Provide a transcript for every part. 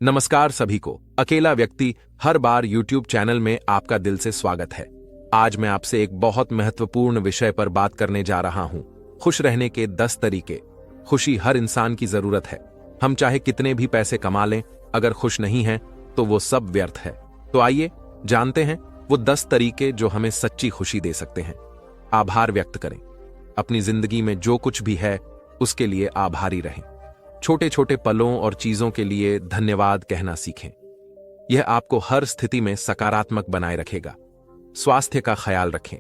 नमस्कार सभी को। अकेला व्यक्ति हर बार YouTube चैनल में आपका दिल से स्वागत है। आज मैं आपसे एक बहुत महत्वपूर्ण विषय पर बात करने जा रहा हूं। खुश रहने के 10 तरीके। खुशी हर इंसान की जरूरत है। हम चाहे कितने भी पैसे कमा लें, अगर खुश नहीं हैं तो वो सब व्यर्थ है। तो आइए जानते हैं वो 10 तरीके जो हमें सच्ची खुशी दे सकते हैं। आभार व्यक्त करें। अपनी जिंदगी में जो कुछ भी है उसके लिए आभारी रहें। छोटे छोटे पलों और चीजों के लिए धन्यवाद कहना सीखें। यह आपको हर स्थिति में सकारात्मक बनाए रखेगा। स्वास्थ्य का ख्याल रखें।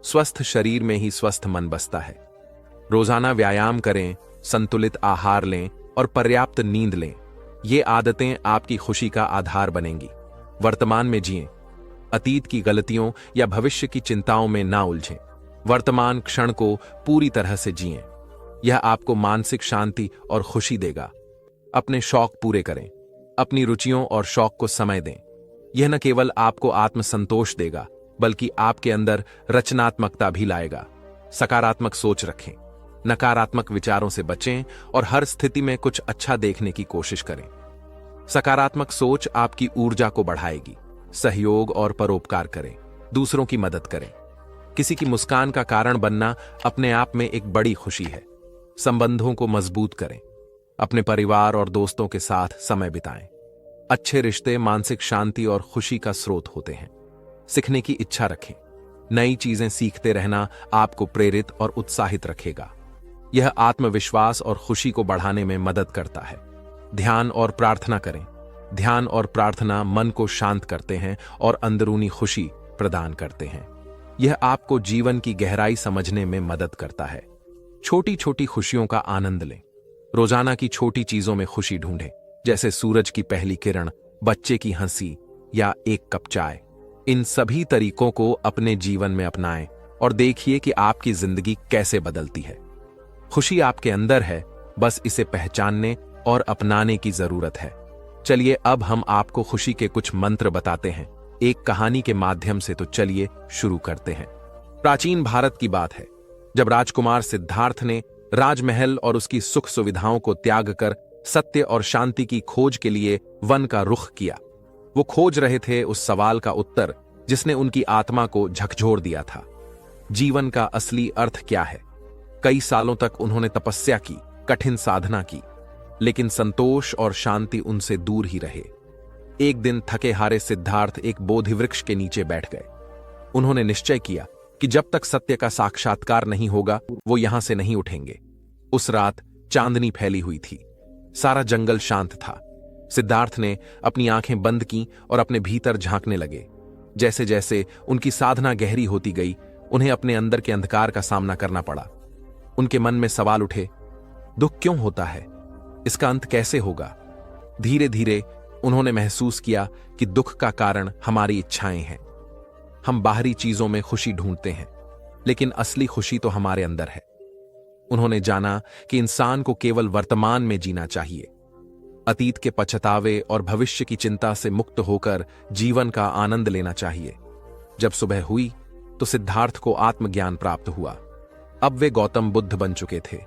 स्वस्थ शरीर में ही स्वस्थ मन बसता है। रोजाना व्यायाम करें, संतुलित आहार लें और पर्याप्त नींद लें। ये आदतें आपकी खुशी का आधार बनेंगी। वर्तमान में जिएं। अतीत की गलतियों या भविष्य की चिंताओं में ना उलझें। वर्तमान क्षण को पूरी तरह से जिएं। यह आपको मानसिक शांति और खुशी देगा। अपने शौक पूरे करें। अपनी रुचियों और शौक को समय दें। यह न केवल आपको आत्मसंतोष देगा बल्कि आपके अंदर रचनात्मकता भी लाएगा। सकारात्मक सोच रखें। नकारात्मक विचारों से बचें और हर स्थिति में कुछ अच्छा देखने की कोशिश करें। सकारात्मक सोच आपकी ऊर्जा को बढ़ाएगी। सहयोग और परोपकार करें। दूसरों की मदद करें। किसी की मुस्कान का कारण बनना अपने आप में एक बड़ी खुशी है। संबंधों को मजबूत करें। अपने परिवार और दोस्तों के साथ समय बिताएं। अच्छे रिश्ते मानसिक शांति और खुशी का स्रोत होते हैं। सीखने की इच्छा रखें। नई चीजें सीखते रहना आपको प्रेरित और उत्साहित रखेगा। यह आत्मविश्वास और खुशी को बढ़ाने में मदद करता है। ध्यान और प्रार्थना करें। ध्यान और प्रार्थना मन को शांत करते हैं और अंदरूनी खुशी प्रदान करते हैं। यह आपको जीवन की गहराई समझने में मदद करता है। छोटी छोटी खुशियों का आनंद लें। रोजाना की छोटी चीजों में खुशी ढूंढें, जैसे सूरज की पहली किरण, बच्चे की हंसी या एक कप चाय। इन सभी तरीकों को अपने जीवन में अपनाएं और देखिए कि आपकी जिंदगी कैसे बदलती है। खुशी आपके अंदर है, बस इसे पहचानने और अपनाने की जरूरत है। चलिए अब हम आपको खुशी के कुछ मंत्र बताते हैं, एक कहानी के माध्यम से। तो चलिए शुरू करते हैं। प्राचीन भारत की बात है, जब राजकुमार सिद्धार्थ ने राजमहल और उसकी सुख सुविधाओं को त्याग कर सत्य और शांति की खोज के लिए वन का रुख किया। वो खोज रहे थे उस सवाल का उत्तर जिसने उनकी आत्मा को झकझोर दिया था। जीवन का असली अर्थ क्या है? कई सालों तक उन्होंने तपस्या की, कठिन साधना की, लेकिन संतोष और शांति उनसे दूर ही रहे। एक दिन थके हारे सिद्धार्थ एक बोधि वृक्ष के नीचे बैठ गए। उन्होंने निश्चय किया कि जब तक सत्य का साक्षात्कार नहीं होगा वो यहां से नहीं उठेंगे। उस रात चांदनी फैली हुई थी। सारा जंगल शांत था। सिद्धार्थ ने अपनी आंखें बंद की और अपने भीतर झांकने लगे। जैसे जैसे उनकी साधना गहरी होती गई, उन्हें अपने अंदर के अंधकार का सामना करना पड़ा। उनके मन में सवाल उठे, दुख क्यों होता है? इसका अंत कैसे होगा? धीरे धीरे उन्होंने महसूस किया कि दुख का कारण हमारी इच्छाएं हैं। हम बाहरी चीजों में खुशी ढूंढते हैं, लेकिन असली खुशी तो हमारे अंदर है। उन्होंने जाना कि इंसान को केवल वर्तमान में जीना चाहिए। अतीत के पछतावे और भविष्य की चिंता से मुक्त होकर जीवन का आनंद लेना चाहिए। जब सुबह हुई तो सिद्धार्थ को आत्मज्ञान प्राप्त हुआ। अब वे गौतम बुद्ध बन चुके थे।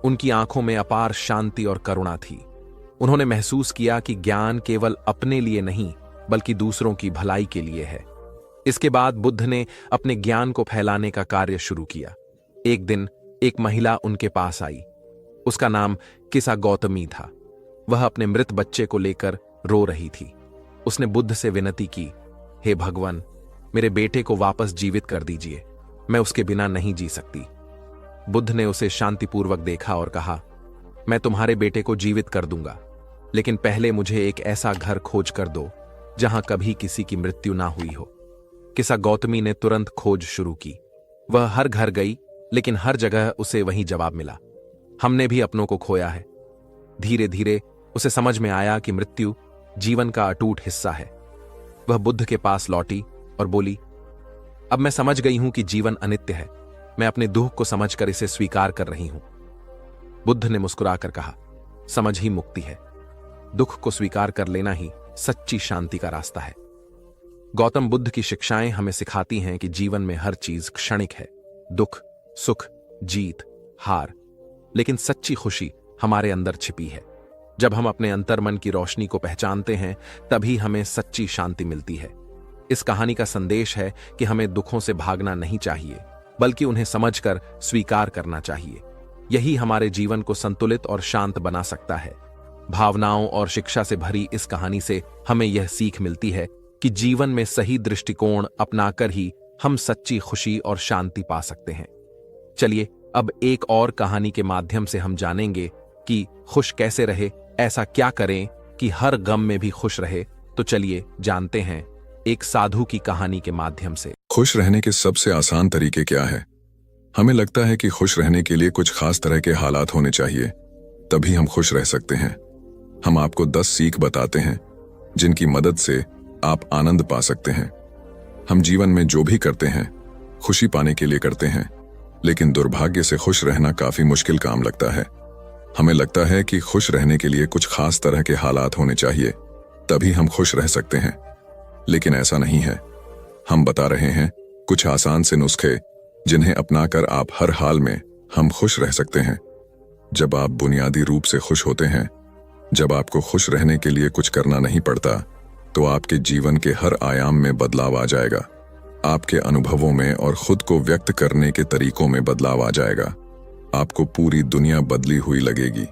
उनकी आंखों में अपार शांति और करुणा थी। उन्होंने महसूस किया कि ज्ञान केवल अपने लिए नहीं बल्कि दूसरों की भलाई के लिए है। इसके बाद बुद्ध ने अपने ज्ञान को फैलाने का कार्य शुरू किया। एक दिन एक महिला उनके पास आई। उसका नाम किसा गौतमी था। वह अपने मृत बच्चे को लेकर रो रही थी। उसने बुद्ध से विनती की, हे भगवान, मेरे बेटे को वापस जीवित कर दीजिए। मैं उसके बिना नहीं जी सकती। बुद्ध ने उसे शांतिपूर्वक देखा और कहा, मैं तुम्हारे बेटे को जीवित कर दूंगा, लेकिन पहले मुझे एक ऐसा घर खोज कर दो जहां कभी किसी की मृत्यु ना हुई हो। किसा गौतमी ने तुरंत खोज शुरू की। वह हर घर गई, लेकिन हर जगह उसे वही जवाब मिला, हमने भी अपनों को खोया है। धीरे धीरे उसे समझ में आया कि मृत्यु जीवन का अटूट हिस्सा है। वह बुद्ध के पास लौटी और बोली, अब मैं समझ गई हूं कि जीवन अनित्य है। मैं अपने दुख को समझकर इसे स्वीकार कर रही हूं। बुद्ध ने मुस्कुराकर कहा, समझ ही मुक्ति है। दुख को स्वीकार कर लेना ही सच्ची शांति का रास्ता है। गौतम बुद्ध की शिक्षाएं हमें सिखाती हैं कि जीवन में हर चीज क्षणिक है। दुख, सुख, जीत, हार, लेकिन सच्ची खुशी हमारे अंदर छिपी है। जब हम अपने अंतर्मन की रोशनी को पहचानते हैं तभी हमें सच्ची शांति मिलती है। इस कहानी का संदेश है कि हमें दुखों से भागना नहीं चाहिए, बल्कि उन्हें समझकर स्वीकार करना चाहिए। यही हमारे जीवन को संतुलित और शांत बना सकता है। भावनाओं और शिक्षा से भरी इस कहानी से हमें यह सीख मिलती है कि जीवन में सही दृष्टिकोण अपनाकर ही हम सच्ची खुशी और शांति पा सकते हैं। चलिए अब एक और कहानी के माध्यम से हम जानेंगे कि खुश कैसे रहे, ऐसा क्या करें कि हर गम में भी खुश रहे। तो चलिए जानते हैं एक साधु की कहानी के माध्यम से। खुश रहने के सबसे आसान तरीके क्या है? हमें लगता है कि खुश रहने के लिए कुछ खास तरह के हालात होने चाहिए, तभी हम खुश रह सकते हैं। हम आपको 10 सीख बताते हैं जिनकी मदद से आप आनंद पा सकते हैं। हम जीवन में जो भी करते हैं खुशी पाने के लिए करते हैं, लेकिन दुर्भाग्य से खुश रहना काफी मुश्किल काम लगता है। हमें लगता है कि खुश रहने के लिए कुछ खास तरह के हालात होने चाहिए, तभी हम खुश रह सकते हैं, लेकिन ऐसा नहीं है। हम बता रहे हैं कुछ आसान से नुस्खे जिन्हें अपनाकर आप हर हाल में हम खुश रह सकते हैं। जब आप बुनियादी रूप से खुश होते हैं, जब आपको खुश रहने के लिए कुछ करना नहीं पड़ता, तो आपके जीवन के हर आयाम में बदलाव आ जाएगा। आपके अनुभवों में और खुद को व्यक्त करने के तरीकों में बदलाव आ जाएगा। आपको पूरी दुनिया बदली हुई लगेगी।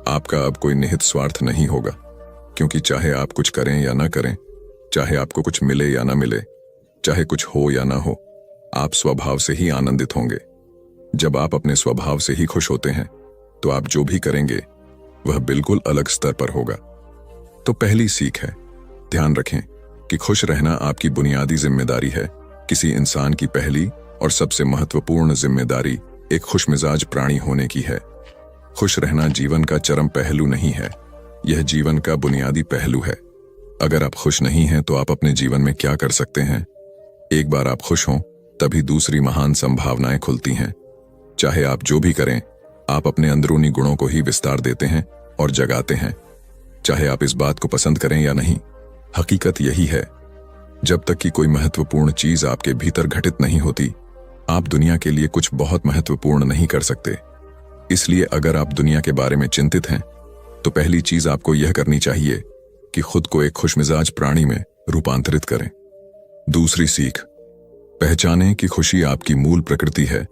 आपका अब कोई निहित स्वार्थ नहीं होगा, क्योंकि चाहे आप कुछ करें या ना करें, चाहे आपको कुछ मिले या ना मिले, चाहे कुछ हो या ना हो, आप स्वभाव से ही आनंदित होंगे। जब आप अपने स्वभाव से ही खुश होते हैं, तो आप जो भी करेंगे वह बिल्कुल अलग स्तर पर होगा। तो पहली सीख है, ध्यान रखें कि खुश रहना आपकी बुनियादी जिम्मेदारी है। किसी इंसान की पहली और सबसे महत्वपूर्ण जिम्मेदारी एक खुशमिजाज प्राणी होने की है। खुश रहना जीवन का चरम पहलू नहीं है, यह जीवन का बुनियादी पहलू है। अगर आप खुश नहीं हैं तो आप अपने जीवन में क्या कर सकते हैं? एक बार आप खुश हों, तभी दूसरी महान संभावनाएं खुलती हैं। चाहे आप जो भी करें, आप अपने अंदरूनी गुणों को ही विस्तार देते हैं और जगाते हैं। चाहे आप इस बात को पसंद करें या नहीं, हकीकत यही है। जब तक कि कोई महत्वपूर्ण चीज आपके भीतर घटित नहीं होती, आप दुनिया के लिए कुछ बहुत महत्वपूर्ण नहीं कर सकते। इसलिए अगर आप दुनिया के बारे में चिंतित हैं, तो पहली चीज आपको यह करनी चाहिए कि खुद को एक खुशमिजाज प्राणी में रूपांतरित करें। दूसरी सीख, पहचानें कि खुशी आपकी मूल प्रकृति है।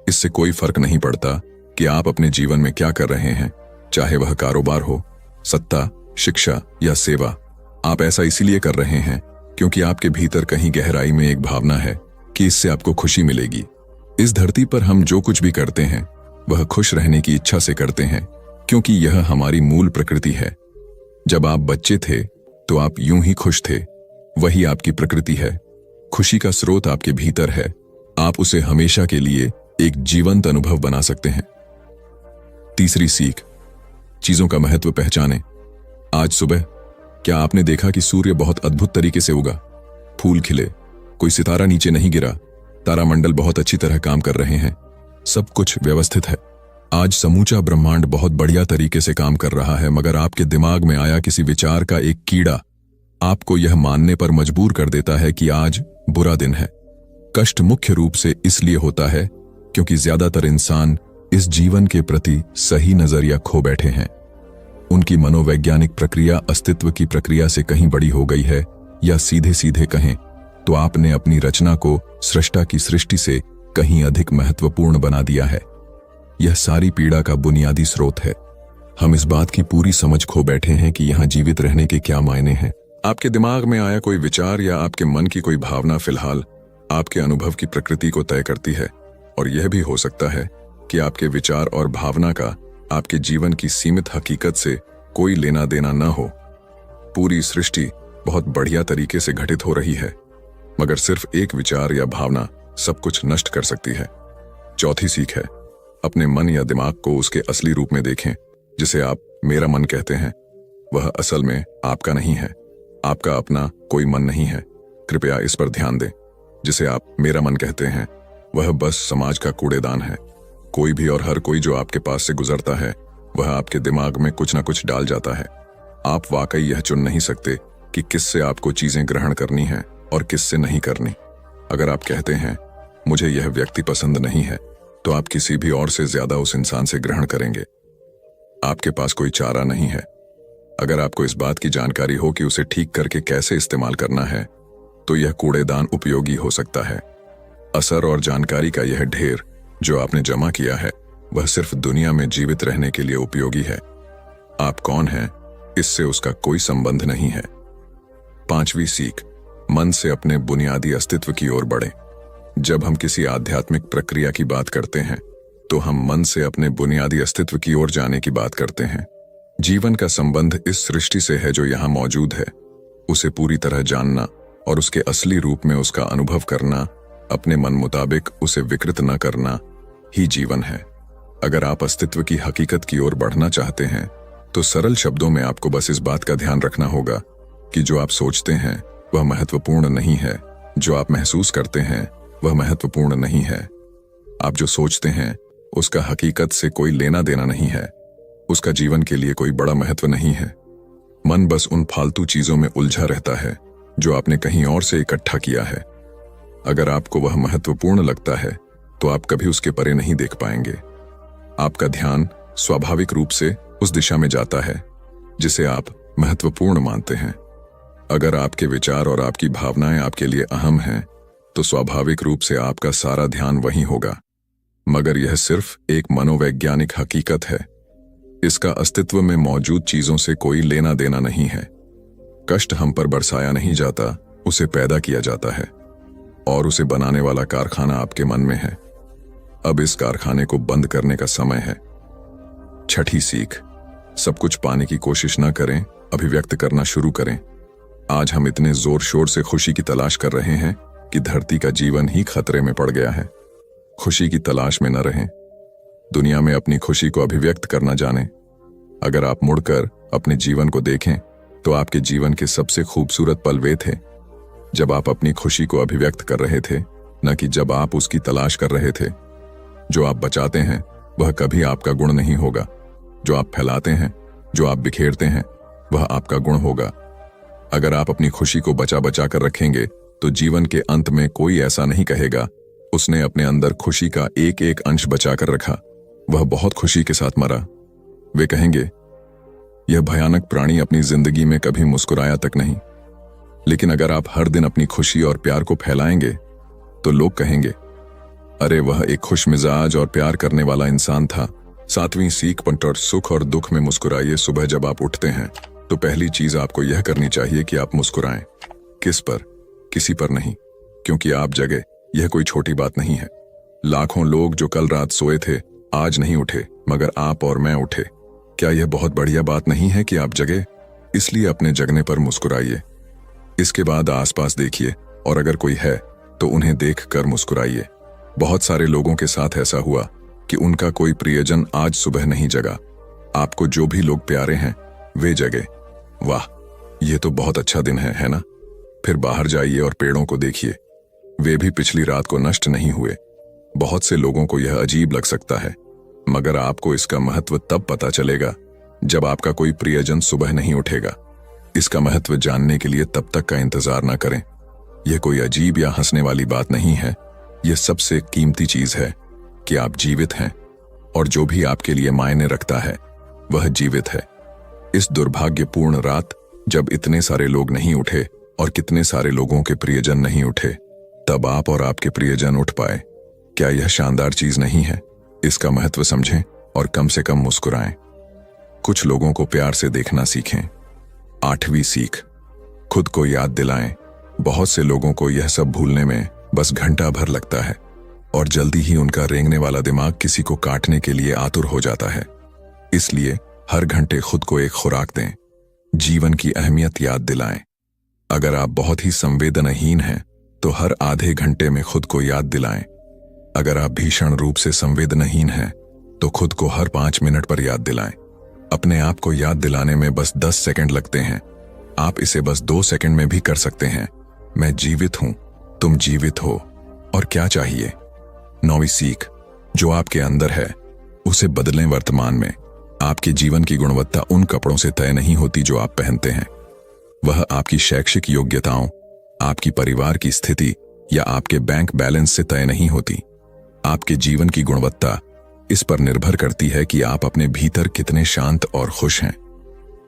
इससे कोई फर्क नहीं पड़ता कि आप अपने जीवन में क्या कर रहे हैं, चाहे वह कारोबार हो, सत्ता, शिक्षा या सेवा। आप ऐसा इसीलिए कर रहे हैं क्योंकि आपके भीतर कहीं गहराई में एक भावना है कि इससे आपको खुशी मिलेगी। इस धरती पर हम जो कुछ भी करते हैं वह खुश रहने की इच्छा से करते हैं, क्योंकि यह हमारी मूल प्रकृति है। जब आप बच्चे थे तो आप यूं ही खुश थे, वही आपकी प्रकृति है। खुशी का स्रोत आपके भीतर है। आप उसे हमेशा के लिए एक जीवंत अनुभव बना सकते हैं। तीसरी सीख, चीजों का महत्व पहचानें। आज सुबह क्या आपने देखा कि सूर्य बहुत अद्भुत तरीके से उगा? फूल खिले, कोई सितारा नीचे नहीं गिरा, तारामंडल बहुत अच्छी तरह काम कर रहे हैं, सब कुछ व्यवस्थित है। आज समूचा ब्रह्मांड बहुत बढ़िया तरीके से काम कर रहा है, मगर आपके दिमाग में आया किसी विचार का एक कीड़ा आपको यह मानने पर मजबूर कर देता है कि आज बुरा दिन है। कष्ट मुख्य रूप से इसलिए होता है क्योंकि ज्यादातर इंसान इस जीवन के प्रति सही नजरिया खो बैठे हैं। उनकी मनोवैज्ञानिक प्रक्रिया अस्तित्व की प्रक्रिया से कहीं बड़ी हो गई है, या सीधे सीधे कहें तो आपने अपनी रचना को सृष्टा की सृष्टि से कहीं अधिक महत्वपूर्ण बना दिया है। यह सारी पीड़ा का बुनियादी स्रोत है। हम इस बात की पूरी समझ खो बैठे हैं कि यहां जीवित रहने के क्या मायने हैं। आपके दिमाग में आया कोई विचार या आपके मन की कोई भावना फिलहाल आपके अनुभव की प्रकृति को तय करती है, और यह भी हो सकता है कि आपके विचार और भावना का आपके जीवन की सीमित हकीकत से कोई लेना देना न हो। पूरी सृष्टि बहुत बढ़िया तरीके से घटित हो रही है, मगर सिर्फ एक विचार या भावना सब कुछ नष्ट कर सकती है। चौथी सीख है, अपने मन या दिमाग को उसके असली रूप में देखें। जिसे आप मेरा मन कहते हैं, वह असल में आपका नहीं है। आपका अपना कोई मन नहीं है, कृपया इस पर ध्यान दें। जिसे आप मेरा मन कहते हैं, वह बस समाज का कूड़ेदान है। कोई भी और हर कोई जो आपके पास से गुजरता है, वह आपके दिमाग में कुछ न कुछ डाल जाता है। आप वाकई यह चुन नहीं सकते कि किससे आपको चीजें ग्रहण करनी है और किससे नहीं करनी। अगर आप कहते हैं मुझे यह व्यक्ति पसंद नहीं है, तो आप किसी भी और से ज्यादा उस इंसान से ग्रहण करेंगे। आपके पास कोई चारा नहीं है, अगर आपको इस बात की जानकारी हो कि उसे ठीक करके कैसे इस्तेमाल करना है, तो यह कूड़ेदान उपयोगी हो सकता है। असर और जानकारी का यह ढेर जो आपने जमा किया है, वह सिर्फ दुनिया में जीवित रहने के लिए उपयोगी है। आप कौन हैं, इससे उसका कोई संबंध नहीं है। 5वीं सीख, मन से अपने बुनियादी अस्तित्व की ओर बढ़ें। जब हम किसी आध्यात्मिक प्रक्रिया की बात करते हैं, तो हम मन से अपने बुनियादी अस्तित्व की ओर जाने की बात करते हैं। जीवन का संबंध इस सृष्टि से है जो यहाँ मौजूद है। उसे पूरी तरह जानना और उसके असली रूप में उसका अनुभव करना, अपने मन मुताबिक उसे विकृत न करना ही जीवन है। अगर आप अस्तित्व की हकीकत की ओर बढ़ना चाहते हैं, तो सरल शब्दों में आपको बस इस बात का ध्यान रखना होगा कि जो आप सोचते हैं वह महत्वपूर्ण नहीं है, जो आप महसूस करते हैं वह महत्वपूर्ण नहीं है। आप जो सोचते हैं उसका हकीकत से कोई लेना देना नहीं है, उसका जीवन के लिए कोई बड़ा महत्व नहीं है। मन बस उन फालतू चीजों में उलझा रहता है जो आपने कहीं और से इकट्ठा किया है। अगर आपको वह महत्वपूर्ण लगता है, तो आप कभी उसके परे नहीं देख पाएंगे। आपका ध्यान स्वाभाविक रूप से उस दिशा में जाता है जिसे आप महत्वपूर्ण मानते हैं। अगर आपके विचार और आपकी भावनाएं आपके लिए अहम हैं, तो स्वाभाविक रूप से आपका सारा ध्यान वहीं होगा। मगर यह सिर्फ एक मनोवैज्ञानिक हकीकत है। इसका अस्तित्व में मौजूद चीजों से कोई लेना देना नहीं है। कष्ट हम पर बरसाया नहीं जाता, उसे पैदा किया जाता है, और उसे बनाने वाला कारखाना आपके मन में है। अब इस कारखाने को बंद करने का समय है। 6ठी सीख, सब कुछ पाने की कोशिश न करें, अभिव्यक्त करना शुरू करें। आज हम इतने जोर शोर से खुशी की तलाश कर रहे हैं कि धरती का जीवन ही खतरे में पड़ गया है। खुशी की तलाश में न रहें, दुनिया में अपनी खुशी को अभिव्यक्त करना जानें। अगर आप मुड़कर अपने जीवन को देखें, तो आपके जीवन के सबसे खूबसूरत पल वे थे जब आप अपनी खुशी को अभिव्यक्त कर रहे थे, न कि जब आप उसकी तलाश कर रहे थे। जो आप बचाते हैं वह कभी आपका गुण नहीं होगा। जो आप फैलाते हैं, जो आप बिखेरते हैं, वह आपका गुण होगा। अगर आप अपनी खुशी को बचा बचा कर रखेंगे, तो जीवन के अंत में कोई ऐसा नहीं कहेगा, उसने अपने अंदर खुशी का एक एक अंश बचा कर रखा, वह बहुत खुशी के साथ मरा। वे कहेंगे, यह भयानक प्राणी अपनी जिंदगी में कभी मुस्कुराया तक नहीं। लेकिन अगर आप हर दिन अपनी खुशी और प्यार को फैलाएंगे, तो लोग कहेंगे, अरे वह एक खुश मिजाज और प्यार करने वाला इंसान था। 7वीं सीख, पंटर, सुख और दुख में मुस्कुराइए। सुबह जब आप उठते हैं, तो पहली चीज आपको यह करनी चाहिए कि आप मुस्कुराएं। किस पर? किसी पर नहीं, क्योंकि आप जगे, यह कोई छोटी बात नहीं है। लाखों लोग जो कल रात सोए थे आज नहीं उठे, मगर आप और मैं उठे। क्या यह बहुत बढ़िया बात नहीं है कि आप जगे? इसलिए अपने जगने पर मुस्कुराइए। इसके बाद आसपास देखिए, और अगर कोई है तो उन्हें देख कर मुस्कुराइए। बहुत सारे लोगों के साथ ऐसा हुआ कि उनका कोई प्रियजन आज सुबह नहीं जगा। आपको जो भी लोग प्यारे हैं वे जगे। वाह, ये तो बहुत अच्छा दिन है ना? फिर बाहर जाइए और पेड़ों को देखिए, वे भी पिछली रात को नष्ट नहीं हुए। बहुत से लोगों को यह अजीब लग सकता है, मगर आपको इसका महत्व तब पता चलेगा जब आपका कोई प्रियजन सुबह नहीं उठेगा। इसका महत्व जानने के लिए तब तक का इंतजार न करें। यह कोई अजीब या हंसने वाली बात नहीं है। यह सबसे कीमती चीज है कि आप जीवित हैं, और जो भी आपके लिए मायने रखता है वह जीवित है। इस दुर्भाग्यपूर्ण रात जब इतने सारे लोग नहीं उठे और कितने सारे लोगों के प्रियजन नहीं उठे, तब आप और आपके प्रियजन उठ पाए। क्या यह शानदार चीज नहीं है? इसका महत्व समझें और कम से कम मुस्कुराएं। कुछ लोगों को प्यार से देखना सीखें। 8वीं सीख, खुद को याद दिलाएं। बहुत से लोगों को यह सब भूलने में बस घंटा भर लगता है, और जल्दी ही उनका रेंगने वाला दिमाग किसी को काटने के लिए आतुर हो जाता है। इसलिए हर घंटे खुद को एक खुराक दें, जीवन की अहमियत याद दिलाएं। अगर आप बहुत ही संवेदनहीन हैं, तो हर आधे घंटे में खुद को याद दिलाएं। अगर आप भीषण रूप से संवेदनहीन हैं, तो खुद को हर 5 मिनट पर याद दिलाएं। अपने आप को याद दिलाने में बस 10 सेकंड लगते हैं। आप इसे बस 2 सेकंड में भी कर सकते हैं। मैं जीवित हूं, तुम जीवित हो, और क्या चाहिए? 9वीं सीख, जो आपके अंदर है उसे बदलें। वर्तमान में आपके जीवन की गुणवत्ता उन कपड़ों से तय नहीं होती जो आप पहनते हैं। वह आपकी शैक्षिक योग्यताओं, आपकी परिवार की स्थिति या आपके बैंक बैलेंस से तय नहीं होती। आपके जीवन की गुणवत्ता इस पर निर्भर करती है कि आप अपने भीतर कितने शांत और खुश हैं।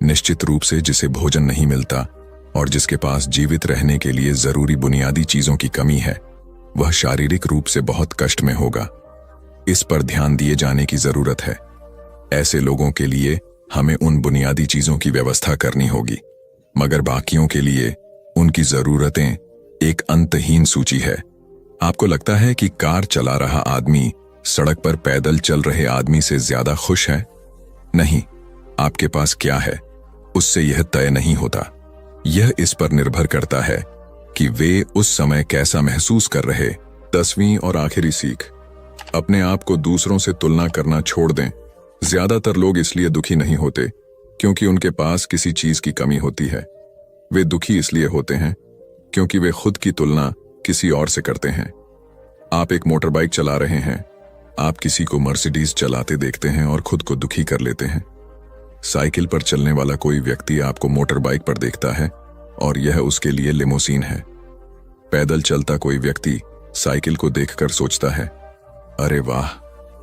निश्चित रूप से जिसे भोजन नहीं मिलता और जिसके पास जीवित रहने के लिए जरूरी बुनियादी चीजों की कमी है, वह शारीरिक रूप से बहुत कष्ट में होगा। इस पर ध्यान दिए जाने की जरूरत है। ऐसे लोगों के लिए हमें उन बुनियादी चीजों की व्यवस्था करनी होगी, मगर बाकियों के लिए उनकी जरूरतें एक अंतहीन सूची है। आपको लगता है कि कार चला रहा आदमी सड़क पर पैदल चल रहे आदमी से ज्यादा खुश है? नहीं, आपके पास क्या है उससे यह तय नहीं होता। यह इस पर निर्भर करता है कि वे उस समय कैसा महसूस कर रहे। 10वीं और आखिरी सीख, अपने आप को दूसरों से तुलना करना छोड़ दें। ज्यादातर लोग इसलिए दुखी नहीं होते क्योंकि उनके पास किसी चीज की कमी होती है। वे दुखी इसलिए होते हैं क्योंकि वे खुद की तुलना किसी और से करते हैं। आप एक मोटरबाइक चला रहे हैं, आप किसी को मर्सिडीज चलाते देखते हैं और खुद को दुखी कर लेते हैं। साइकिल पर चलने वाला कोई व्यक्ति आपको मोटरबाइक पर देखता है और यह उसके लिए लिमोसीन है। पैदल चलता कोई व्यक्ति साइकिल को देखकर सोचता है, अरे वाह,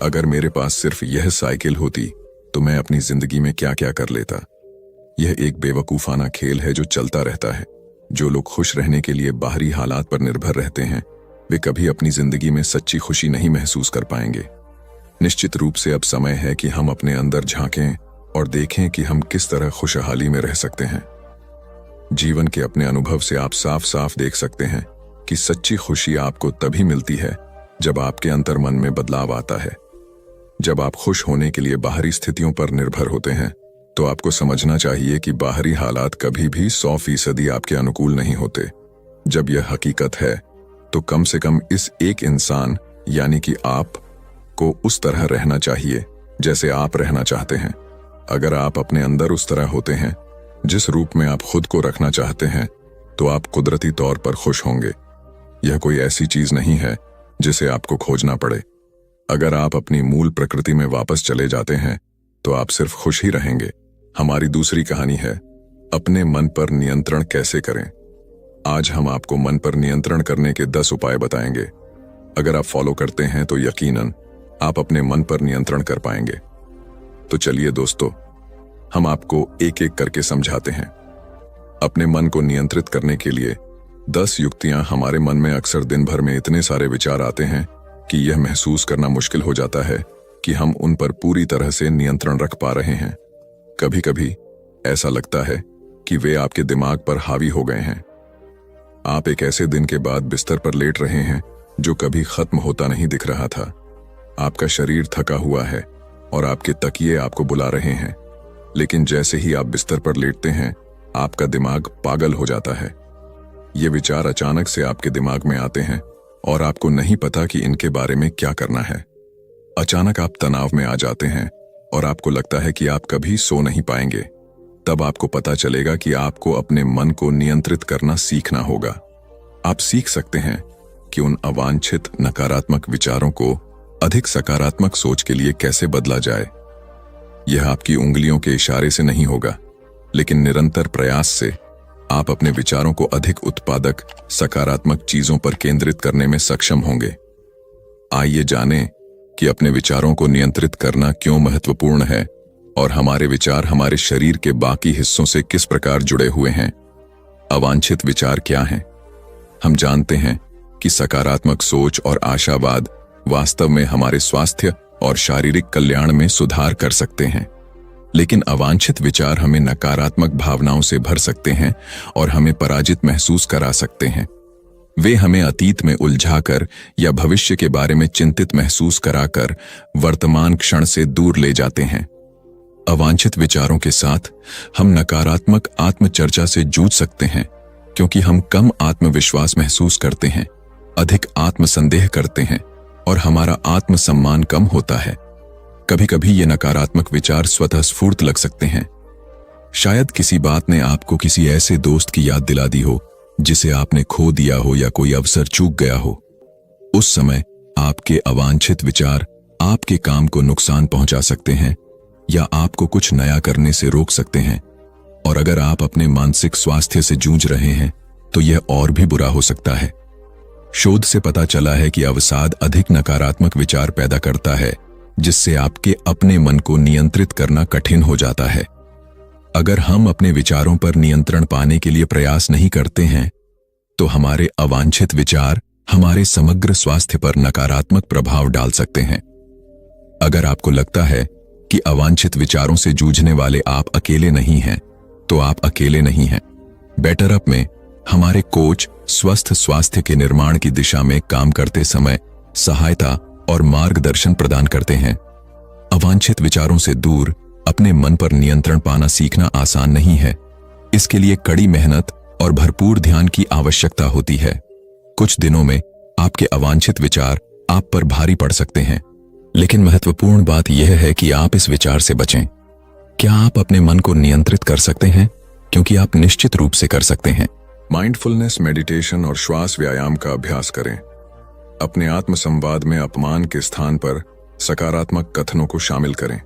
अगर मेरे पास सिर्फ यह साइकिल होती तो मैं अपनी जिंदगी में क्या क्या कर लेता। यह एक बेवकूफाना खेल है जो चलता रहता है। जो लोग खुश रहने के लिए बाहरी हालात पर निर्भर रहते हैं, वे कभी अपनी जिंदगी में सच्ची खुशी नहीं महसूस कर पाएंगे। निश्चित रूप से अब समय है कि हम अपने अंदर झांकें और देखें कि हम किस तरह खुशहाली में रह सकते हैं। जीवन के अपने अनुभव से आप साफ साफ देख सकते हैं कि सच्ची खुशी आपको तभी मिलती है जब आपके अंतर्मन में बदलाव आता है। जब आप खुश होने के लिए बाहरी स्थितियों पर निर्भर होते हैं तो आपको समझना चाहिए कि बाहरी हालात कभी भी 100% आपके अनुकूल नहीं होते। जब यह हकीकत है तो कम से कम इस एक इंसान यानी कि आप को उस तरह रहना चाहिए जैसे आप रहना चाहते हैं। अगर आप अपने अंदर उस तरह होते हैं जिस रूप में आप खुद को रखना चाहते हैं तो आप कुदरती तौर पर खुश होंगे। यह कोई ऐसी चीज नहीं है जिसे आपको खोजना पड़े। अगर आप अपनी मूल प्रकृति में वापस चले जाते हैं तो आप सिर्फ खुश ही रहेंगे। हमारी दूसरी कहानी है अपने मन पर नियंत्रण कैसे करें। आज हम आपको मन पर नियंत्रण करने के 10 उपाय बताएंगे। अगर आप फॉलो करते हैं तो यकीनन आप अपने मन पर नियंत्रण कर पाएंगे। तो चलिए दोस्तों, हम आपको एक एक करके समझाते हैं। अपने मन को नियंत्रित करने के लिए 10 युक्तियां। हमारे मन में अक्सर दिन भर में इतने सारे विचार आते हैं कि यह महसूस करना मुश्किल हो जाता है कि हम उन पर पूरी तरह से नियंत्रण रख पा रहे हैं। कभी कभी ऐसा लगता है कि वे आपके दिमाग पर हावी हो गए हैं। आप एक ऐसे दिन के बाद बिस्तर पर लेट रहे हैं जो कभी खत्म होता नहीं दिख रहा था। आपका शरीर थका हुआ है और आपके तकिए आपको बुला रहे हैं, लेकिन जैसे ही आप बिस्तर पर लेटते हैं आपका दिमाग पागल हो जाता है। ये विचार अचानक से आपके दिमाग में आते हैं और आपको नहीं पता कि इनके बारे में क्या करना है। अचानक आप तनाव में आ जाते हैं और आपको लगता है कि आप कभी सो नहीं पाएंगे। तब आपको पता चलेगा कि आपको अपने मन को नियंत्रित करना सीखना होगा। आप सीख सकते हैं कि उन अवांछित नकारात्मक विचारों को अधिक सकारात्मक सोच के लिए कैसे बदला जाए। यह आपकी उंगलियों के इशारे से नहीं होगा, लेकिन निरंतर प्रयास से आप अपने विचारों को अधिक उत्पादक, सकारात्मक चीजों पर केंद्रित करने में सक्षम होंगे। आइए जानें कि अपने विचारों को नियंत्रित करना क्यों महत्वपूर्ण है और हमारे विचार हमारे शरीर के बाकी हिस्सों से किस प्रकार जुड़े हुए हैं। अवांछित विचार क्या हैं? हम जानते हैं कि सकारात्मक सोच और आशावाद वास्तव में हमारे स्वास्थ्य और शारीरिक कल्याण में सुधार कर सकते हैं, लेकिन अवांछित विचार हमें नकारात्मक भावनाओं से भर सकते हैं और हमें पराजित महसूस करा सकते हैं। वे हमें अतीत में उलझाकर या भविष्य के बारे में चिंतित महसूस कराकर वर्तमान क्षण से दूर ले जाते हैं। अवांछित विचारों के साथ हम नकारात्मक आत्मचर्चा से जूझ सकते हैं क्योंकि हम कम आत्मविश्वास महसूस करते हैं, अधिक आत्मसंदेह करते हैं और हमारा आत्मसम्मान कम होता है। कभी कभी ये नकारात्मक विचार स्वतः स्फूर्त लग सकते हैं। शायद किसी बात ने आपको किसी ऐसे दोस्त की याद दिला दी हो जिसे आपने खो दिया हो या कोई अवसर चूक गया हो। उस समय आपके अवांछित विचार आपके काम को नुकसान पहुंचा सकते हैं या आपको कुछ नया करने से रोक सकते हैं। और अगर आप अपने मानसिक स्वास्थ्य से जूझ रहे हैं तो यह और भी बुरा हो सकता है। शोध से पता चला है कि अवसाद अधिक नकारात्मक विचार पैदा करता है, जिससे आपके अपने मन को नियंत्रित करना कठिन हो जाता है। अगर हम अपने विचारों पर नियंत्रण पाने के लिए प्रयास नहीं करते हैं तो हमारे अवांछित विचार हमारे समग्र स्वास्थ्य पर नकारात्मक प्रभाव डाल सकते हैं। अगर आपको लगता है कि अवांछित विचारों से जूझने वाले आप अकेले नहीं हैं, तो आप अकेले नहीं हैं। बेटर अप में हमारे कोच स्वस्थ स्वास्थ्य के निर्माण की दिशा में काम करते समय सहायता और मार्गदर्शन प्रदान करते हैं। अवांछित विचारों से दूर अपने मन पर नियंत्रण पाना सीखना आसान नहीं है। इसके लिए कड़ी मेहनत और भरपूर ध्यान की आवश्यकता होती है। कुछ दिनों में आपके अवांछित विचार आप पर भारी पड़ सकते हैं, लेकिन महत्वपूर्ण बात यह है कि आप इस विचार से बचें। क्या आप अपने मन को नियंत्रित कर सकते हैं? क्योंकि आप निश्चित रूप से कर सकते हैं। माइंडफुलनेस मेडिटेशन और श्वास व्यायाम का अभ्यास करें। अपने आत्म संवाद में अपमान के स्थान पर सकारात्मक कथनों को शामिल करें।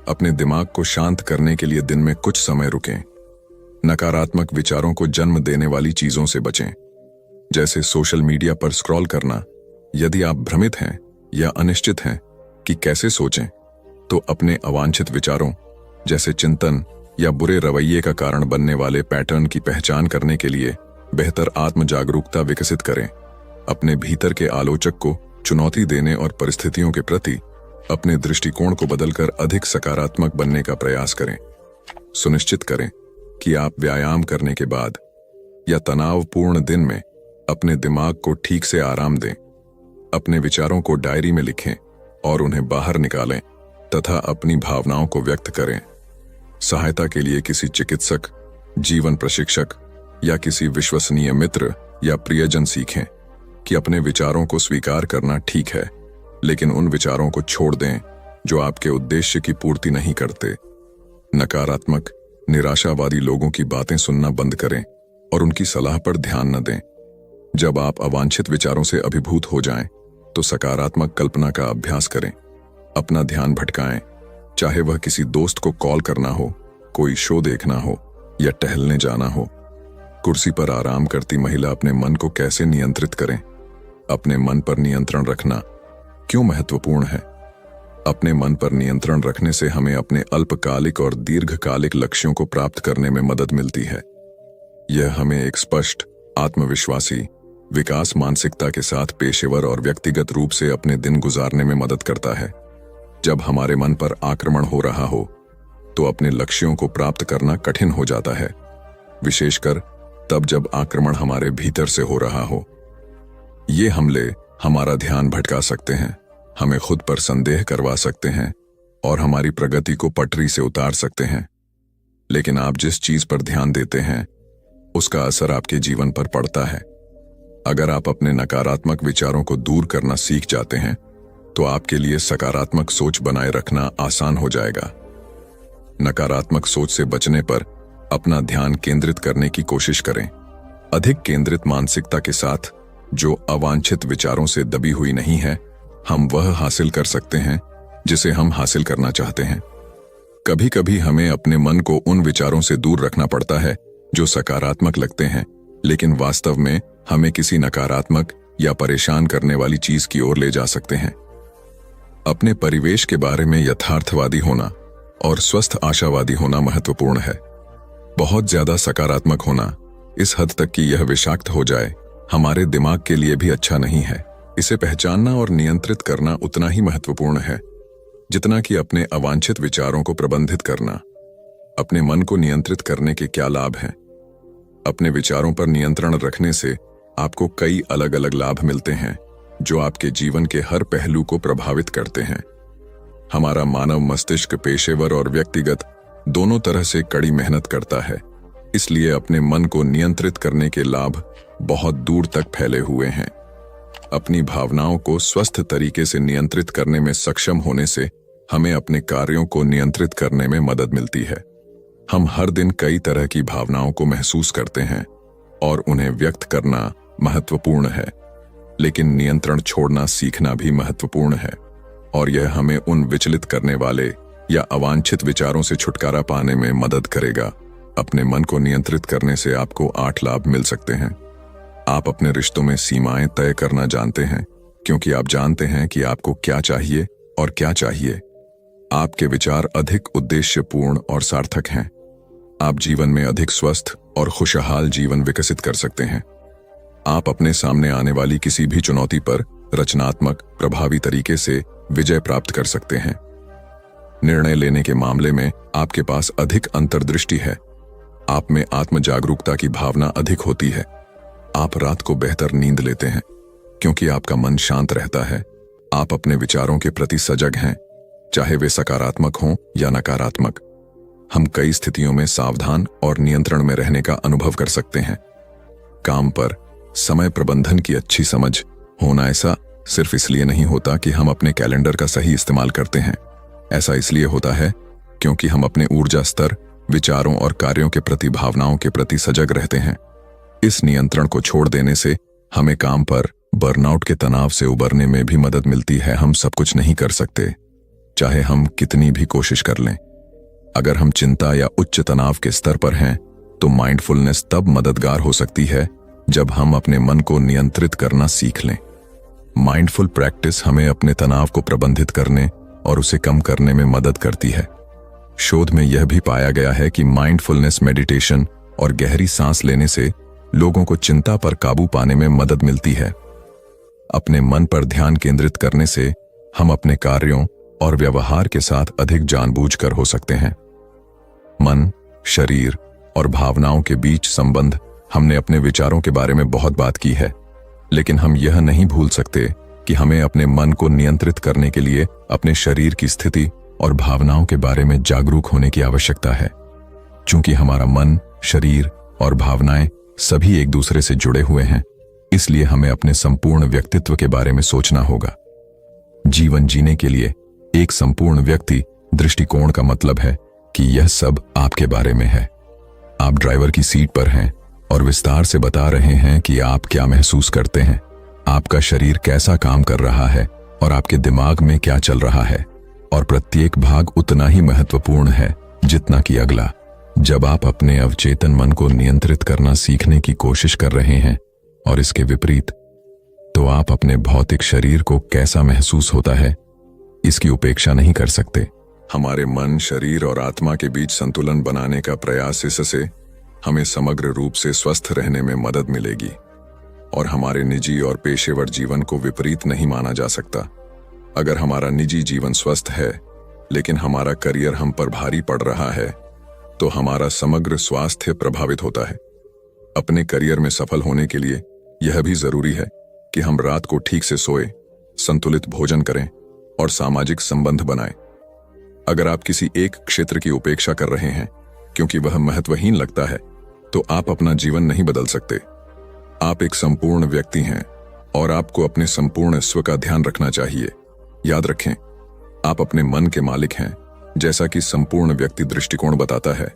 अपने दिमाग को शांत करने के लिए दिन में कुछ समय रुकें। नकारात्मक विचारों को जन्म देने वाली चीजों से बचें, जैसे सोशल मीडिया पर स्क्रॉल करना। यदि आप भ्रमित हैं या अनिश्चित हैं कि कैसे सोचें, तो अपने अवांछित विचारों जैसे चिंतन या बुरे रवैये का कारण बनने वाले पैटर्न की पहचान करने के लिए बेहतर आत्म जागरूकता विकसित करें। अपने भीतर के आलोचक को चुनौती देने और परिस्थितियों के प्रति अपने दृष्टिकोण को बदलकर अधिक सकारात्मक बनने का प्रयास करें। सुनिश्चित करें कि आप व्यायाम करने के बाद या तनावपूर्ण दिन में अपने दिमाग को ठीक से आराम दें। अपने विचारों को डायरी में लिखें और उन्हें बाहर निकालें तथा अपनी भावनाओं को व्यक्त करें। सहायता के लिए किसी चिकित्सक, जीवन प्रशिक्षक या किसी विश्वसनीय मित्र या प्रियजन सीखें कि अपने विचारों को स्वीकार करना ठीक है, लेकिन उन विचारों को छोड़ दें जो आपके उद्देश्य की पूर्ति नहीं करते। नकारात्मक, निराशावादी लोगों की बातें सुनना बंद करें और उनकी सलाह पर ध्यान न दें। जब आप अवांछित विचारों से अभिभूत हो जाएं, तो सकारात्मक कल्पना का अभ्यास करें। अपना ध्यान भटकाएं, चाहे वह किसी दोस्त को कॉल करना हो, कोई शो देखना हो या टहलने जाना हो। कुर्सी पर आराम करती महिला अपने मन को कैसे नियंत्रित करें? अपने मन पर नियंत्रण रखना क्यों महत्वपूर्ण है? अपने मन पर नियंत्रण रखने से हमें अपने अल्पकालिक और दीर्घकालिक लक्ष्यों को प्राप्त करने में मदद मिलती है। यह हमें एक स्पष्ट, आत्मविश्वासी, विकास मानसिकता के साथ पेशेवर और व्यक्तिगत रूप से अपने दिन गुजारने में मदद करता है। जब हमारे मन पर आक्रमण हो रहा हो, तो अपने लक्ष्यों को प्राप्त करना कठिन हो जाता है, विशेषकर तब जब आक्रमण हमारे भीतर से हो रहा हो। ये हमले हमारा ध्यान भटका सकते हैं, हमें खुद पर संदेह करवा सकते हैं और हमारी प्रगति को पटरी से उतार सकते हैं। लेकिन आप जिस चीज पर ध्यान देते हैं, उसका असर आपके जीवन पर पड़ता है। अगर आप अपने नकारात्मक विचारों को दूर करना सीख जाते हैं, तो आपके लिए सकारात्मक सोच बनाए रखना आसान हो जाएगा। नकारात्मक सोच से बचने पर अपना ध्यान केंद्रित करने की कोशिश करें। अधिक केंद्रित मानसिकता के साथ, जो अवांछित विचारों से दबी हुई नहीं है, हम वह हासिल कर सकते हैं जिसे हम हासिल करना चाहते हैं। कभी कभी हमें अपने मन को उन विचारों से दूर रखना पड़ता है जो सकारात्मक लगते हैं, लेकिन वास्तव में हमें किसी नकारात्मक या परेशान करने वाली चीज की ओर ले जा सकते हैं। अपने परिवेश के बारे में यथार्थवादी होना और स्वस्थ आशावादी होना महत्वपूर्ण है। बहुत ज्यादा सकारात्मक होना इस हद तक कि यह विषाक्त हो जाए, हमारे दिमाग के लिए भी अच्छा नहीं है। इसे पहचानना और नियंत्रित करना उतना ही महत्वपूर्ण है जितना कि अपने अवांछित विचारों को प्रबंधित करना। अपने मन को नियंत्रित करने के क्या लाभ हैं? अपने विचारों पर नियंत्रण रखने से आपको कई अलग अलग लाभ मिलते हैं जो आपके जीवन के हर पहलू को प्रभावित करते हैं। हमारा मानव मस्तिष्क पेशेवर और व्यक्तिगत दोनों तरह से कड़ी मेहनत करता है, इसलिए अपने मन को नियंत्रित करने के लाभ बहुत दूर तक फैले हुए हैं। अपनी भावनाओं को स्वस्थ तरीके से नियंत्रित करने में सक्षम होने से हमें अपने कार्यों को नियंत्रित करने में मदद मिलती है। हम हर दिन कई तरह की भावनाओं को महसूस करते हैं और उन्हें व्यक्त करना महत्वपूर्ण है, लेकिन नियंत्रण छोड़ना सीखना भी महत्वपूर्ण है और यह हमें उन विचलित करने वाले या अवांछित विचारों से छुटकारा पाने में मदद करेगा। अपने मन को नियंत्रित करने से आपको 8 लाभ मिल सकते हैं। आप अपने रिश्तों में सीमाएं तय करना जानते हैं, क्योंकि आप जानते हैं कि आपको क्या चाहिए और क्या चाहिए। आपके विचार अधिक उद्देश्यपूर्ण और सार्थक हैं। आप जीवन में अधिक स्वस्थ और खुशहाल जीवन विकसित कर सकते हैं। आप अपने सामने आने वाली किसी भी चुनौती पर रचनात्मक, प्रभावी तरीके से विजय प्राप्त कर सकते हैं। निर्णय लेने के मामले में आपके पास अधिक अंतर्दृष्टि है। आप में आत्म जागरूकता की भावना अधिक होती है। आप रात को बेहतर नींद लेते हैं क्योंकि आपका मन शांत रहता है। आप अपने विचारों के प्रति सजग हैं, चाहे वे सकारात्मक हों या नकारात्मक। हम कई स्थितियों में सावधान और नियंत्रण में रहने का अनुभव कर सकते हैं। काम पर समय प्रबंधन की अच्छी समझ होना ऐसा सिर्फ इसलिए नहीं होता कि हम अपने कैलेंडर का सही इस्तेमाल करते हैं। ऐसा इसलिए होता है क्योंकि हम अपने ऊर्जा स्तर, विचारों और कार्यों के प्रति, भावनाओं के प्रति सजग रहते हैं। इस नियंत्रण को छोड़ देने से हमें काम पर बर्नआउट के तनाव से उबरने में भी मदद मिलती है। हम सब कुछ नहीं कर सकते, चाहे हम कितनी भी कोशिश कर लें। अगर हम चिंता या उच्च तनाव के स्तर पर हैं, तो माइंडफुलनेस तब मददगार हो सकती है जब हम अपने मन को नियंत्रित करना सीख लें। माइंडफुल प्रैक्टिस हमें अपने तनाव को प्रबंधित करने और उसे कम करने में मदद करती है। शोध में यह भी पाया गया है कि माइंडफुलनेस मेडिटेशन और गहरी सांस लेने से लोगों को चिंता पर काबू पाने में मदद मिलती है। अपने मन पर ध्यान केंद्रित करने से हम अपने कार्यों और व्यवहार के साथ अधिक जानबूझकर हो सकते हैं। मन, शरीर और भावनाओं के बीच संबंध हमने अपने विचारों के बारे में बहुत बात की है, लेकिन हम यह नहीं भूल सकते कि हमें अपने मन को नियंत्रित करने के लिए अपने शरीर की स्थिति और भावनाओं के बारे में जागरूक होने की आवश्यकता है। चूंकि हमारा मन, शरीर और भावनाएं सभी एक दूसरे से जुड़े हुए हैं, इसलिए हमें अपने संपूर्ण व्यक्तित्व के बारे में सोचना होगा। जीवन जीने के लिए एक संपूर्ण व्यक्ति दृष्टिकोण का मतलब है कि यह सब आपके बारे में है। आप ड्राइवर की सीट पर हैं और विस्तार से बता रहे हैं कि आप क्या महसूस करते हैं, आपका शरीर कैसा काम कर रहा है और आपके दिमाग में क्या चल रहा है, और प्रत्येक भाग उतना ही महत्वपूर्ण है जितना कि अगला। जब आप अपने अवचेतन मन को नियंत्रित करना सीखने की कोशिश कर रहे हैं और इसके विपरीत, तो आप अपने भौतिक शरीर को कैसा महसूस होता है इसकी उपेक्षा नहीं कर सकते। हमारे मन, शरीर और आत्मा के बीच संतुलन बनाने का प्रयास, इससे हमें समग्र रूप से स्वस्थ रहने में मदद मिलेगी और हमारे निजी और पेशेवर जीवन को विपरीत नहीं माना जा सकता। अगर हमारा निजी जीवन स्वस्थ है लेकिन हमारा करियर हम पर भारी पड़ रहा है, तो हमारा समग्र स्वास्थ्य प्रभावित होता है। अपने करियर में सफल होने के लिए यह भी जरूरी है कि हम रात को ठीक से सोएं, संतुलित भोजन करें और सामाजिक संबंध बनाएं। अगर आप किसी एक क्षेत्र की उपेक्षा कर रहे हैं क्योंकि वह महत्वहीन लगता है, तो आप अपना जीवन नहीं बदल सकते। आप एक संपूर्ण व्यक्ति हैं और आपको अपने संपूर्ण स्व का ध्यान रखना चाहिए। याद रखें, आप अपने मन के मालिक हैं, जैसा कि संपूर्ण व्यक्ति दृष्टिकोण बताता है।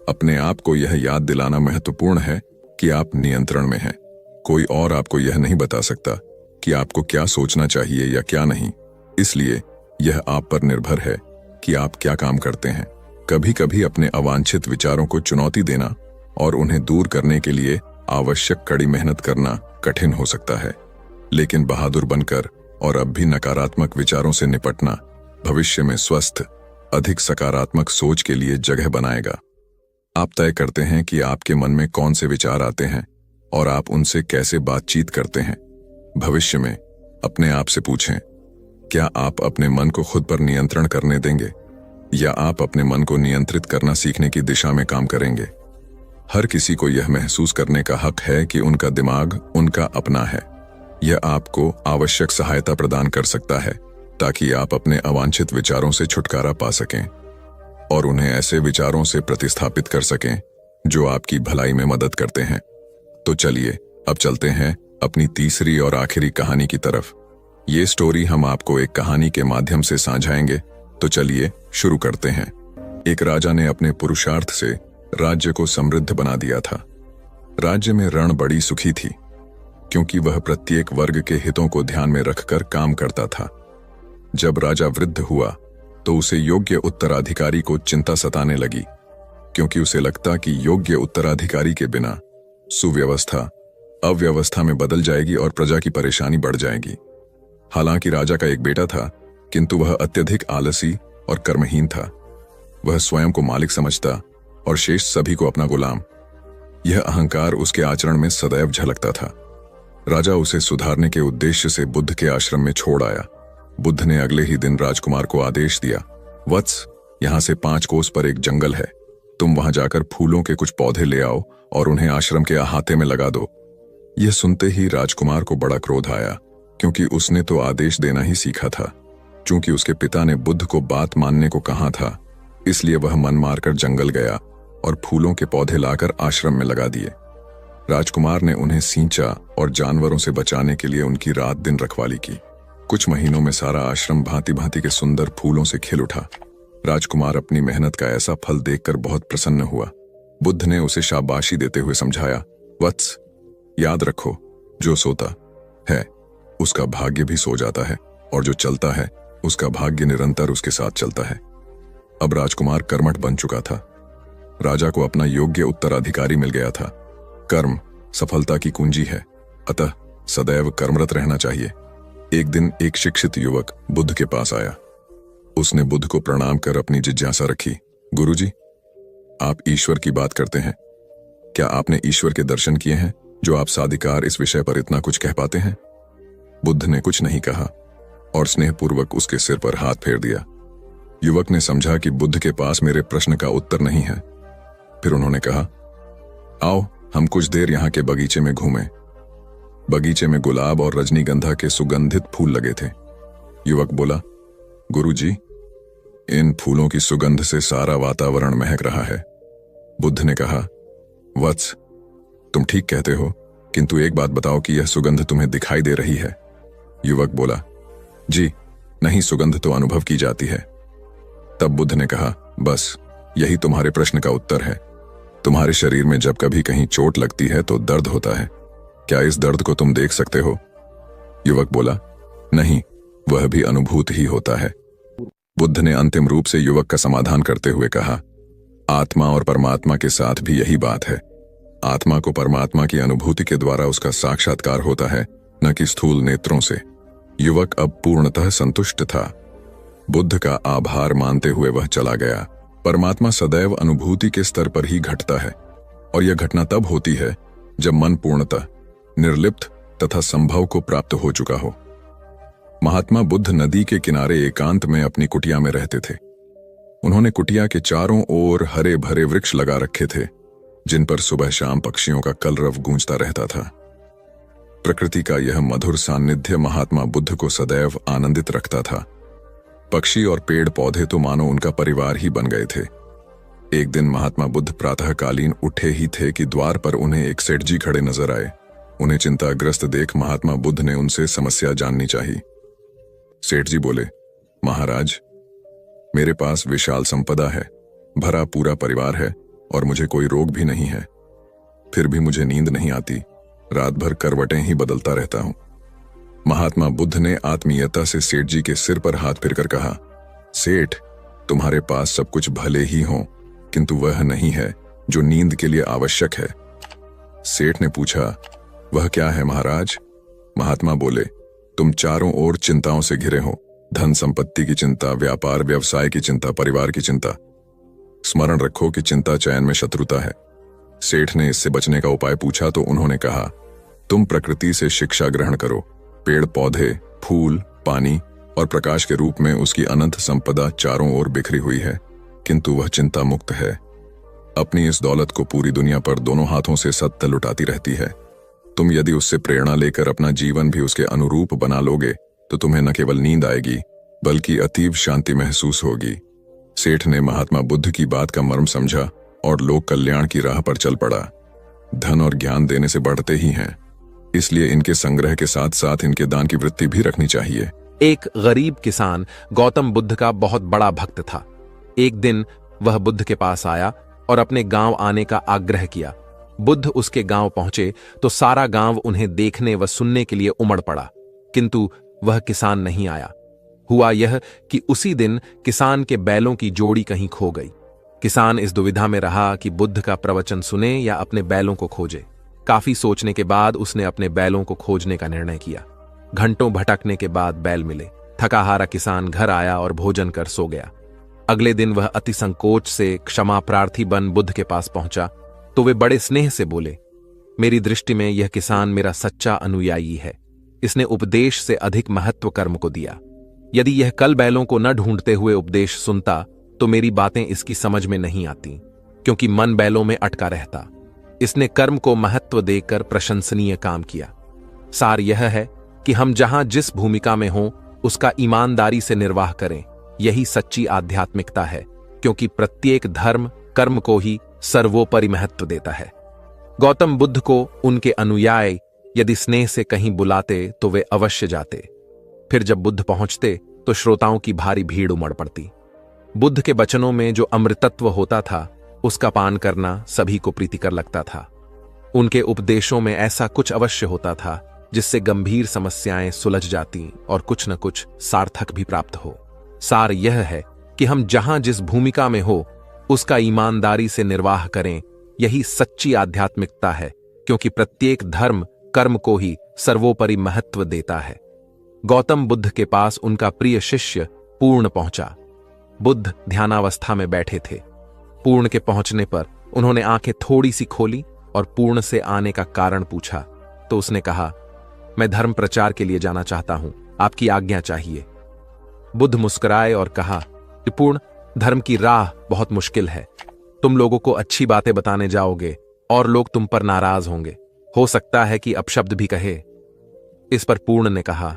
अपने आप को यह याद दिलाना महत्वपूर्ण है कि आप नियंत्रण में हैं। कोई और आपको यह नहीं बता सकता कि आपको क्या सोचना चाहिए या क्या नहीं, इसलिए यह आप पर निर्भर है कि आप क्या काम करते हैं। कभी कभी अपने अवांछित विचारों को चुनौती देना और उन्हें दूर करने के लिए आवश्यक कड़ी मेहनत करना कठिन हो सकता है, लेकिन बहादुर बनकर और अब भी नकारात्मक विचारों से निपटना भविष्य में स्वस्थ, अधिक सकारात्मक सोच के लिए जगह बनाएगा। आप तय करते हैं कि आपके मन में कौन से विचार आते हैं और आप उनसे कैसे बातचीत करते हैं। भविष्य में अपने आप से पूछें, क्या आप अपने मन को खुद पर नियंत्रण करने देंगे या आप अपने मन को नियंत्रित करना सीखने की दिशा में काम करेंगे। हर किसी को यह महसूस करने का हक है कि उनका दिमाग उनका अपना है। यह आपको आवश्यक सहायता प्रदान कर सकता है ताकि आप अपने अवांछित विचारों से छुटकारा पा सकें और उन्हें ऐसे विचारों से प्रतिस्थापित कर सकें जो आपकी भलाई में मदद करते हैं। तो चलिए अब चलते हैं अपनी तीसरी और आखिरी कहानी की तरफ। ये स्टोरी हम आपको एक कहानी के माध्यम से साझाएंगे, तो चलिए शुरू करते हैं। एक राजा ने अपने पुरुषार्थ से राज्य को समृद्ध बना दिया था। राज्य में रण बड़ी सुखी थी क्योंकि वह प्रत्येक वर्ग के हितों को ध्यान में रखकर काम करता था। जब राजा वृद्ध हुआ तो उसे योग्य उत्तराधिकारी को चिंता सताने लगी क्योंकि उसे लगता कि योग्य उत्तराधिकारी के बिना सुव्यवस्था अव्यवस्था में बदल जाएगी और प्रजा की परेशानी बढ़ जाएगी। हालांकि राजा का एक बेटा था, किंतु वह अत्यधिक आलसी और कर्महीन था। वह स्वयं को मालिक समझता और शेष सभी को अपना गुलाम। यह अहंकार उसके आचरण में सदैव झलकता था। राजा उसे सुधारने के उद्देश्य से बुद्ध के आश्रम में छोड़ आया। बुद्ध ने अगले ही दिन राजकुमार को आदेश दिया, वत्स, यहां से 5 कोस पर एक जंगल है, तुम वहां जाकर फूलों के कुछ पौधे ले आओ और उन्हें आश्रम के अहाते में लगा दो। यह सुनते ही राजकुमार को बड़ा क्रोध आया, क्योंकि उसने तो आदेश देना ही सीखा था। चूंकि उसके पिता ने बुद्ध को बात मानने को कहा था, इसलिए वह मन मारकर जंगल गया और फूलों के पौधे लाकर आश्रम में लगा दिए। राजकुमार ने उन्हें सींचा और जानवरों से बचाने के लिए उनकी रात दिन रखवाली की। कुछ महीनों में सारा आश्रम भांति भांति के सुंदर फूलों से खिल उठा। राजकुमार अपनी मेहनत का ऐसा फल देखकर बहुत प्रसन्न हुआ। बुद्ध ने उसे शाबाशी देते हुए समझाया, वत्स, याद रखो, जो सोता है उसका भाग्य भी सो जाता है, और जो चलता है उसका भाग्य निरंतर उसके साथ चलता है। अब राजकुमार कर्मठ बन चुका था। राजा को अपना योग्य उत्तराधिकारी मिल गया था। कर्म सफलता की कुंजी है, अतः सदैव कर्मरत रहना चाहिए। एक दिन एक शिक्षित युवक बुद्ध के पास आया। उसने बुद्ध को प्रणाम कर अपनी जिज्ञासा रखी, गुरुजी, आप ईश्वर की बात करते हैं, क्या आपने ईश्वर के दर्शन किए हैं जो आप साधिकार इस विषय पर इतना कुछ कह पाते हैं? बुद्ध ने कुछ नहीं कहा और स्नेहपूर्वक उसके सिर पर हाथ फेर दिया। युवक ने समझा कि बुद्ध के पास मेरे प्रश्न का उत्तर नहीं है। फिर उन्होंने कहा, आओ हम कुछ देर यहाँ के बगीचे में घूमें। बगीचे में गुलाब और रजनीगंधा के सुगंधित फूल लगे थे। युवक बोला, गुरुजी, इन फूलों की सुगंध से सारा वातावरण महक रहा है। बुद्ध ने कहा, वत्स, तुम ठीक कहते हो, किंतु एक बात बताओ कि यह सुगंध तुम्हें दिखाई दे रही है? युवक बोला, जी नहीं, सुगंध तो अनुभव की जाती है। तब बुद्ध ने कहा, बस यही तुम्हारे प्रश्न का उत्तर है। तुम्हारे शरीर में जब कभी कहीं चोट लगती है तो दर्द होता है, क्या इस दर्द को तुम देख सकते हो? युवक बोला, नहीं, वह भी अनुभूत ही होता है। बुद्ध ने अंतिम रूप से युवक का समाधान करते हुए कहा, आत्मा और परमात्मा के साथ भी यही बात है। आत्मा को परमात्मा की अनुभूति के द्वारा उसका साक्षात्कार होता है, न कि स्थूल नेत्रों से। युवक अब पूर्णतः संतुष्ट था। बुद्ध का आभार मानते हुए वह चला गया। परमात्मा सदैव अनुभूति के स्तर पर ही घटता है, और यह घटना तब होती है जब मन पूर्णतः निर्लिप्त तथा संभव को प्राप्त हो चुका हो। महात्मा बुद्ध नदी के किनारे एकांत में अपनी कुटिया में रहते थे। उन्होंने कुटिया के चारों ओर हरे भरे वृक्ष लगा रखे थे, जिन पर सुबह शाम पक्षियों का कलरव गूंजता रहता था। प्रकृति का यह मधुर सान्निध्य महात्मा बुद्ध को सदैव आनंदित रखता था। पक्षी और पेड़ पौधे तो मानो उनका परिवार ही बन गए थे। एक दिन महात्मा बुद्ध प्रातःकालीन उठे ही थे कि द्वार पर उन्हें एक सेठ जी खड़े नजर आए। उन्हें चिंताग्रस्त देख महात्मा बुद्ध ने उनसे समस्या जाननी चाहिए। सेठ जी बोले, महाराज, मेरे पास विशाल संपदा है, भरा पूरा परिवार है और मुझे कोई रोग भी नहीं है। फिर भी मुझे नींद नहीं आती, रात भर करवटें ही बदलता रहता हूं। महात्मा बुद्ध ने आत्मीयता से सेठ जी के सिर पर हाथ फिरकर कहा, सेठ, तुम्हारे पास सब कुछ भले ही हो, किंतु वह नहीं है जो नींद के लिए आवश्यक है। सेठ ने पूछा, वह क्या है महाराज? महात्मा बोले, तुम चारों ओर चिंताओं से घिरे हो, धन संपत्ति की चिंता, व्यापार व्यवसाय की चिंता, परिवार की चिंता। स्मरण रखो कि चिंता चयन में शत्रुता है। सेठ ने इससे बचने का उपाय पूछा तो उन्होंने कहा, तुम प्रकृति से शिक्षा ग्रहण करो। पेड़ पौधे, फूल, पानी और प्रकाश के रूप में उसकी अनंत संपदा चारों ओर बिखरी हुई है, किंतु वह चिंता मुक्त है। अपनी इस दौलत को पूरी दुनिया पर दोनों हाथों से सत्य लुटाती रहती है। तुम यदि उससे प्रेरणा लेकर अपना जीवन भी उसके अनुरूप बना लोगे तो तुम्हें न केवल नींद आएगी बल्कि अतीव शांति महसूस होगी। सेठ ने महात्मा बुद्ध की बात का मर्म समझा और लोक कल्याण की राह पर चल पड़ा। धन और ज्ञान देने से बढ़ते ही हैं, इसलिए इनके संग्रह के साथ साथ इनके दान की वृत्ति भी रखनी चाहिए। एक गरीब किसान गौतम बुद्ध का बहुत बड़ा भक्त था। एक दिन वह बुद्ध के पास आया और अपने गांव आने का आग्रह किया। बुद्ध उसके गांव पहुंचे तो सारा गांव उन्हें देखने व सुनने के लिए उमड़ पड़ा, किंतु वह किसान नहीं आया। हुआ यह कि उसी दिन किसान के बैलों की जोड़ी कहीं खो गई। किसान इस दुविधा में रहा कि बुद्ध का प्रवचन सुने या अपने बैलों को खोजे। काफी सोचने के बाद उसने अपने बैलों को खोजने का निर्णय किया। घंटों भटकने के बाद बैल मिले। थका हारा किसान घर आया और भोजन कर सो गया। अगले दिन वह अति संकोच से क्षमा प्रार्थी बन बुद्ध के पास पहुंचा तो वे बड़े स्नेह से बोले, मेरी दृष्टि में यह किसान मेरा सच्चा अनुयायी है। इसने उपदेश से अधिक महत्व कर्म को दिया। यदि यह कल बैलों को न ढूंढते हुए उपदेश सुनता तो मेरी बातें इसकी समझ में नहीं आती, क्योंकि मन बैलों में अटका रहता। इसने कर्म को महत्व देकर प्रशंसनीय काम किया। सार यह है कि हम जहां जिस भूमिका में हों उसका ईमानदारी से निर्वाह करें, यही सच्ची आध्यात्मिकता है, क्योंकि प्रत्येक धर्म कर्म को ही सर्वोपरि महत्व देता है। गौतम बुद्ध को उनके अनुयायी यदि स्नेह से कहीं बुलाते तो वे अवश्य जाते। फिर जब बुद्ध पहुंचते तो श्रोताओं की भारी भीड़ उमड़ पड़ती। बुद्ध के वचनों में जो अमृतत्व होता था उसका पान करना सभी को प्रीतिकर लगता था। उनके उपदेशों में ऐसा कुछ अवश्य होता था जिससे गंभीर समस्याएं सुलझ जाती और कुछ न कुछ सार्थक भी प्राप्त हो। सार यह है कि हम जहां जिस भूमिका में हो उसका ईमानदारी से निर्वाह करें, यही सच्ची आध्यात्मिकता है, क्योंकि प्रत्येक धर्म कर्म को ही सर्वोपरि महत्व देता है। गौतम बुद्ध के पास उनका प्रिय शिष्य पूर्ण पहुंचा। बुद्ध ध्यानावस्था में बैठे थे। पूर्ण के पहुंचने पर उन्होंने आंखें थोड़ी सी खोली और पूर्ण से आने का कारण पूछा तो उसने कहा, मैं धर्म प्रचार के लिए जाना चाहता हूं, आपकी आज्ञा चाहिए। बुद्ध मुस्कुराए और कहा, पूर्ण, धर्म की राह बहुत मुश्किल है। तुम लोगों को अच्छी बातें बताने जाओगे और लोग तुम पर नाराज होंगे। हो सकता है कि अपशब्द भी कहे। इस पर पूर्ण ने कहा,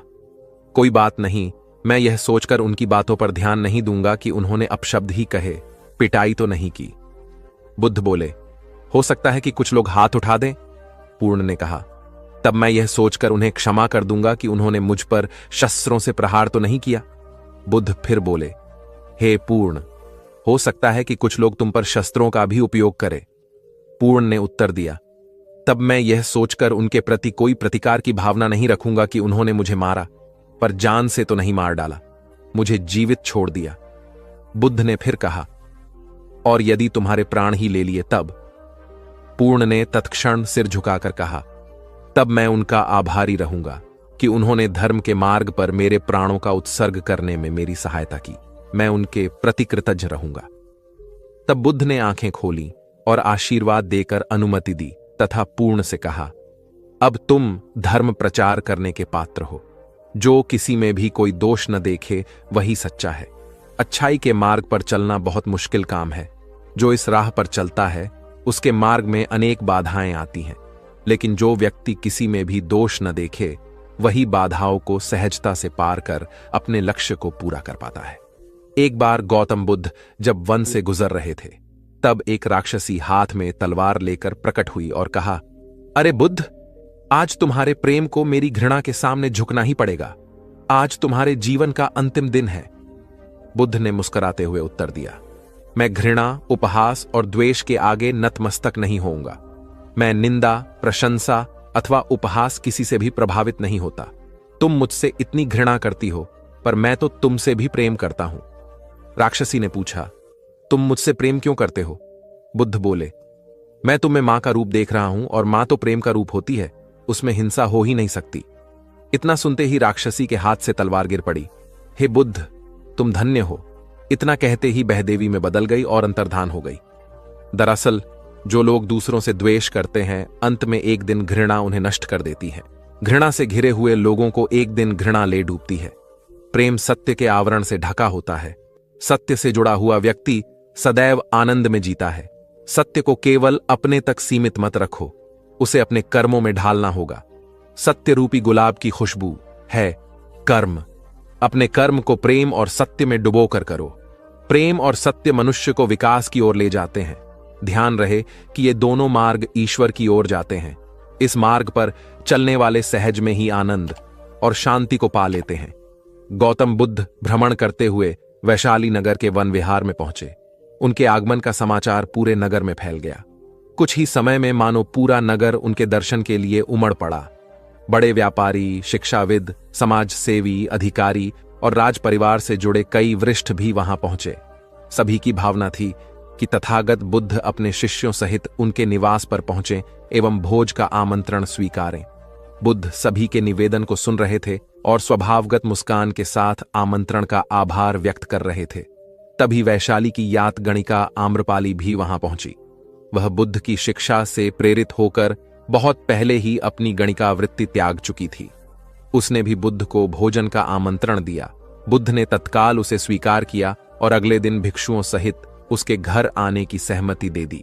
कोई बात नहीं, मैं यह सोचकर उनकी बातों पर ध्यान नहीं दूंगा कि उन्होंने अपशब्द ही कहे, पिटाई तो नहीं की। बुद्ध बोले, हो सकता है कि कुछ लोग हाथ उठा दें। पूर्ण ने कहा, तब मैं यह सोचकर उन्हें क्षमा कर दूंगा कि उन्होंने मुझ पर शस्त्रों से प्रहार तो नहीं किया। बुद्ध फिर बोले, हे पूर्ण, हो सकता है कि कुछ लोग तुम पर शस्त्रों का भी उपयोग करें। पूर्ण ने उत्तर दिया, तब मैं यह सोचकर उनके प्रति कोई प्रतिकार की भावना नहीं रखूंगा कि उन्होंने मुझे मारा, पर जान से तो नहीं मार डाला, मुझे जीवित छोड़ दिया। बुद्ध ने फिर कहा, और यदि तुम्हारे प्राण ही ले लिए तब? पूर्ण ने तत्क्षण सिर झुकाकर कहा, तब मैं उनका आभारी रहूंगा कि उन्होंने धर्म के मार्ग पर मेरे प्राणों का उत्सर्ग करने में मेरी सहायता की। मैं उनके प्रति कृतज्ञ रहूंगा। तब बुद्ध ने आंखें खोली और आशीर्वाद देकर अनुमति दी तथा पूर्ण से कहा, अब तुम धर्म प्रचार करने के पात्र हो। जो किसी में भी कोई दोष न देखे वही सच्चा है। अच्छाई के मार्ग पर चलना बहुत मुश्किल काम है। जो इस राह पर चलता है उसके मार्ग में अनेक बाधाएं आती हैं, लेकिन जो व्यक्ति किसी में भी दोष न देखे वही बाधाओं को सहजता से पार कर अपने लक्ष्य को पूरा कर पाता है। एक बार गौतम बुद्ध जब वन से गुजर रहे थे तब एक राक्षसी हाथ में तलवार लेकर प्रकट हुई और कहा, अरे बुद्ध, आज तुम्हारे प्रेम को मेरी घृणा के सामने झुकना ही पड़ेगा। आज तुम्हारे जीवन का अंतिम दिन है। बुद्ध ने मुस्कुराते हुए उत्तर दिया, मैं घृणा, उपहास और द्वेष के आगे नतमस्तक नहीं होऊंगा। मैं निंदा, प्रशंसा अथवा उपहास किसी से भी प्रभावित नहीं होता। तुम मुझसे इतनी घृणा करती हो, पर मैं तो तुमसे भी प्रेम करता हूं। राक्षसी ने पूछा, तुम मुझसे प्रेम क्यों करते हो? बुद्ध बोले, मैं तुम्हें मां का रूप देख रहा हूं और मां तो प्रेम का रूप होती है, उसमें हिंसा हो ही नहीं सकती। इतना सुनते ही राक्षसी के हाथ से तलवार गिर पड़ी। हे बुद्ध, तुम धन्य हो। इतना कहते ही बहदेवी में बदल गई और अंतर्धान हो गई। दरअसल जो लोग दूसरों से द्वेष करते हैं, अंत में एक दिन घृणा उन्हें नष्ट कर देती है। घृणा से घिरे हुए लोगों को एक दिन घृणा ले डूबती है। प्रेम सत्य के आवरण से ढका होता है। सत्य से जुड़ा हुआ व्यक्ति सदैव आनंद में जीता है। सत्य को केवल अपने तक सीमित मत रखो, उसे अपने कर्मों में ढालना होगा। सत्य रूपी गुलाब की खुशबू है कर्म। अपने कर्म को प्रेम और सत्य में डुबो कर करो। प्रेम और सत्य मनुष्य को विकास की ओर ले जाते हैं। ध्यान रहे कि ये दोनों मार्ग ईश्वर की ओर जाते हैं। इस मार्ग पर चलने वाले सहज में ही आनंद और शांति को पा लेते हैं। गौतम बुद्ध भ्रमण करते हुए वैशाली नगर के वन विहार में पहुंचे। उनके आगमन का समाचार पूरे नगर में फैल गया। कुछ ही समय में मानो पूरा नगर उनके दर्शन के लिए उमड़ पड़ा। बड़े व्यापारी, शिक्षाविद, समाज सेवी, अधिकारी और राज परिवार से जुड़े कई वरिष्ठ भी वहां पहुंचे। सभी की भावना थी कि तथागत बुद्ध अपने शिष्यों सहित उनके निवास पर पहुंचे एवं भोज का आमंत्रण स्वीकारें। बुद्ध सभी के निवेदन को सुन रहे थे और स्वभावगत मुस्कान के साथ आमंत्रण का आभार व्यक्त कर रहे थे। तभी वैशाली की यात गणिका आम्रपाली भी वहां पहुंची। वह बुद्ध की शिक्षा से प्रेरित होकर बहुत पहले ही अपनी गणिका वृत्ति त्याग चुकी थी। उसने भी बुद्ध को भोजन का आमंत्रण दिया। बुद्ध ने तत्काल उसे स्वीकार किया और अगले दिन भिक्षुओं सहित उसके घर आने की सहमति दे दी।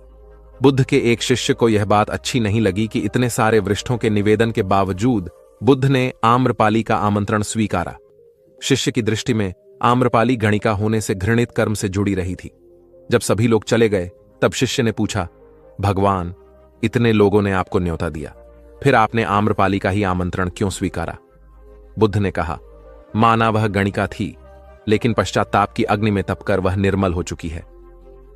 बुद्ध के एक शिष्य को यह बात अच्छी नहीं लगी कि इतने सारे वरिष्ठों के निवेदन के बावजूद बुद्ध ने आम्रपाली का आमंत्रण स्वीकारा। शिष्य की दृष्टि में आम्रपाली गणिका होने से घृणित कर्म से जुड़ी रही थी। जब सभी लोग चले गए तब शिष्य ने पूछा, भगवान, इतने लोगों ने आपको न्योता दिया, फिर आपने आम्रपाली का ही आमंत्रण क्यों स्वीकारा? बुद्ध ने कहा, माना वह गणिका थी, लेकिन पश्चाताप की अग्नि में तपकर वह निर्मल हो चुकी है।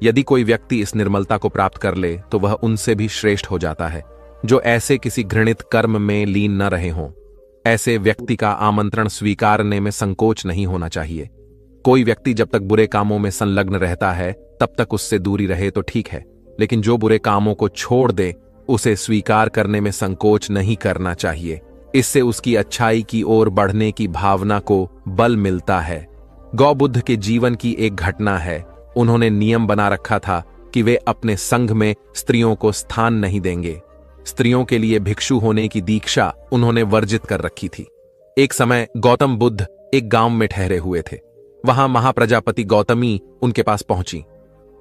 यदि कोई व्यक्ति इस निर्मलता को प्राप्त कर ले तो वह उनसे भी श्रेष्ठ हो जाता है जो ऐसे किसी घृणित कर्म में लीन न रहे हों। ऐसे व्यक्ति का आमंत्रण स्वीकारने में संकोच नहीं होना चाहिए। कोई व्यक्ति जब तक बुरे कामों में संलग्न रहता है तब तक उससे दूरी रहे तो ठीक है, लेकिन जो बुरे कामों को छोड़ दे उसे स्वीकार करने में संकोच नहीं करना चाहिए। इससे उसकी अच्छाई की ओर बढ़ने की भावना को बल मिलता है। गौबुद्ध के जीवन की एक घटना है। उन्होंने नियम बना रखा था कि वे अपने संघ में स्त्रियों को स्थान नहीं देंगे। स्त्रियों के लिए भिक्षु होने की दीक्षा उन्होंने वर्जित कर रखी थी। एक समय गौतम बुद्ध एक गांव में ठहरे हुए थे। वहां महाप्रजापति गौतमी उनके पास पहुंची।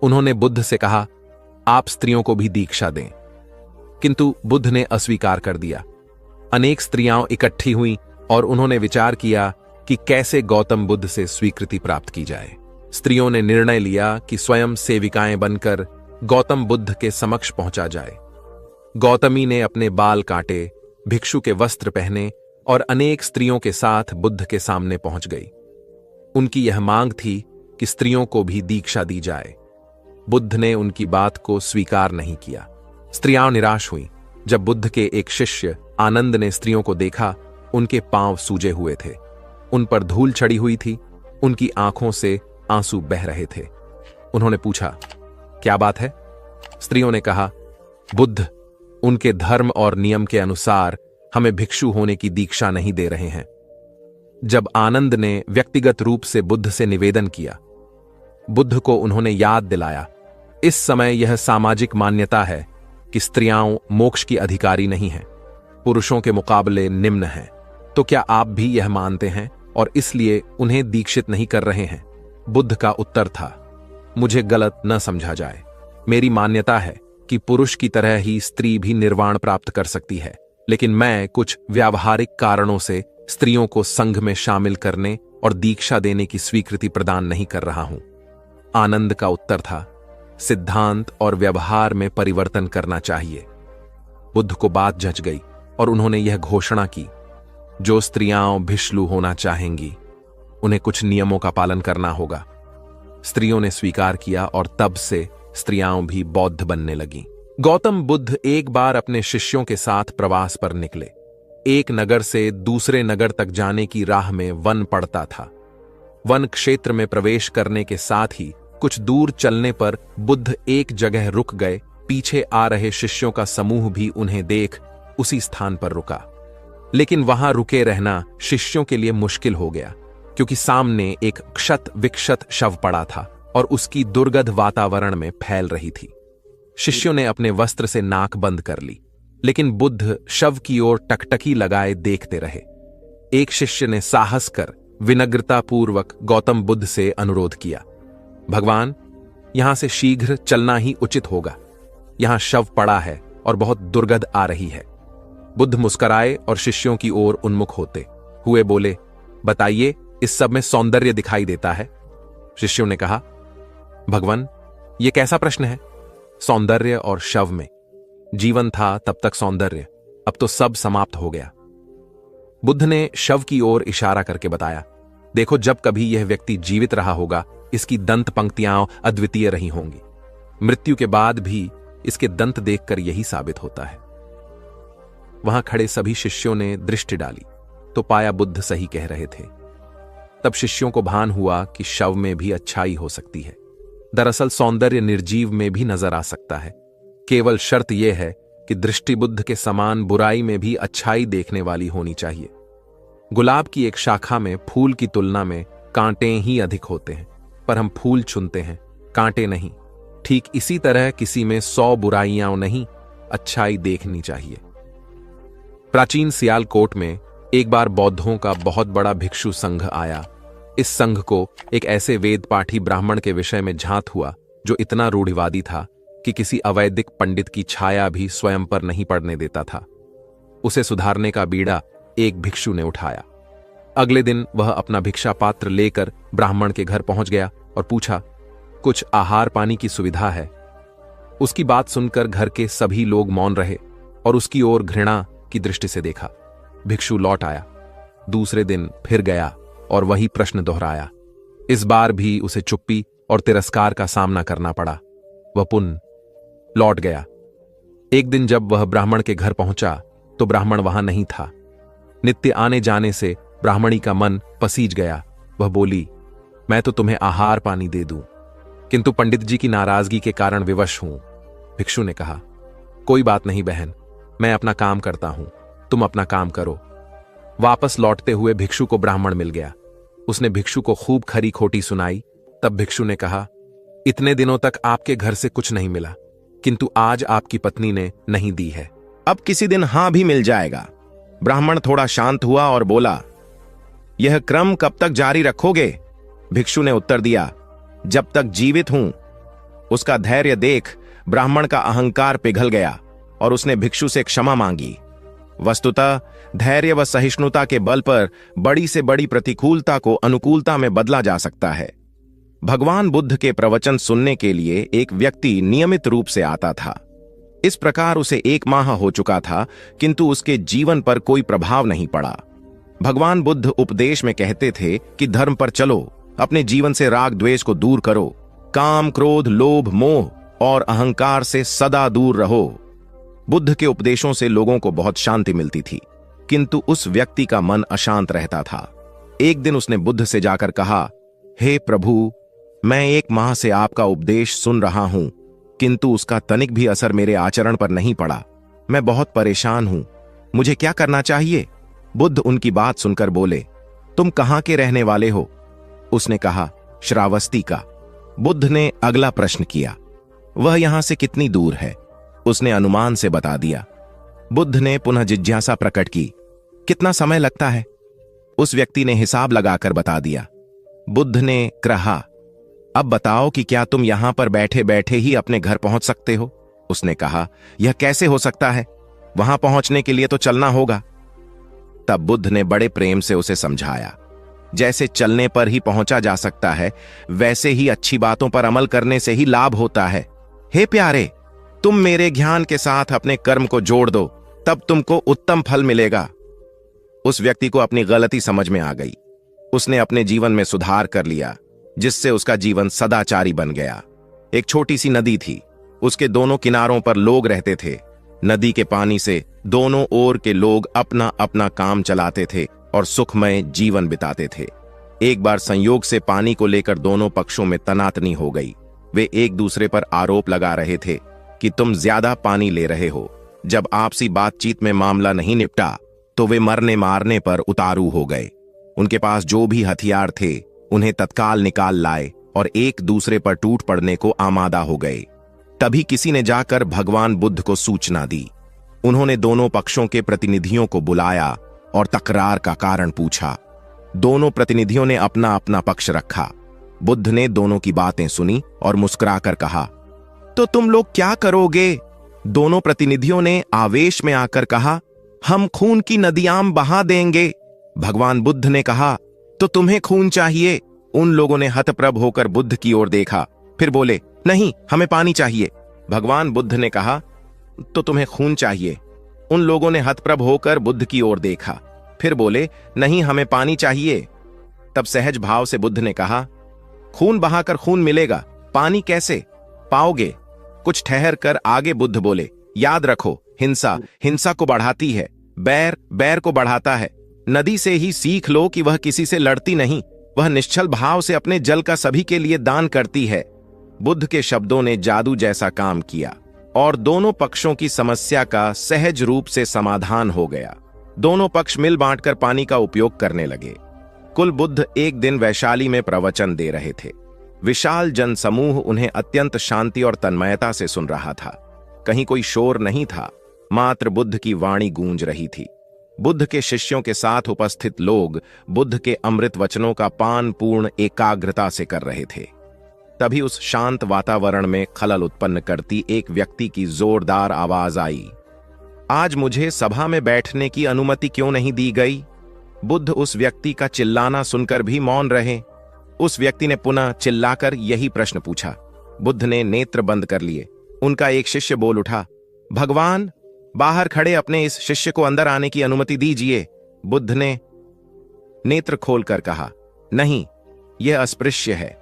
उन्होंने बुद्ध से कहा, आप स्त्रियों को भी दीक्षा दें, किंतु बुद्ध ने अस्वीकार कर दिया। अनेक स्त्रियां इकट्ठी हुईं और उन्होंने विचार किया कि कैसे गौतम बुद्ध से स्वीकृति प्राप्त की जाए। स्त्रियों ने निर्णय लिया कि स्वयं सेविकाएं बनकर गौतम बुद्ध के समक्ष पहुंचा जाए। गौतमी ने अपने बाल काटे, भिक्षु के वस्त्र पहने और अनेक स्त्रियों के साथ बुद्ध के सामने पहुंच गई। उनकी यह मांग थी कि स्त्रियों को भी दीक्षा दी जाए। बुद्ध ने उनकी बात को स्वीकार नहीं किया। स्त्रियां निराश हुईं। जब बुद्ध के एक शिष्य आनंद ने स्त्रियों को देखा, उनके पांव सूजे हुए थे, उन पर धूल चढ़ी हुई थी, उनकी आंखों से आंसू बह रहे थे। उन्होंने पूछा, क्या बात है? स्त्रियों ने कहा, बुद्ध उनके धर्म और नियम के अनुसार हमें भिक्षु होने की दीक्षा नहीं दे रहे हैं। जब आनंद ने व्यक्तिगत रूप से बुद्ध से निवेदन किया, बुद्ध को उन्होंने याद दिलाया, इस समय यह सामाजिक मान्यता है कि स्त्रियां मोक्ष की अधिकारी नहीं हैं, पुरुषों के मुकाबले निम्न हैं। तो क्या आप भी यह मानते हैं और इसलिए उन्हें दीक्षित नहीं कर रहे हैं? बुद्ध का उत्तर था, मुझे गलत न समझा जाए। मेरी मान्यता है कि पुरुष की तरह ही स्त्री भी निर्वाण प्राप्त कर सकती है, लेकिन मैं कुछ व्यावहारिक कारणों से स्त्रियों को संघ में शामिल करने और दीक्षा देने की स्वीकृति प्रदान नहीं कर रहा हूं। आनंद का उत्तर था, सिद्धांत और व्यवहार में परिवर्तन करना चाहिए। बुद्ध को बात जच गई और उन्होंने यह घोषणा की, जो स्त्रियां भिक्षु होना चाहेंगी उन्हें कुछ नियमों का पालन करना होगा। स्त्रियों ने स्वीकार किया और तब से स्त्रियां भी बौद्ध बनने लगीं। गौतम बुद्ध एक बार अपने शिष्यों के साथ प्रवास पर निकले। एक नगर से दूसरे नगर तक जाने की राह में वन पड़ता था। वन क्षेत्र में प्रवेश करने के साथ ही कुछ दूर चलने पर बुद्ध एक जगह रुक गए। पीछे आ रहे शिष्यों का समूह भी उन्हें देख उसी स्थान पर रुका, लेकिन वहां रुके रहना शिष्यों के लिए मुश्किल हो गया, क्योंकि सामने एक क्षत विक्षत शव पड़ा था और उसकी दुर्गंध वातावरण में फैल रही थी। शिष्यों ने अपने वस्त्र से नाक बंद कर ली, लेकिन बुद्ध शव की ओर टकटकी लगाए देखते रहे। एक शिष्य ने साहस कर विनम्रतापूर्वक गौतम बुद्ध से अनुरोध किया, भगवान, यहां से शीघ्र चलना ही उचित होगा। यहां शव पड़ा है और बहुत दुर्गंध आ रही है। बुद्ध मुस्कुराए और शिष्यों की ओर उन्मुख होते हुए बोले, बताइए, इस सब में सौंदर्य दिखाई देता है? शिष्यों ने कहा, भगवान, यह कैसा प्रश्न है? सौंदर्य और शव में? जीवन था तब तक सौंदर्य, अब तो सब समाप्त हो गया। बुद्ध ने शव की ओर इशारा करके बताया, देखो, जब कभी यह व्यक्ति जीवित रहा होगा, इसकी दंत पंक्तियां अद्वितीय रही होंगी। मृत्यु के बाद भी इसके दंत देखकर यही साबित होता है। वहां खड़े सभी शिष्यों ने दृष्टि डाली तो पाया बुद्ध सही कह रहे थे। तब शिष्यों को भान हुआ कि शव में भी अच्छाई हो सकती है। दरअसल सौंदर्य निर्जीव में भी नजर आ सकता है। केवल शर्त यह है कि दृष्टि बुद्ध के समान बुराई में भी अच्छाई देखने वाली होनी चाहिए। गुलाब की एक शाखा में फूल की तुलना में कांटे ही अधिक होते हैं, पर हम फूल चुनते हैं, कांटे नहीं। ठीक इसी तरह किसी में 100 बुराइयां नहीं, अच्छाई देखनी चाहिए। प्राचीन सियालकोट में एक बार बौद्धों का बहुत बड़ा भिक्षु संघ आया। इस संघ को एक ऐसे वेद पाठी ब्राह्मण के विषय में झांत हुआ जो इतना रूढ़िवादी था कि किसी अवैदिक पंडित की छाया भी स्वयं पर नहीं पड़ने देता था। उसे सुधारने का बीड़ा एक भिक्षु ने उठाया। अगले दिन वह अपना भिक्षा पात्र लेकर ब्राह्मण के घर पहुंच गया और पूछा, कुछ आहार पानी की सुविधा है? उसकी बात सुनकर घर के सभी लोग मौन रहे और उसकी ओर घृणा की दृष्टि से देखा। भिक्षु लौट आया। दूसरे दिन फिर गया और वही प्रश्न दोहराया। इस बार भी उसे चुप्पी और तिरस्कार का सामना करना पड़ा। वह पुनः लौट गया। एक दिन जब वह ब्राह्मण के घर पहुंचा तो ब्राह्मण वहां नहीं था। नित्य आने जाने से ब्राह्मणी का मन पसीज गया। वह बोली, मैं तो तुम्हें आहार पानी दे दूं, किंतु पंडित जी की नाराजगी के कारण विवश हूं। भिक्षु ने कहा, कोई बात नहीं बहन, मैं अपना काम करता हूं, तुम अपना काम करो। वापस लौटते हुए भिक्षु को ब्राह्मण मिल गया। उसने भिक्षु को खूब खरी खोटी सुनाई। तब भिक्षु ने कहा, इतने दिनों तक आपके घर से कुछ नहीं मिला, किंतु आज आपकी पत्नी ने नहीं दी है, अब किसी दिन हां भी मिल जाएगा। ब्राह्मण थोड़ा शांत हुआ और बोला, यह क्रम कब तक जारी रखोगे? भिक्षु ने उत्तर दिया, जब तक जीवित हूं। उसका धैर्य देख ब्राह्मण का अहंकार पिघल गया और उसने भिक्षु से क्षमा मांगी। वस्तुतः धैर्य व सहिष्णुता के बल पर बड़ी से बड़ी प्रतिकूलता को अनुकूलता में बदला जा सकता है। भगवान बुद्ध के प्रवचन सुनने के लिए एक व्यक्ति नियमित रूप से आता था। इस प्रकार उसे 1 माह हो चुका था, किंतु उसके जीवन पर कोई प्रभाव नहीं पड़ा। भगवान बुद्ध उपदेश में कहते थे कि धर्म पर चलो, अपने जीवन से राग द्वेष को दूर करो, काम क्रोध लोभ मोह और अहंकार से सदा दूर रहो। बुद्ध के उपदेशों से लोगों को बहुत शांति मिलती थी, किंतु उस व्यक्ति का मन अशांत रहता था। एक दिन उसने बुद्ध से जाकर कहा, हे प्रभु, मैं 1 माह से आपका उपदेश सुन रहा हूं, किंतु उसका तनिक भी असर मेरे आचरण पर नहीं पड़ा। मैं बहुत परेशान हूं, मुझे क्या करना चाहिए? बुद्ध उनकी बात सुनकर बोले, तुम कहां के रहने वाले हो? उसने कहा, श्रावस्ती का। बुद्ध ने अगला प्रश्न किया, वह यहां से कितनी दूर है? उसने अनुमान से बता दिया। बुद्ध ने पुनः जिज्ञासा प्रकट की, कितना समय लगता है? उस व्यक्ति ने हिसाब लगाकर बता दिया। बुद्ध ने कहा, अब बताओ कि क्या तुम यहां पर बैठे बैठे ही अपने घर पहुंच सकते हो? उसने कहा, यह कैसे हो सकता है? वहां पहुंचने के लिए तो चलना होगा। तब बुद्ध ने बड़े प्रेम से उसे समझाया, जैसे चलने पर ही पहुंचा जा सकता है, वैसे ही अच्छी बातों पर अमल करने से ही लाभ होता है। हे प्यारे, तुम मेरे ज्ञान के साथ अपने कर्म को जोड़ दो, तब तुमको उत्तम फल मिलेगा। उस व्यक्ति को अपनी गलती समझ में आ गई। उसने अपने जीवन में सुधार कर लिया, जिससे उसका जीवन सदाचारी बन गया। एक छोटी सी नदी थी, उसके दोनों किनारों पर लोग रहते थे। नदी के पानी से दोनों ओर के लोग अपना अपना काम चलाते थे और सुखमय जीवन बिताते थे। एक बार संयोग से पानी को लेकर दोनों पक्षों में तनातनी हो गई। वे एक दूसरे पर आरोप लगा रहे थे कि तुम ज्यादा पानी ले रहे हो। जब आपसी बातचीत में मामला नहीं निपटा तो वे मरने मारने पर उतारू हो गए। उनके पास जो भी हथियार थे उन्हें तत्काल निकाल लाए और एक दूसरे पर टूट पड़ने को आमादा हो गए। तभी किसी ने जाकर भगवान बुद्ध को सूचना दी। उन्होंने दोनों पक्षों के प्रतिनिधियों को बुलाया और तकरार का कारण पूछा। दोनों प्रतिनिधियों ने अपना अपना पक्ष रखा। बुद्ध ने दोनों की बातें सुनी और मुस्कुराकर कहा, तो तुम लोग क्या करोगे? दोनों प्रतिनिधियों ने आवेश में आकर कहा, हम खून की नदियां बहा देंगे। भगवान बुद्ध ने कहा, तो तुम्हें खून चाहिए? उन लोगों ने हतप्रभ होकर बुद्ध की ओर देखा, फिर बोले, नहीं, हमें पानी चाहिए। भगवान बुद्ध ने कहा, तो तुम्हें खून चाहिए? उन लोगों ने हतप्रभ होकर बुद्ध की ओर देखा, फिर बोले, नहीं, हमें पानी चाहिए। तब सहज भाव से बुद्ध ने कहा, खून बहाकर खून मिलेगा, पानी कैसे पाओगे? कुछ ठहर कर आगे बुद्ध बोले, याद रखो, हिंसा हिंसा को बढ़ाती है, बैर बैर को बढ़ाता है। नदी से ही सीख लो कि वह किसी से लड़ती नहीं, वह निश्चल भाव से अपने जल का सभी के लिए दान करती है। बुद्ध के शब्दों ने जादू जैसा काम किया और दोनों पक्षों की समस्या का सहज रूप से समाधान हो गया। दोनों पक्ष मिल बांटकर पानी का उपयोग करने लगे। कुल बुद्ध एक दिन वैशाली में प्रवचन दे रहे थे। विशाल जनसमूह उन्हें अत्यंत शांति और तन्मयता से सुन रहा था। कहीं कोई शोर नहीं था, मात्र बुद्ध की वाणी गूंज रही थी। बुद्ध के शिष्यों के साथ उपस्थित लोग बुद्ध के अमृत वचनों का पान पूर्ण एकाग्रता से कर रहे थे। तभी उस शांत वातावरण में खलल उत्पन्न करती एक व्यक्ति की जोरदार आवाज आई, आज मुझे सभा में बैठने की अनुमति क्यों नहीं दी गई? बुद्ध उस व्यक्ति का चिल्लाना सुनकर भी मौन रहे। उस व्यक्ति ने पुनः चिल्लाकर यही प्रश्न पूछा। बुद्ध ने नेत्र बंद कर लिए। उनका एक शिष्य बोल उठा, भगवान, बाहर खड़े अपने इस शिष्य को अंदर आने की अनुमति दीजिए। बुद्ध ने नेत्र खोलकर कहा, नहीं, यह अस्पृश्य है।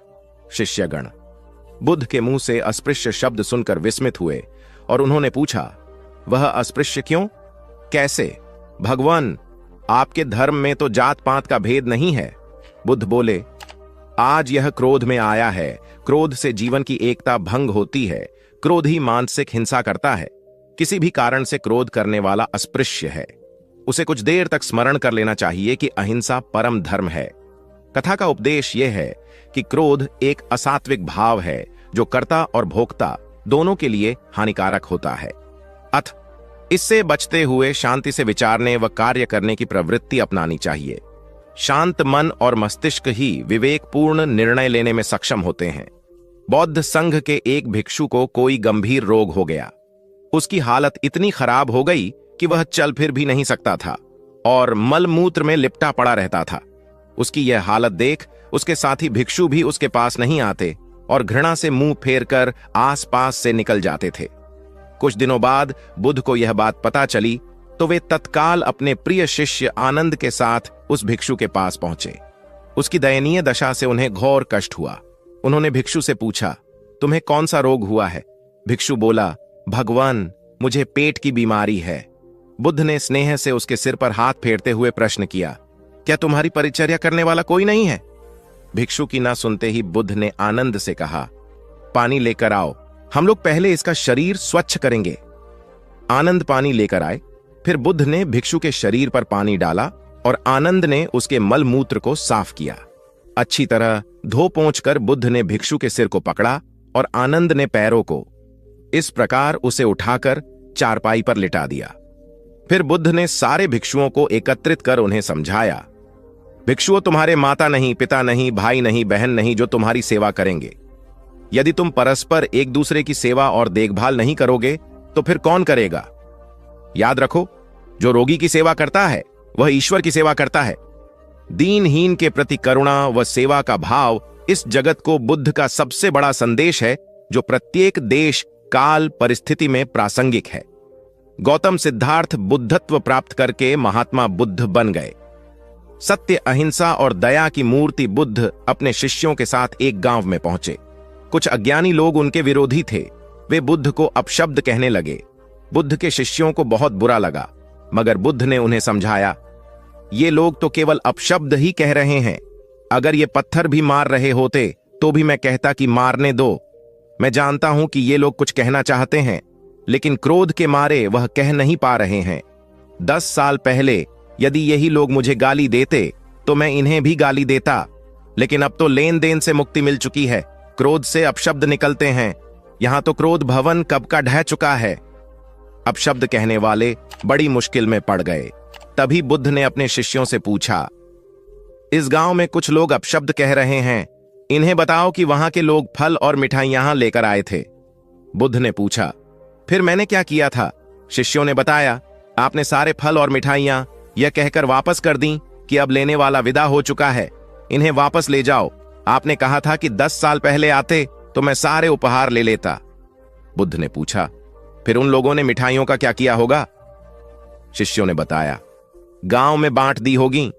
शिष्यगण बुद्ध के मुंह से अस्पृश्य शब्द सुनकर विस्मित हुए और उन्होंने पूछा, वह अस्पृश्य क्यों? कैसे? भगवान, आपके धर्म में तो जात पात का भेद नहीं है। बुद्ध बोले, आज यह क्रोध में आया है। क्रोध से जीवन की एकता भंग होती है। क्रोध ही मानसिक हिंसा करता है। किसी भी कारण से क्रोध करने वाला अस्पृश्य है। उसे कुछ देर तक स्मरण कर लेना चाहिए कि अहिंसा परम धर्म है। कथा का उपदेश यह है कि क्रोध एक असात्विक भाव है जो कर्ता और भोक्ता दोनों के लिए हानिकारक होता है। अतः इससे बचते हुए शांति से विचारने व कार्य करने की प्रवृत्ति अपनानी चाहिए। शांत मन और मस्तिष्क ही विवेकपूर्ण निर्णय लेने में सक्षम होते हैं। बौद्ध संघ के एक भिक्षु को कोई गंभीर रोग हो गया। उसकी हालत इतनी खराब हो गई कि वह चल फिर भी नहीं सकता था और मलमूत्र में लिपटा पड़ा रहता था। उसकी यह हालत देख उसके साथी भिक्षु भी उसके पास नहीं आते और घृणा से मुंह फेरकर आसपास से निकल जाते थे। कुछ दिनों बाद बुद्ध को यह बात पता चली तो वे तत्काल अपने प्रिय शिष्य आनंद के साथ उस भिक्षु के पास पहुंचे। उसकी दयनीय दशा से उन्हें घोर कष्ट हुआ। उन्होंने भिक्षु से पूछा, तुम्हें कौन सा रोग हुआ है? भिक्षु बोला, भगवान, मुझे पेट की बीमारी है। बुद्ध ने स्नेह से उसके सिर पर हाथ फेरते हुए प्रश्न किया, क्या तुम्हारी परिचर्या करने वाला कोई नहीं है? भिक्षु की ना सुनते ही बुद्ध ने आनंद से कहा, पानी लेकर आओ, हम लोग पहले इसका शरीर स्वच्छ करेंगे। आनंद पानी लेकर आए। फिर बुद्ध ने भिक्षु के शरीर पर पानी डाला और आनंद ने उसके मल मूत्र को साफ किया। अच्छी तरह धो पोंछकर बुद्ध ने भिक्षु के सिर को पकड़ा और आनंद ने पैरों को। इस प्रकार उसे उठाकर चारपाई पर लिटा दिया। फिर बुद्ध ने सारे भिक्षुओं को एकत्रित कर उन्हें समझाया, भिक्षुओं, तुम्हारे माता नहीं, पिता नहीं, भाई नहीं, बहन नहीं जो तुम्हारी सेवा करेंगे। यदि तुम परस्पर एक दूसरे की सेवा और देखभाल नहीं करोगे तो फिर कौन करेगा? याद रखो, जो रोगी की सेवा करता है वह ईश्वर की सेवा करता है। दीनहीन के प्रति करुणा व सेवा का भाव इस जगत को बुद्ध का सबसे बड़ा संदेश है जो प्रत्येक देश, काल, परिस्थिति में प्रासंगिक है। गौतम सिद्धार्थ बुद्धत्व प्राप्त करके महात्मा बुद्ध बन गए। सत्य, अहिंसा और दया की मूर्ति बुद्ध अपने शिष्यों के साथ एक गांव में पहुंचे। कुछ अज्ञानी लोग उनके विरोधी थे। वे बुद्ध को अपशब्द कहने लगे। बुद्ध के शिष्यों को बहुत बुरा लगा, मगर बुद्ध ने उन्हें समझाया, ये लोग तो केवल अपशब्द ही कह रहे हैं। अगर ये पत्थर भी मार रहे होते तो भी मैं कहता कि मारने दो। मैं जानता हूं कि ये लोग कुछ कहना चाहते हैं, लेकिन क्रोध के मारे वह कह नहीं पा रहे हैं। 10 साल पहले यदि यही लोग मुझे गाली देते तो मैं इन्हें भी गाली देता, लेकिन अब तो लेन देन से मुक्ति मिल चुकी है। क्रोध से अपशब्द निकलते हैं। यहां तो क्रोध भवन कब का ढह चुका है। अपशब्द कहने वाले बड़ी मुश्किल में पड़ गए। तभी बुद्ध ने अपने शिष्यों से पूछा, इस गांव में कुछ लोग अपशब्द कह रहे हैं, इन्हें बताओ कि वहां के लोग फल और मिठाइयां लेकर आए थे। बुद्ध ने पूछा, फिर मैंने क्या किया था? शिष्यों ने बताया, आपने सारे फल और मिठाइयां यह कहकर वापस कर दी कि अब लेने वाला विदा हो चुका है, इन्हें वापस ले जाओ। आपने कहा था कि 10 साल पहले आते तो मैं सारे उपहार ले लेता। बुद्ध ने पूछा, फिर उन लोगों ने मिठाइयों का क्या किया होगा? शिष्यों ने बताया, गांव में बांट दी होगी।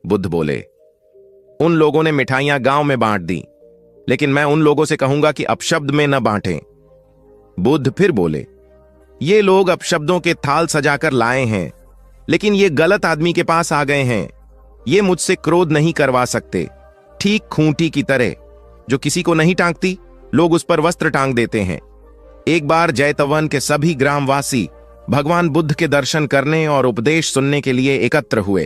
बुद्ध बोले, उन लोगों ने मिठाइयां गांव में बांट दी, लेकिन मैं उन लोगों से कहूंगा कि अपशब्द में न बांटें। बुद्ध फिर बोले, ये लोग अपशब्दों के थाल सजाकर लाए हैं, लेकिन ये गलत आदमी के पास आ गए हैं। ये मुझसे क्रोध नहीं करवा सकते। ठीक खूंटी की तरह जो किसी को नहीं टांगती, लोग उस पर वस्त्र टांग देते हैं। एक बार जैतवन के सभी ग्रामवासी भगवान बुद्ध के दर्शन करने और उपदेश सुनने के लिए एकत्र हुए।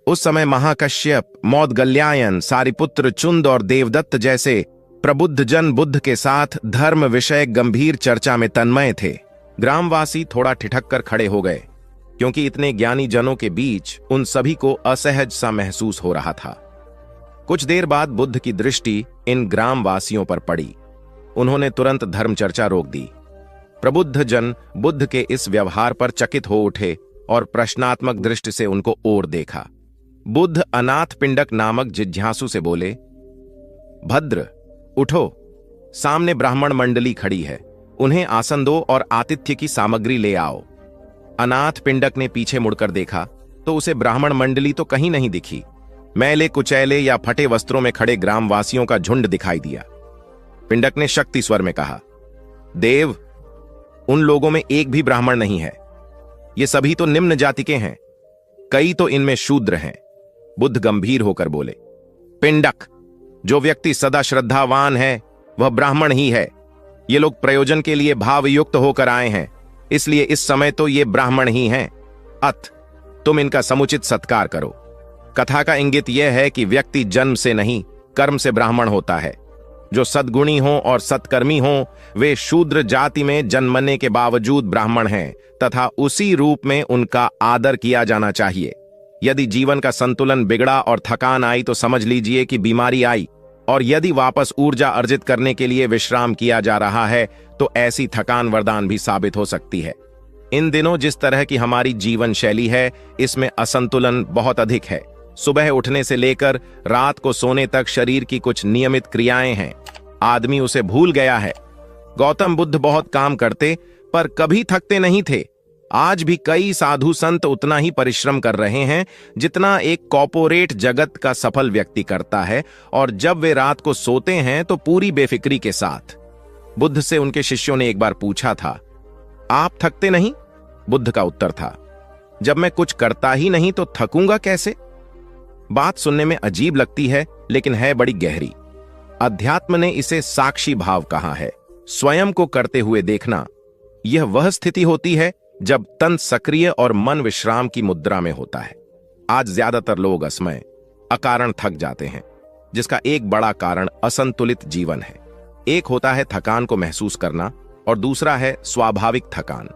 उस समय महाकश्यप, मौदगल्यायन, सारिपुत्र, चुंद और देवदत्त जैसे प्रबुद्ध जन बुद्ध के साथ धर्म विषय गंभीर चर्चा में तन्मय थे। ग्रामवासी थोड़ा ठिठक कर खड़े हो गए, क्योंकि इतने ज्ञानी जनों के बीच उन सभी को असहज सा महसूस हो रहा था। कुछ देर बाद बुद्ध की दृष्टि इन ग्रामवासियों पर पड़ी। उन्होंने तुरंत धर्म चर्चा रोक दी। प्रबुद्ध जन बुद्ध के इस व्यवहार पर चकित हो उठे और प्रश्नात्मक दृष्टि से उनको ओर देखा। बुद्ध अनाथ पिंडक नामक जिज्ञासु से बोले, भद्र, उठो, सामने ब्राह्मण मंडली खड़ी है, उन्हें आसन दो और आतिथ्य की सामग्री ले आओ। अनाथ पिंडक ने पीछे मुड़कर देखा तो उसे ब्राह्मण मंडली तो कहीं नहीं दिखी। मैले कुचैले या फटे वस्त्रों में खड़े ग्रामवासियों का झुंड दिखाई दिया। पिंडक ने शक्ति स्वर में कहा, देव, उन लोगों में एक भी ब्राह्मण नहीं है। ये सभी तो निम्न जाति के हैं, कई तो इनमें शूद्र हैं। बुद्ध गंभीर होकर बोले, पिंडक, जो व्यक्ति सदा श्रद्धावान है वह ब्राह्मण ही है। ये लोग प्रयोजन के लिए भावयुक्त होकर आए हैं, इसलिए इस समय तो ये ब्राह्मण ही हैं। अत तुम इनका समुचित सत्कार करो। कथा का इंगित यह है कि व्यक्ति जन्म से नहीं, कर्म से ब्राह्मण होता है। जो सद्गुणी हो और सत्कर्मी हो वे शूद्र जाति में जन्मने के बावजूद ब्राह्मण हैं तथा उसी रूप में उनका आदर किया जाना चाहिए। यदि जीवन का संतुलन बिगड़ा और थकान आई तो समझ लीजिए कि बीमारी आई, और यदि वापस ऊर्जा अर्जित करने के लिए विश्राम किया जा रहा है तो ऐसी थकान वरदान भी साबित हो सकती है। इन दिनों जिस तरह की हमारी जीवन शैली है, इसमें असंतुलन बहुत अधिक है। सुबह उठने से लेकर रात को सोने तक शरीर की कुछ नियमित क्रियाएं हैं, आदमी उसे भूल गया है। गौतम बुद्ध बहुत काम करते पर कभी थकते नहीं थे। आज भी कई साधु संत उतना ही परिश्रम कर रहे हैं जितना एक कॉर्पोरेट जगत का सफल व्यक्ति करता है, और जब वे रात को सोते हैं तो पूरी बेफिक्री के साथ। बुद्ध से उनके शिष्यों ने एक बार पूछा था, आप थकते नहीं? बुद्ध का उत्तर था, जब मैं कुछ करता ही नहीं तो थकूंगा कैसे? बात सुनने में अजीब लगती है लेकिन है बड़ी गहरी। अध्यात्म ने इसे साक्षी भाव कहा है। स्वयं को करते हुए देखना, यह वह स्थिति होती है जब तन सक्रिय और मन विश्राम की मुद्रा में होता है। आज ज्यादातर लोग असमय, अकारण थक जाते हैं, जिसका एक बड़ा कारण असंतुलित जीवन है। एक होता है थकान को महसूस करना और दूसरा है स्वाभाविक थकान।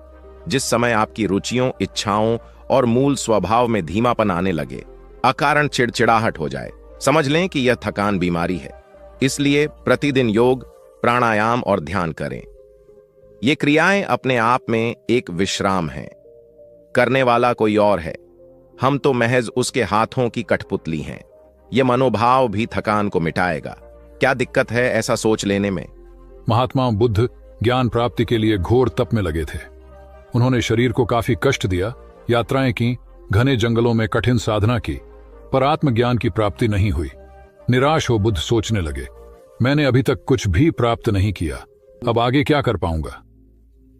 जिस समय आपकी रुचियों, इच्छाओं और मूल स्वभाव में धीमापन आने लगे, अकारण चिड़चिड़ाहट हो जाए, समझ लें कि यह थकान बीमारी है। इसलिए प्रतिदिन योग, प्राणायाम और ध्यान करें। ये क्रियाएं अपने आप में एक विश्राम हैं। करने वाला कोई और है, हम तो महज उसके हाथों की कठपुतली हैं। यह मनोभाव भी थकान को मिटाएगा। क्या दिक्कत है ऐसा सोच लेने में? महात्मा बुद्ध ज्ञान प्राप्ति के लिए घोर तप में लगे थे। उन्होंने शरीर को काफी कष्ट दिया, यात्राएं की, घने जंगलों में कठिन साधना की, पर आत्मज्ञान की प्राप्ति नहीं हुई। निराश हो बुद्ध सोचने लगे, मैंने अभी तक कुछ भी प्राप्त नहीं किया, अब आगे क्या कर पाऊंगा?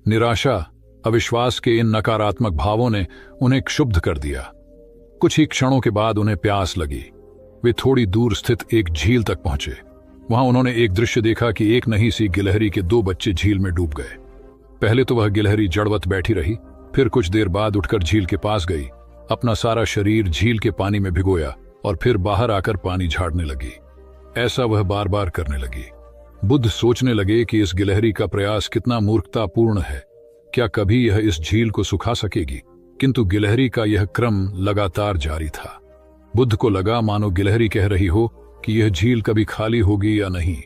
निराशा, अविश्वास के इन नकारात्मक भावों ने उन्हें क्षुब्ध कर दिया। कुछ ही क्षणों के बाद उन्हें प्यास लगी। वे थोड़ी दूर स्थित एक झील तक पहुंचे। वहां उन्होंने एक दृश्य देखा कि एक नन्ही सी गिलहरी के 2 बच्चे झील में डूब गए। पहले तो वह गिलहरी जड़वत बैठी रही, फिर कुछ देर बाद उठकर झील के पास गई, अपना सारा शरीर झील के पानी में भिगोया और फिर बाहर आकर पानी झाड़ने लगी। ऐसा वह बार बार करने लगी। बुद्ध सोचने लगे कि इस गिलहरी का प्रयास कितना मूर्खतापूर्ण है। क्या कभी यह इस झील को सुखा सकेगी? किंतु गिलहरी का यह क्रम लगातार जारी था। बुद्ध को लगा मानो गिलहरी कह रही हो कि यह झील कभी खाली होगी या नहीं,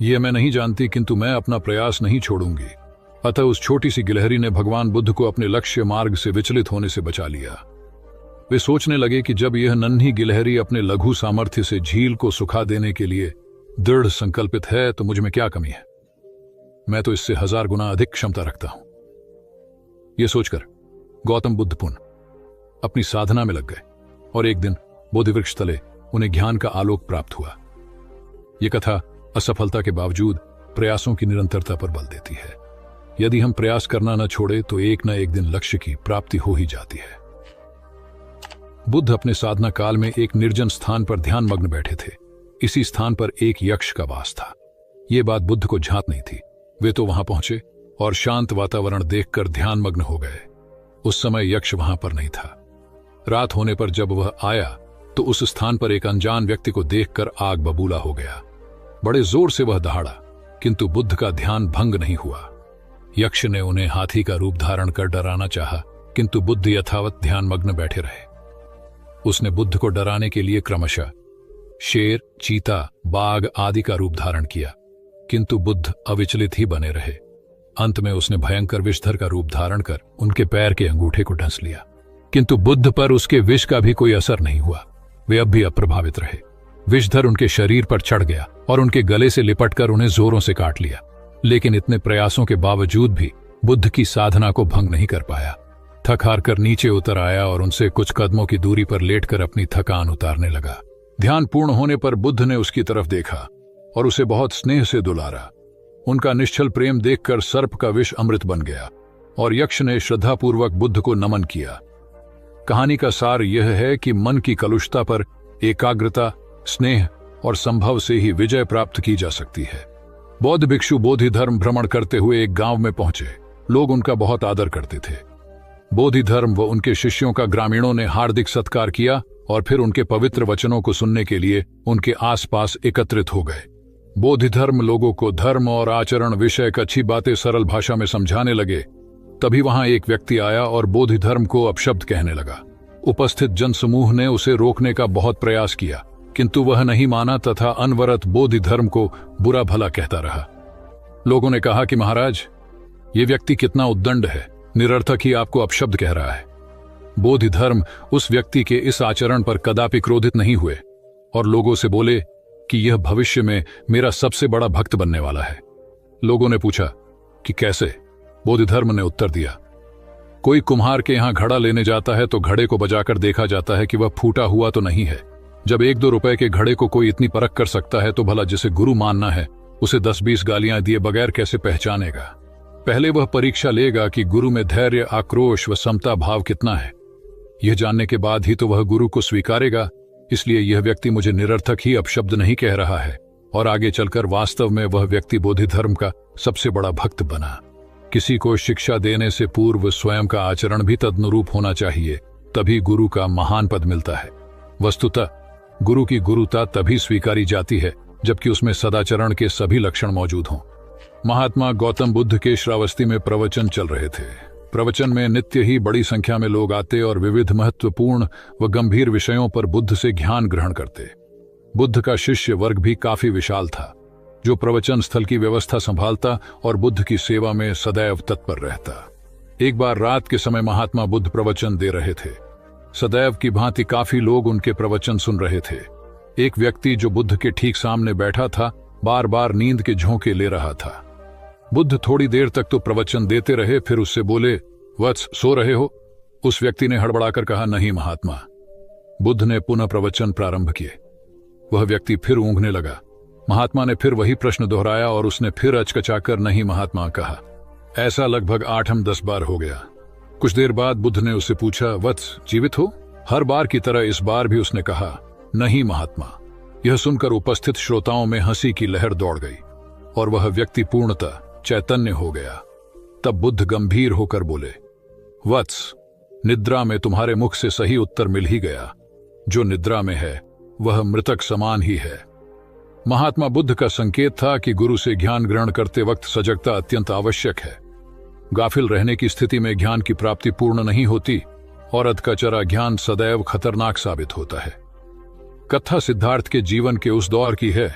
यह मैं नहीं जानती, किंतु मैं अपना प्रयास नहीं छोड़ूंगी। अतः उस छोटी सी गिलहरी ने भगवान बुद्ध को अपने लक्ष्य मार्ग से विचलित होने से बचा लिया। वे सोचने लगे कि जब यह नन्ही गिलहरी अपने लघु सामर्थ्य से झील को सुखा देने के लिए दृढ़ संकल्पित है तो मुझ में क्या कमी है? मैं तो इससे 1000 गुना अधिक क्षमता रखता हूं। यह सोचकर गौतम बुद्ध पुनः अपनी साधना में लग गए और एक दिन बोधिवृक्ष तले उन्हें ज्ञान का आलोक प्राप्त हुआ। यह कथा असफलता के बावजूद प्रयासों की निरंतरता पर बल देती है। यदि हम प्रयास करना न छोड़े तो एक न एक दिन लक्ष्य की प्राप्ति हो ही जाती है। बुद्ध अपने साधना काल में एक निर्जन स्थान पर ध्यान मग्न बैठे थे। इसी स्थान पर एक यक्ष का वास था। यह बात बुद्ध को झांत नहीं थी। वे तो वहां पहुंचे और शांत वातावरण देखकर ध्यान मग्न हो गए। उस समय यक्ष वहां पर नहीं था। रात होने पर जब वह आया तो उस स्थान पर एक अनजान व्यक्ति को देखकर आग बबूला हो गया। बड़े जोर से वह दहाड़ा, किंतु बुद्ध का ध्यान भंग नहीं हुआ। यक्ष ने उन्हें हाथी का रूप धारण कर डराना चाहा, किंतु बुद्ध यथावत ध्यानमग्न बैठे रहे। उसने बुद्ध को डराने के लिए क्रमशः शेर, चीता, बाघ आदि का रूप धारण किया, किंतु बुद्ध अविचलित ही बने रहे। अंत में उसने भयंकर विषधर का रूप धारण कर उनके पैर के अंगूठे को ढंस लिया, किंतु बुद्ध पर उसके विष का भी कोई असर नहीं हुआ। वे अब भी अप्रभावित रहे। विषधर उनके शरीर पर चढ़ गया और उनके गले से लिपटकर उन्हें जोरों से काट लिया, लेकिन इतने प्रयासों के बावजूद भी बुद्ध की साधना को भंग नहीं कर पाया। थक हार कर नीचे उतर आया और उनसे कुछ कदमों की दूरी पर लेटकर अपनी थकान उतारने लगा। ध्यान पूर्ण होने पर बुद्ध ने उसकी तरफ देखा और उसे बहुत स्नेह से दुलारा। उनका निश्चल प्रेम देखकर सर्प का विष अमृत बन गया और यक्ष ने श्रद्धापूर्वक बुद्ध को नमन किया। कहानी का सार यह है कि मन की कलुषता पर एकाग्रता, स्नेह और संभव से ही विजय प्राप्त की जा सकती है। बौद्ध भिक्षु बोधि धर्म भ्रमण करते हुए एक गांव में पहुंचे। लोग उनका बहुत आदर करते थे। बोधि धर्म व उनके शिष्यों का ग्रामीणों ने हार्दिक सत्कार किया और फिर उनके पवित्र वचनों को सुनने के लिए उनके आसपास एकत्रित हो गए। बोधि धर्म लोगों को धर्म और आचरण विषयक अच्छी बातें सरल भाषा में समझाने लगे। तभी वहां एक व्यक्ति आया और बोधि धर्म को अपशब्द कहने लगा। उपस्थित जनसमूह ने उसे रोकने का बहुत प्रयास किया, किंतु वह नहीं माना तथा अनवरत बोधि धर्म को बुरा भला कहता रहा। लोगों ने कहा कि महाराज, ये व्यक्ति कितना उद्दंड है, निरर्थक ही आपको अपशब्द कह रहा है। बोधि धर्म उस व्यक्ति के इस आचरण पर कदापि क्रोधित नहीं हुए और लोगों से बोले कि यह भविष्य में मेरा सबसे बड़ा भक्त बनने वाला है। लोगों ने पूछा कि कैसे? बोधि धर्म ने उत्तर दिया, कोई कुम्हार के यहां घड़ा लेने जाता है तो घड़े को बजाकर देखा जाता है कि वह फूटा हुआ तो नहीं है। जब 1-2 रुपए के घड़े को कोई इतनी परख कर सकता है तो भला जिसे गुरु मानना है उसे 10-20 गालियां दिए बगैर कैसे पहचानेगा? पहले वह परीक्षा लेगा कि गुरु में धैर्य, आक्रोश व समता भाव कितना है। यह जानने के बाद ही तो वह गुरु को स्वीकारेगा। इसलिए यह व्यक्ति मुझे निरर्थक ही अपशब्द नहीं कह रहा है और आगे चलकर वास्तव में वह व्यक्ति बोधि धर्म का सबसे बड़ा भक्त बना। किसी को शिक्षा देने से पूर्व स्वयं का आचरण भी तदनुरूप होना चाहिए, तभी गुरु का महान पद मिलता है। वस्तुतः गुरु की गुरुता तभी स्वीकारी जाती है जबकि उसमें सदाचरण के सभी लक्षण मौजूद हों। महात्मा गौतम बुद्ध के श्रावस्ती में प्रवचन चल रहे थे। प्रवचन में नित्य ही बड़ी संख्या में लोग आते और विविध महत्वपूर्ण व गंभीर विषयों पर बुद्ध से ज्ञान ग्रहण करते। बुद्ध का शिष्य वर्ग भी काफी विशाल था, जो प्रवचन स्थल की व्यवस्था संभालता और बुद्ध की सेवा में सदैव तत्पर रहता। एक बार रात के समय महात्मा बुद्ध प्रवचन दे रहे थे। सदैव की भांति काफी लोग उनके प्रवचन सुन रहे थे। एक व्यक्ति जो बुद्ध के ठीक सामने बैठा था, बार बार नींद के झोंके ले रहा था। बुद्ध थोड़ी देर तक तो प्रवचन देते रहे, फिर उससे बोले, वत्स, सो रहे हो? उस व्यक्ति ने हड़बड़ाकर कहा, नहीं महात्मा। बुद्ध ने पुनः प्रवचन प्रारंभ किए। वह व्यक्ति फिर ऊँघने लगा। महात्मा ने फिर वही प्रश्न दोहराया और उसने फिर अचकचाकर नहीं महात्मा कहा। ऐसा लगभग 8-10 बार हो गया। कुछ देर बाद बुद्ध ने उससे पूछा, वत्स, जीवित हो? हर बार की तरह इस बार भी उसने कहा, नहीं महात्मा। यह सुनकर उपस्थित श्रोताओं में हंसी की लहर दौड़ गई और वह व्यक्ति पूर्णतः चैतन्य हो गया। तब बुद्ध गंभीर होकर बोले, वत्स, निद्रा में तुम्हारे मुख से सही उत्तर मिल ही गया। जो निद्रा में है वह मृतक समान ही है। महात्मा बुद्ध का संकेत था कि गुरु से ज्ञान ग्रहण करते वक्त सजगता अत्यंत आवश्यक है। गाफिल रहने की स्थिति में ज्ञान की प्राप्ति पूर्ण नहीं होती और अधकचरा ज्ञान सदैव खतरनाक साबित होता है। कथा सिद्धार्थ के जीवन के उस दौर की है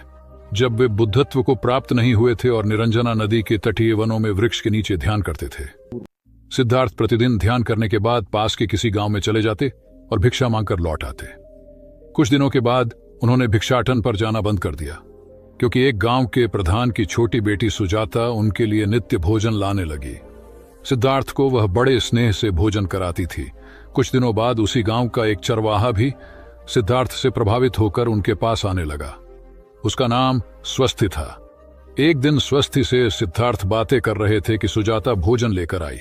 जब वे बुद्धत्व को प्राप्त नहीं हुए थे और निरंजना नदी के तटीय वनों में वृक्ष के नीचे ध्यान करते थे। सिद्धार्थ प्रतिदिन ध्यान करने के बाद पास के किसी गांव में चले जाते और भिक्षा मांगकर लौट आते। कुछ दिनों के बाद उन्होंने भिक्षाटन पर जाना बंद कर दिया, क्योंकि एक गांव के प्रधान की छोटी बेटी सुजाता उनके लिए नित्य भोजन लाने लगी। सिद्धार्थ को वह बड़े स्नेह से भोजन कराती थी। कुछ दिनों बाद उसी गांव का एक चरवाहा भी सिद्धार्थ से प्रभावित होकर उनके पास आने लगा। उसका नाम स्वस्थि था। एक दिन स्वस्थि से सिद्धार्थ बातें कर रहे थे कि सुजाता भोजन लेकर आई।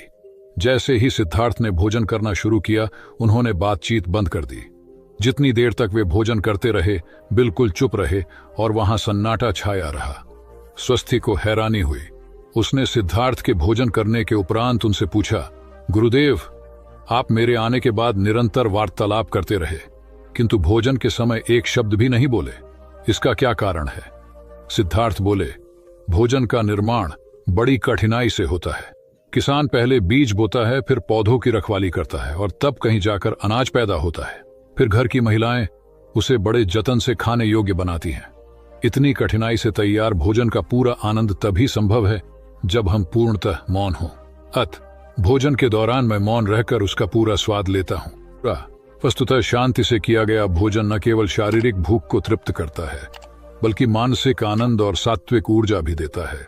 जैसे ही सिद्धार्थ ने भोजन करना शुरू किया, उन्होंने बातचीत बंद कर दी। जितनी देर तक वे भोजन करते रहे, बिल्कुल चुप रहे और वहां सन्नाटा छाया रहा। स्वस्थि को हैरानी हुई। उसने सिद्धार्थ के भोजन करने के उपरांत उनसे पूछा, गुरुदेव, आप मेरे आने के बाद निरंतर वार्तालाप करते रहे, किंतु भोजन के समय एक शब्द भी नहीं बोले। इसका क्या कारण है? सिद्धार्थ बोले, भोजन का निर्माण बड़ी कठिनाई से होता है। किसान पहले बीज बोता है, फिर पौधों की रखवाली करता है और तब कहीं जाकर अनाज पैदा होता है। फिर घर की महिलाएं उसे बड़े जतन से खाने योग्य बनाती हैं। इतनी कठिनाई से तैयार भोजन का पूरा आनंद तभी संभव है जब हम पूर्णतः मौन हों। भोजन के दौरान मैं मौन रहकर उसका पूरा स्वाद लेता हूँ। वस्तुतः शांति से किया गया भोजन न केवल शारीरिक भूख को तृप्त करता है, बल्कि मानसिक आनंद और सात्विक ऊर्जा भी देता है।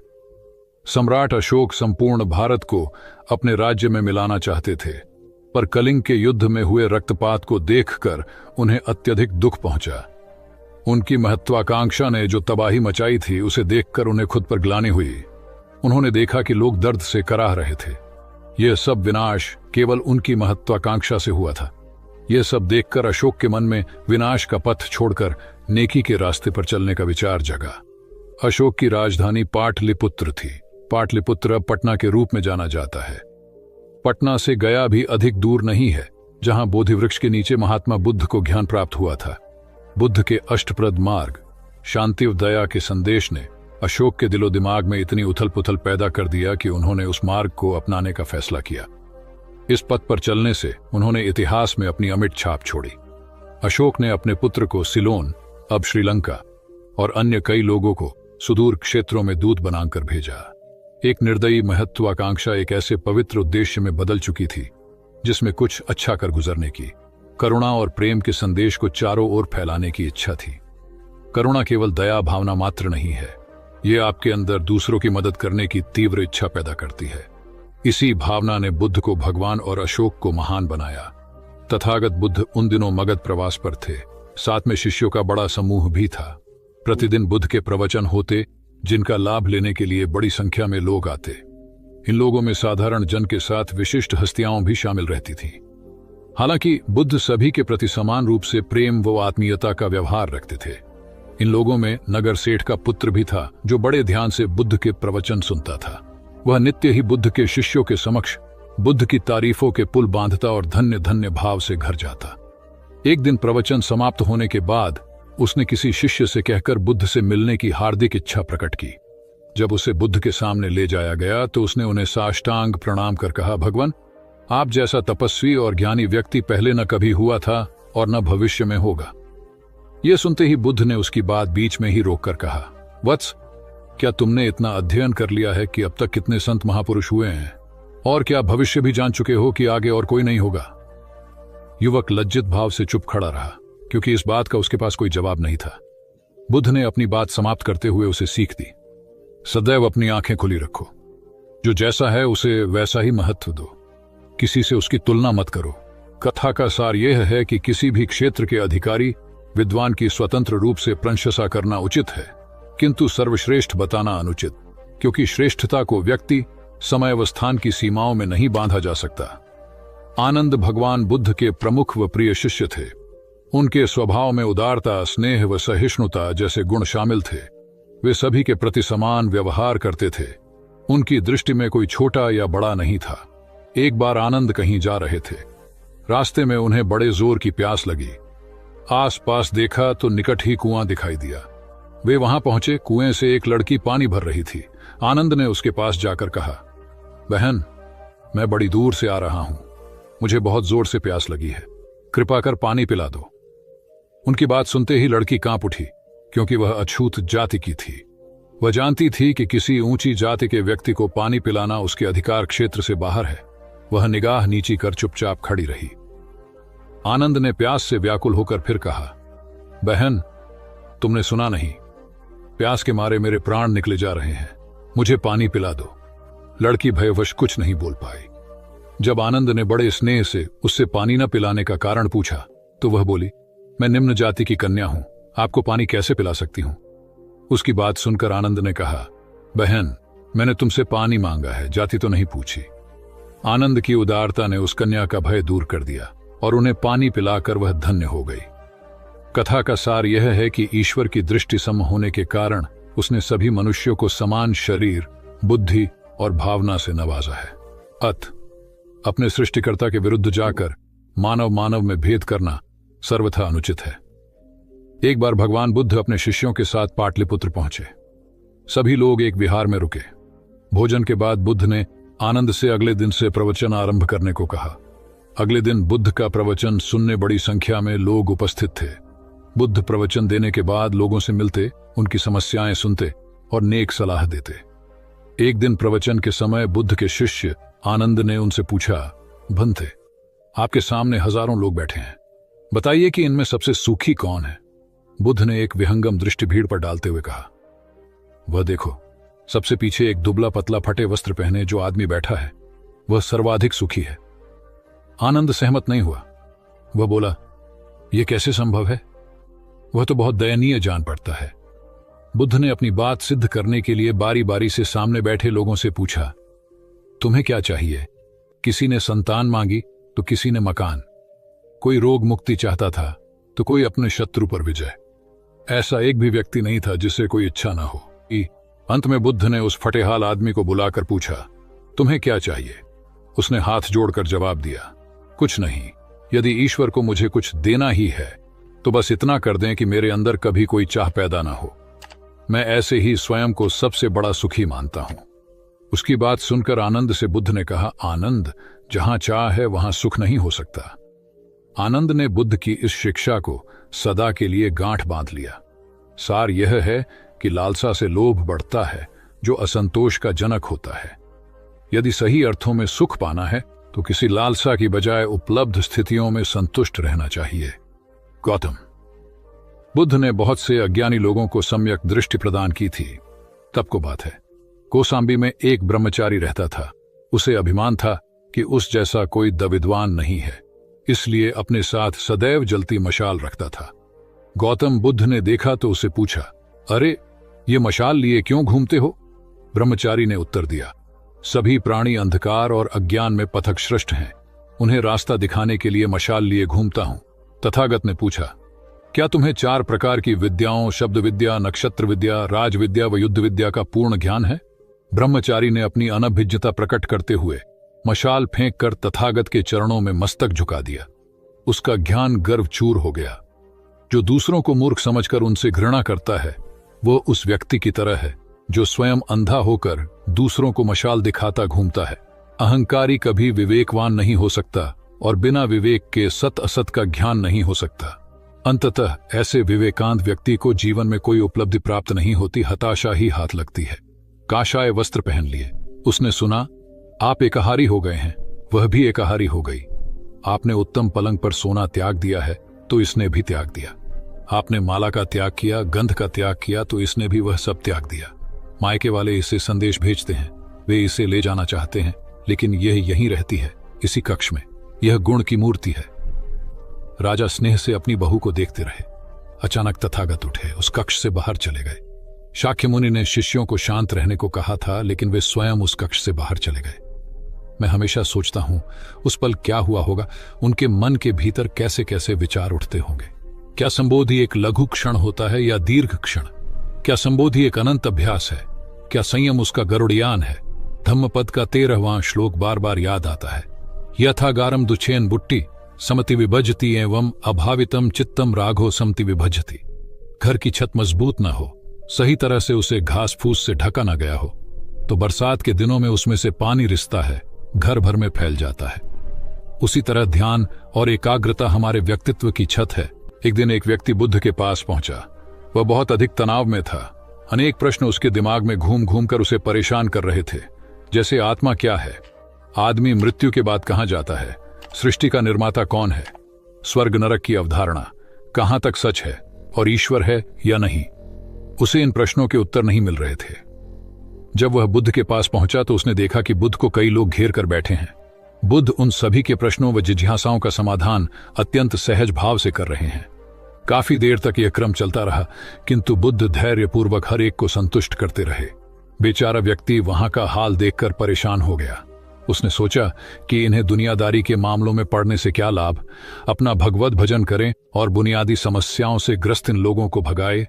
सम्राट अशोक संपूर्ण भारत को अपने राज्य में मिलाना चाहते थे, पर कलिंग के युद्ध में हुए रक्तपात को देखकर उन्हें अत्यधिक दुख पहुंचा। उनकी महत्वाकांक्षा ने जो तबाही मचाई थी, उसे देखकर उन्हें खुद पर ग्लानि हुई। उन्होंने देखा कि लोग दर्द से कराह रहे थे। यह सब विनाश केवल उनकी महत्वाकांक्षा से हुआ था। यह सब देखकर अशोक के मन में विनाश का पथ छोड़कर नेकी के रास्ते पर चलने का विचार जगा। अशोक की राजधानी पाटलिपुत्र थी। पाटलिपुत्र अब पटना के रूप में जाना जाता है। पटना से गया भी अधिक दूर नहीं है, जहां बोधि वृक्ष के नीचे महात्मा बुद्ध को ज्ञान प्राप्त हुआ था। बुद्ध के अष्टप्रद मार्ग, शांति व दया के संदेश ने अशोक के दिलो दिमाग में इतनी उथल पुथल पैदा कर दिया कि उन्होंने उस मार्ग को अपनाने का फैसला किया। इस पथ पर चलने से उन्होंने इतिहास में अपनी अमिट छाप छोड़ी। अशोक ने अपने पुत्र को सिलोन, अब श्रीलंका, और अन्य कई लोगों को सुदूर क्षेत्रों में दूत बनाकर भेजा। एक निर्दयी महत्वाकांक्षा एक ऐसे पवित्र उद्देश्य में बदल चुकी थी जिसमें कुछ अच्छा कर गुजरने की, करुणा और प्रेम के संदेश को चारों ओर फैलाने की इच्छा थी। करुणा केवल दया भावना मात्र नहीं है, ये आपके अंदर दूसरों की मदद करने की तीव्र इच्छा पैदा करती है। इसी भावना ने बुद्ध को भगवान और अशोक को महान बनाया। तथागत बुद्ध उन दिनों मगध प्रवास पर थे। साथ में शिष्यों का बड़ा समूह भी था। प्रतिदिन बुद्ध के प्रवचन होते, जिनका लाभ लेने के लिए बड़ी संख्या में लोग आते। इन लोगों में साधारण जन के साथ विशिष्ट हस्तियां भी शामिल रहती थीं। हालांकि बुद्ध सभी के प्रति समान रूप से प्रेम व आत्मीयता का व्यवहार रखते थे। इन लोगों में नगर सेठ का पुत्र भी था, जो बड़े ध्यान से बुद्ध के प्रवचन सुनता था। वह नित्य ही बुद्ध के शिष्यों के समक्ष बुद्ध की तारीफों के पुल बांधता और धन्य धन्य भाव से घर जाता। एक दिन प्रवचन समाप्त होने के बाद उसने किसी शिष्य से कहकर बुद्ध से मिलने की हार्दिक इच्छा प्रकट की। जब उसे बुद्ध के सामने ले जाया गया तो उसने उन्हें साष्टांग प्रणाम कर कहा, भगवान, आप जैसा तपस्वी और ज्ञानी व्यक्ति पहले न कभी हुआ था और न भविष्य में होगा। यह सुनते ही बुद्ध ने उसकी बात बीच में ही रोककर कहा, वत्स, क्या तुमने इतना अध्ययन कर लिया है कि अब तक कितने संत महापुरुष हुए हैं, और क्या भविष्य भी जान चुके हो कि आगे और कोई नहीं होगा? युवक लज्जित भाव से चुप खड़ा रहा, क्योंकि इस बात का उसके पास कोई जवाब नहीं था। बुद्ध ने अपनी बात समाप्त करते हुए उसे सीख दी, सदैव अपनी आंखें खुली रखो। जो जैसा है उसे वैसा ही महत्व दो, किसी से उसकी तुलना मत करो। कथा का सार यह है कि किसी भी क्षेत्र के अधिकारी विद्वान की स्वतंत्र रूप से प्रशंसा करना उचित है, किंतु सर्वश्रेष्ठ बताना अनुचित, क्योंकि श्रेष्ठता को व्यक्ति, समय व स्थान की सीमाओं में नहीं बांधा जा सकता। आनंद भगवान बुद्ध के प्रमुख व प्रिय शिष्य थे। उनके स्वभाव में उदारता, स्नेह व सहिष्णुता जैसे गुण शामिल थे। वे सभी के प्रति समान व्यवहार करते थे। उनकी दृष्टि में कोई छोटा या बड़ा नहीं था। एक बार आनंद कहीं जा रहे थे। रास्ते में उन्हें बड़े जोर की प्यास लगी। आसपास देखा तो निकट ही कुआं दिखाई दिया। वे वहां पहुंचे। कुएं से एक लड़की पानी भर रही थी। आनंद ने उसके पास जाकर कहा, बहन, मैं बड़ी दूर से आ रहा हूं, मुझे बहुत जोर से प्यास लगी है, कृपा कर पानी पिला दो। उनकी बात सुनते ही लड़की कांप उठी, क्योंकि वह अछूत जाति की थी। वह जानती थी कि किसी ऊंची जाति के व्यक्ति को पानी पिलाना उसके अधिकार क्षेत्र से बाहर है। वह निगाह नीची कर चुपचाप खड़ी रही। आनंद ने प्यास से व्याकुल होकर फिर कहा, बहन, तुमने सुना नहीं, प्यास के मारे मेरे प्राण निकले जा रहे हैं, मुझे पानी पिला दो। लड़की भयवश कुछ नहीं बोल पाई। जब आनंद ने बड़े स्नेह से उससे पानी न पिलाने का कारण पूछा तो वह बोली, मैं निम्न जाति की कन्या हूं, आपको पानी कैसे पिला सकती हूं? उसकी बात सुनकर आनंद ने कहा, बहन, मैंने तुमसे पानी मांगा है, जाति तो नहीं पूछी। आनंद की उदारता ने उस कन्या का भय दूर कर दिया और उन्हें पानी पिलाकर वह धन्य हो गई। कथा का सार यह है कि ईश्वर की दृष्टि सम होने के कारण उसने सभी मनुष्यों को समान शरीर, बुद्धि और भावना से नवाजा है। अपने सृष्टिकर्ता के विरुद्ध जाकर मानव मानव में भेद करना सर्वथा अनुचित है। एक बार भगवान बुद्ध अपने शिष्यों के साथ पाटलिपुत्र पहुंचे। सभी लोग एक विहार में रुके। भोजन के बाद बुद्ध ने आनंद से अगले दिन से प्रवचन आरंभ करने को कहा। अगले दिन बुद्ध का प्रवचन सुनने बड़ी संख्या में लोग उपस्थित थे। बुद्ध प्रवचन देने के बाद लोगों से मिलते, उनकी समस्याएं सुनते और नेक सलाह देते। एक दिन प्रवचन के समय बुद्ध के शिष्य आनंद ने उनसे पूछा, भंते, आपके सामने हजारों लोग बैठे हैं, बताइए कि इनमें सबसे सुखी कौन है? बुद्ध ने एक विहंगम दृष्टि भीड़ पर डालते हुए कहा, वह देखो, सबसे पीछे एक दुबला पतला फटे वस्त्र पहने जो आदमी बैठा है, वह सर्वाधिक सुखी है। आनंद सहमत नहीं हुआ। वह बोला, यह कैसे संभव है? वह तो बहुत दयनीय जान पड़ता है। बुद्ध ने अपनी बात सिद्ध करने के लिए बारी बारी से सामने बैठे लोगों से पूछा, तुम्हें क्या चाहिए? किसी ने संतान मांगी तो किसी ने मकान, कोई रोग मुक्ति चाहता था तो कोई अपने शत्रु पर विजय। ऐसा एक भी व्यक्ति नहीं था जिसे कोई इच्छा ना हो। अंत में बुद्ध ने उस फटेहाल आदमी को बुलाकर पूछा, तुम्हें क्या चाहिए? उसने हाथ जोड़कर जवाब दिया, कुछ नहीं। यदि ईश्वर को मुझे कुछ देना ही है तो बस इतना कर दें कि मेरे अंदर कभी कोई चाह पैदा ना हो। मैं ऐसे ही स्वयं को सबसे बड़ा सुखी मानता हूं। उसकी बात सुनकर आनंद से बुद्ध ने कहा, आनंद, जहां चाह है वहां सुख नहीं हो सकता। आनंद ने बुद्ध की इस शिक्षा को सदा के लिए गांठ बांध लिया। सार यह है कि लालसा से लोभ बढ़ता है, जो असंतोष का जनक होता है। यदि सही अर्थों में सुख पाना है तो किसी लालसा की बजाय उपलब्ध स्थितियों में संतुष्ट रहना चाहिए। गौतम बुद्ध ने बहुत से अज्ञानी लोगों को सम्यक दृष्टि प्रदान की थी। तब को बात है, कौसाम्बी में एक ब्रह्मचारी रहता था। उसे अभिमान था कि उस जैसा कोई विद्वान नहीं है, इसलिए अपने साथ सदैव जलती मशाल रखता था। गौतम बुद्ध ने देखा तो उसे पूछा, अरे, ये मशाल लिए क्यों घूमते हो? ब्रह्मचारी ने उत्तर दिया, सभी प्राणी अंधकार और अज्ञान में पथश्रष्ट हैं, उन्हें रास्ता दिखाने के लिए मशाल लिए घूमता हूं। तथागत ने पूछा, क्या तुम्हें 4 प्रकार की विद्याओं, शब्द विद्या, नक्षत्र विद्या, राज विद्या व युद्ध विद्या का पूर्ण ज्ञान है? ब्रह्मचारी ने अपनी अनभिज्ञता प्रकट करते हुए मशाल फेंककर तथागत के चरणों में मस्तक झुका दिया। उसका ज्ञान गर्वचूर हो गया। जो दूसरों को मूर्ख समझकर उनसे घृणा करता है, वो उस व्यक्ति की तरह है जो स्वयं अंधा होकर दूसरों को मशाल दिखाता घूमता है। अहंकारी कभी विवेकवान नहीं हो सकता और बिना विवेक के सत असत का ज्ञान नहीं हो सकता। अंततः ऐसे विवेकांत व्यक्ति को जीवन में कोई उपलब्धि प्राप्त नहीं होती, हताशा ही हाथ लगती है। काशाय वस्त्र पहन लिए। उसने सुना, आप एकाहारी हो गए हैं, वह भी एकाहारी हो गई। आपने उत्तम पलंग पर सोना त्याग दिया है तो इसने भी त्याग दिया। आपने माला का त्याग किया, गंध का त्याग किया तो इसने भी वह सब त्याग दिया। मायके वाले इसे संदेश भेजते हैं, वे इसे ले जाना चाहते हैं, लेकिन यह यहीं रहती है, इसी कक्ष में। यह गुण की मूर्ति है। राजा स्नेह से अपनी बहू को देखते रहे। अचानक तथागत उठे, उस कक्ष से बाहर चले गए। शाक्य मुनि ने शिष्यों को शांत रहने को कहा था, लेकिन वे स्वयं उस कक्ष से बाहर चले गए। मैं हमेशा सोचता हूं, उस पल क्या हुआ होगा, उनके मन के भीतर कैसे कैसे विचार उठते होंगे। क्या संबोधि एक लघु क्षण होता है या दीर्घ क्षण? क्या संबोधि एक अनंत अभ्यास है? क्या संयम उसका गरुड़यान है? धम्मपद का 13वां श्लोक बार बार याद आता है, यथागारम दुछेन बुट्टी समति विभजती एवं अभावितम चित्तम राघो समति विभजती। घर की छत मजबूत ना हो, सही तरह से उसे घास फूस से ढका ना गया हो, तो बरसात के दिनों में उसमें से पानी रिसता है, घर भर में फैल जाता है। उसी तरह ध्यान और एकाग्रता हमारे व्यक्तित्व की छत है। एक दिन एक व्यक्ति बुद्ध के पास पहुंचा। वह बहुत अधिक तनाव में था। अनेक प्रश्न उसके दिमाग में घूम घूम कर उसे परेशान कर रहे थे, जैसे आत्मा क्या है, आदमी मृत्यु के बाद कहां जाता है, सृष्टि का निर्माता कौन है, स्वर्ग नरक की अवधारणा कहां तक सच है और ईश्वर है या नहीं। उसे इन प्रश्नों के उत्तर नहीं मिल रहे थे। जब वह बुद्ध के पास पहुंचा तो उसने देखा कि बुद्ध को कई लोग घेर कर बैठे हैं। बुद्ध उन सभी के प्रश्नों व जिज्ञासाओं का समाधान अत्यंत सहज भाव से कर रहे हैं। काफी देर तक यह क्रम चलता रहा, किंतु बुद्ध धैर्यपूर्वक हर एक को संतुष्ट करते रहे। बेचारा व्यक्ति वहां का हाल देखकर परेशान हो गया। उसने सोचा कि इन्हें दुनियादारी के मामलों में पड़ने से क्या लाभ, अपना भगवत भजन करें और बुनियादी समस्याओं से ग्रस्त इन लोगों को भगाए।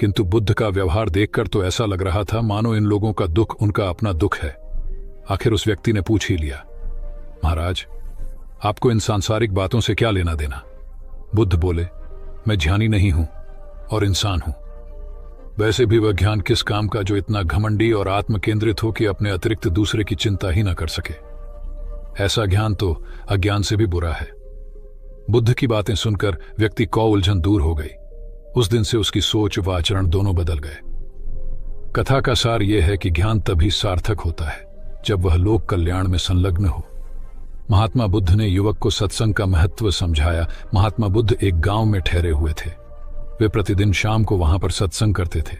किंतु बुद्ध का व्यवहार देखकर तो ऐसा लग रहा था मानो इन लोगों का दुख उनका अपना दुख है। आखिर उस व्यक्ति ने पूछ ही लिया, महाराज, आपको इन सांसारिक बातों से क्या लेना देना? बुद्ध बोले, मैं ज्ञानी नहीं हूं और इंसान हूं। वैसे भी वह ज्ञान किस काम का जो इतना घमंडी और आत्म केंद्रित हो कि अपने अतिरिक्त दूसरे की चिंता ही न कर सके। ऐसा ज्ञान तो अज्ञान से भी बुरा है। बुद्ध की बातें सुनकर व्यक्ति को उलझन दूर हो गई। उस दिन से उसकी सोच व आचरण दोनों बदल गए। कथा का सार यह है कि ज्ञान तभी सार्थक होता है जब वह लोक कल्याण में संलग्न हो। महात्मा बुद्ध ने युवक को सत्संग का महत्व समझाया। महात्मा बुद्ध एक गांव में ठहरे हुए थे। वे प्रतिदिन शाम को वहां पर सत्संग करते थे।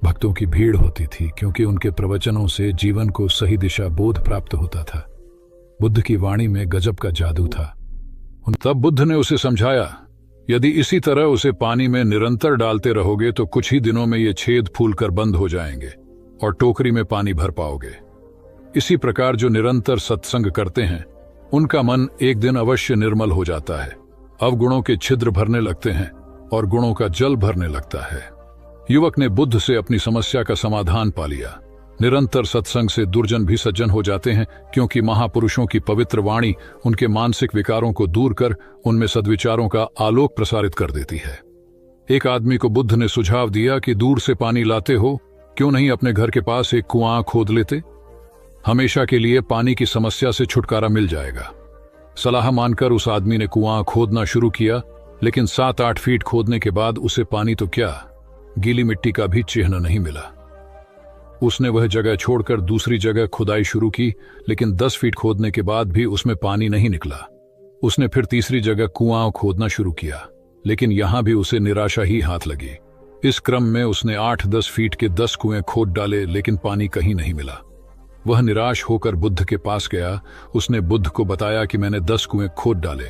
भक्तों की भीड़ होती थी क्योंकि उनके प्रवचनों से जीवन को सही दिशा बोध प्राप्त होता था। बुद्ध की वाणी में गजब का जादू था। तब बुद्ध ने उसे समझाया, यदि इसी तरह उसे पानी में निरंतर डालते रहोगे तो कुछ ही दिनों में ये छेद फूलकर बंद हो जाएंगे और टोकरी में पानी भर पाओगे। इसी प्रकार जो निरंतर सत्संग करते हैं उनका मन एक दिन अवश्य निर्मल हो जाता है। अवगुणों के छिद्र भरने लगते हैं और गुणों का जल भरने लगता है। युवक ने बुद्ध से अपनी समस्या का समाधान पा लिया। निरंतर सत्संग से दुर्जन भी सज्जन हो जाते हैं क्योंकि महापुरुषों की पवित्र वाणी उनके मानसिक विकारों को दूर कर उनमें सद्विचारों का आलोक प्रसारित कर देती है। एक आदमी को बुद्ध ने सुझाव दिया कि दूर से पानी लाते हो, क्यों नहीं अपने घर के पास एक कुआं खोद लेते? हमेशा के लिए पानी की समस्या से छुटकारा मिल जाएगा। सलाह मानकर उस आदमी ने कुआं खोदना शुरू किया, लेकिन 7-8 फीट खोदने के बाद उसे पानी तो क्या, गीली मिट्टी का भी चिन्ह नहीं मिला। उसने वह जगह छोड़कर दूसरी जगह खुदाई शुरू की, लेकिन 10 फीट खोदने के बाद भी उसमें पानी नहीं निकला। उसने फिर तीसरी जगह कुआं खोदना शुरू किया, लेकिन यहां भी उसे निराशा ही हाथ लगी। इस क्रम में उसने 8-10 फीट के 10 कुएं खोद डाले, लेकिन पानी कहीं नहीं मिला। वह निराश होकर बुद्ध के पास गया। उसने बुद्ध को बताया कि मैंने 10 कुएं खोद डाले,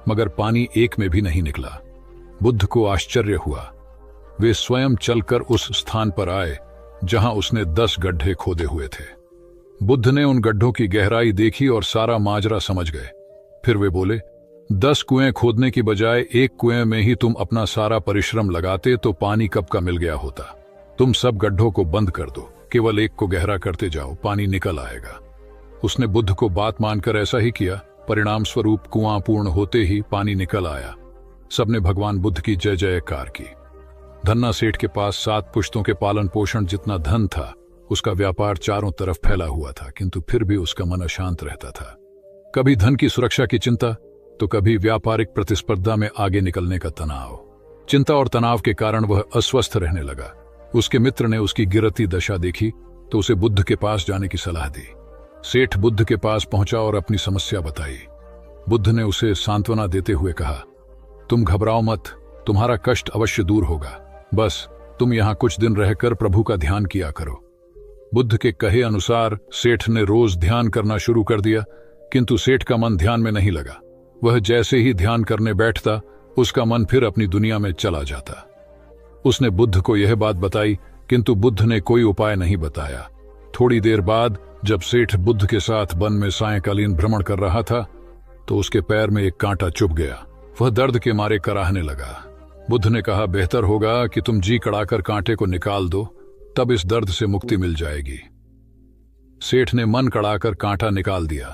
मगर पानी एक में भी नहीं निकला। बुद्ध को आश्चर्य हुआ। वे स्वयं चलकर उस स्थान पर आए जहां उसने 10 गड्ढे खोदे हुए थे। बुद्ध ने उन गड्ढों की गहराई देखी और सारा माजरा समझ गए। फिर वे बोले, 10 कुएं खोदने की बजाय एक कुएं में ही तुम अपना सारा परिश्रम लगाते तो पानी कब का मिल गया होता। तुम सब गड्ढों को बंद कर दो, केवल एक को गहरा करते जाओ, पानी निकल आएगा। उसने बुद्ध को बात मानकर ऐसा ही किया। परिणाम स्वरूप कुआं पूर्ण होते ही पानी निकल आया। सबने भगवान बुद्ध की जय जयकार की। धन्ना सेठ के पास 7 पुश्तों के पालन पोषण जितना धन था। उसका व्यापार चारों तरफ फैला हुआ था, किंतु फिर भी उसका मन अशांत रहता था। कभी धन की सुरक्षा की चिंता तो कभी व्यापारिक प्रतिस्पर्धा में आगे निकलने का तनाव। चिंता और तनाव के कारण वह अस्वस्थ रहने लगा। उसके मित्र ने उसकी गिरती दशा देखी तो उसे बुद्ध के पास जाने की सलाह दी। सेठ बुद्ध के पास पहुंचा और अपनी समस्या बताई। बुद्ध ने उसे सांत्वना देते हुए कहा, तुम घबराओ मत, तुम्हारा कष्ट अवश्य दूर होगा। बस तुम यहां कुछ दिन रहकर प्रभु का ध्यान किया करो। बुद्ध के कहे अनुसार सेठ ने रोज ध्यान करना शुरू कर दिया, किंतु सेठ का मन ध्यान में नहीं लगा। वह जैसे ही ध्यान करने बैठता, उसका मन फिर अपनी दुनिया में चला जाता। उसने बुद्ध को यह बात बताई, किंतु बुद्ध ने कोई उपाय नहीं बताया। थोड़ी देर बाद जब सेठ बुद्ध के साथ वन में सायंकालीन भ्रमण कर रहा था तो उसके पैर में एक कांटा चुभ गया। वह दर्द के मारे कराहने लगा। बुद्ध ने कहा, बेहतर होगा कि तुम जी कड़ाकर कांटे को निकाल दो, तब इस दर्द से मुक्ति मिल जाएगी। सेठ ने मन कड़ाकर कांटा निकाल दिया।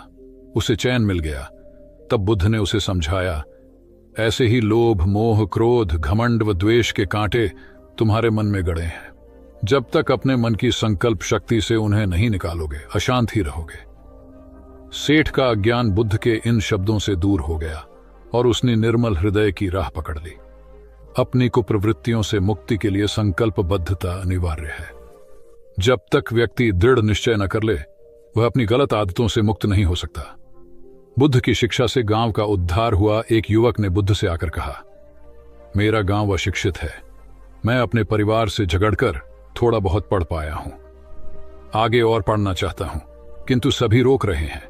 उसे चैन मिल गया। तब बुद्ध ने उसे समझाया, ऐसे ही लोभ, मोह, क्रोध, घमंड व द्वेष के कांटे तुम्हारे मन में गड़े हैं। जब तक अपने मन की संकल्प शक्ति से उन्हें नहीं निकालोगे, अशांत ही रहोगे। सेठ का अज्ञान बुद्ध के इन शब्दों से दूर हो गया और उसने निर्मल हृदय की राह पकड़ ली। अपनी कुप्रवृत्तियों से मुक्ति के लिए संकल्पबद्धता अनिवार्य है। जब तक व्यक्ति दृढ़ निश्चय न कर ले, वह अपनी गलत आदतों से मुक्त नहीं हो सकता। बुद्ध की शिक्षा से गांव का उद्धार हुआ। एक युवक ने बुद्ध से आकर कहा, मेरा गांव अशिक्षित है। मैं अपने परिवार से झगड़कर थोड़ा बहुत पढ़ पाया हूं। आगे और पढ़ना चाहता हूं, किंतु सभी रोक रहे हैं।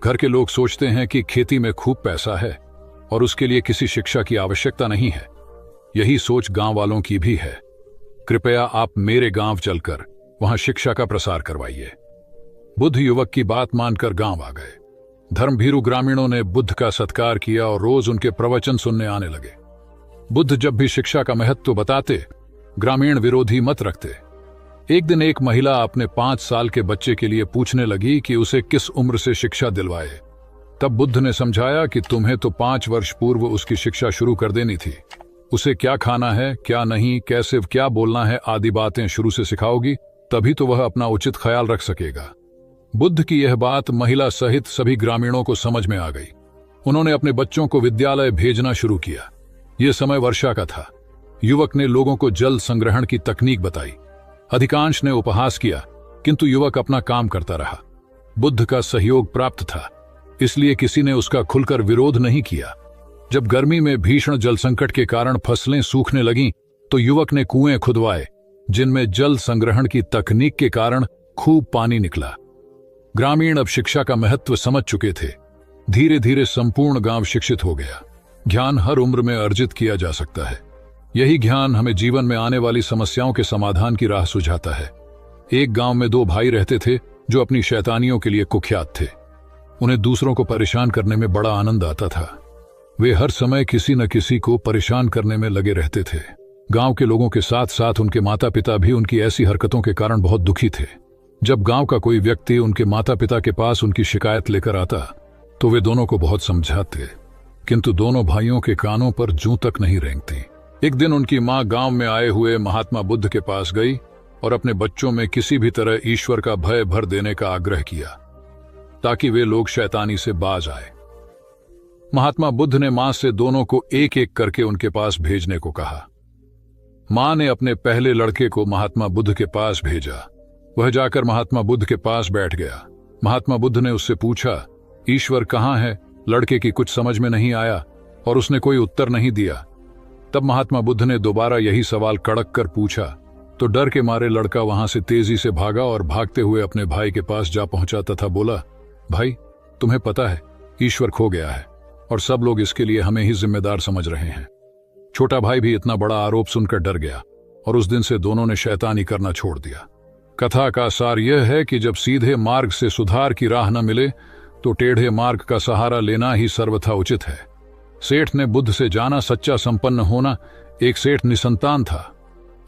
घर के लोग सोचते हैं कि खेती में खूब पैसा है और उसके लिए किसी शिक्षा की आवश्यकता नहीं है। यही सोच गांव वालों की भी है। कृपया आप मेरे गांव चलकर वहां शिक्षा का प्रसार करवाइए। बुद्ध युवक की बात मानकर गांव आ गए। धर्मभीरू ग्रामीणों ने बुद्ध का सत्कार किया और रोज उनके प्रवचन सुनने आने लगे। बुद्ध जब भी शिक्षा का महत्व बताते, ग्रामीण विरोधी मत रखते। एक दिन एक महिला अपने 5 साल के बच्चे के लिए पूछने लगी कि उसे किस उम्र से शिक्षा दिलवाए। तब बुद्ध ने समझाया कि तुम्हें तो 5 वर्ष पूर्व उसकी शिक्षा शुरू कर देनी थी। उसे क्या खाना है, क्या नहीं, कैसे क्या बोलना है आदि बातें शुरू से सिखाओगी, तभी तो वह अपना उचित ख्याल रख सकेगा। बुद्ध की यह बात महिला सहित सभी ग्रामीणों को समझ में आ गई। उन्होंने अपने बच्चों को विद्यालय भेजना शुरू किया। यह समय वर्षा का था। युवक ने लोगों को जल संग्रहण की तकनीक बताई। अधिकांश ने उपहास किया, किंतु युवक अपना काम करता रहा। बुद्ध का सहयोग प्राप्त था, इसलिए किसी ने उसका खुलकर विरोध नहीं किया। जब गर्मी में भीषण जल संकट के कारण फसलें सूखने लगीं, तो युवक ने कुएं खुदवाए, जिनमें जल संग्रहण की तकनीक के कारण खूब पानी निकला। ग्रामीण अब शिक्षा का महत्व समझ चुके थे। धीरे धीरे संपूर्ण गांव शिक्षित हो गया। ज्ञान हर उम्र में अर्जित किया जा सकता है। यही ज्ञान हमें जीवन में आने वाली समस्याओं के समाधान की राह सुझाता है। एक गांव में 2 भाई रहते थे जो अपनी शैतानियों के लिए कुख्यात थे। उन्हें दूसरों को परेशान करने में बड़ा आनंद आता था। वे हर समय किसी न किसी को परेशान करने में लगे रहते थे। गांव के लोगों के साथ साथ उनके माता पिता भी उनकी ऐसी हरकतों के कारण बहुत दुखी थे। जब गांव का कोई व्यक्ति उनके माता पिता के पास उनकी शिकायत लेकर आता, तो वे दोनों को बहुत समझाते, किंतु दोनों भाइयों के कानों पर जूं तक नहीं रेंगती। एक दिन उनकी मां गांव में आए हुए महात्मा बुद्ध के पास गई और अपने बच्चों में किसी भी तरह ईश्वर का भय भर देने का आग्रह किया, ताकि वे लोग शैतानी से बाज आए। महात्मा बुद्ध ने मां से दोनों को एक एक करके उनके पास भेजने को कहा। मां ने अपने पहले लड़के को महात्मा बुद्ध के पास भेजा। वह जाकर महात्मा बुद्ध के पास बैठ गया। महात्मा बुद्ध ने उससे पूछा, ईश्वर कहाँ है? लड़के की कुछ समझ में नहीं आया और उसने कोई उत्तर नहीं दिया। तब महात्मा बुद्ध ने दोबारा यही सवाल कड़क कर पूछा, तो डर के मारे लड़का वहां से तेजी से भागा और भागते हुए अपने भाई के पास जा पहुंचा तथा बोला, भाई, तुम्हें पता है ईश्वर खो गया है और सब लोग इसके लिए हमें ही जिम्मेदार समझ रहे हैं। छोटा भाई भी इतना बड़ा आरोप सुनकर डर गया और उस दिन से दोनों ने शैतानी करना छोड़ दिया। कथा का सार यह है कि जब सीधे मार्ग से सुधार की राह न मिले तो टेढ़े मार्ग का सहारा लेना ही सर्वथा उचित है। सेठ ने बुद्ध से जाना सच्चा संपन्न होना। एक सेठ निसंतान था।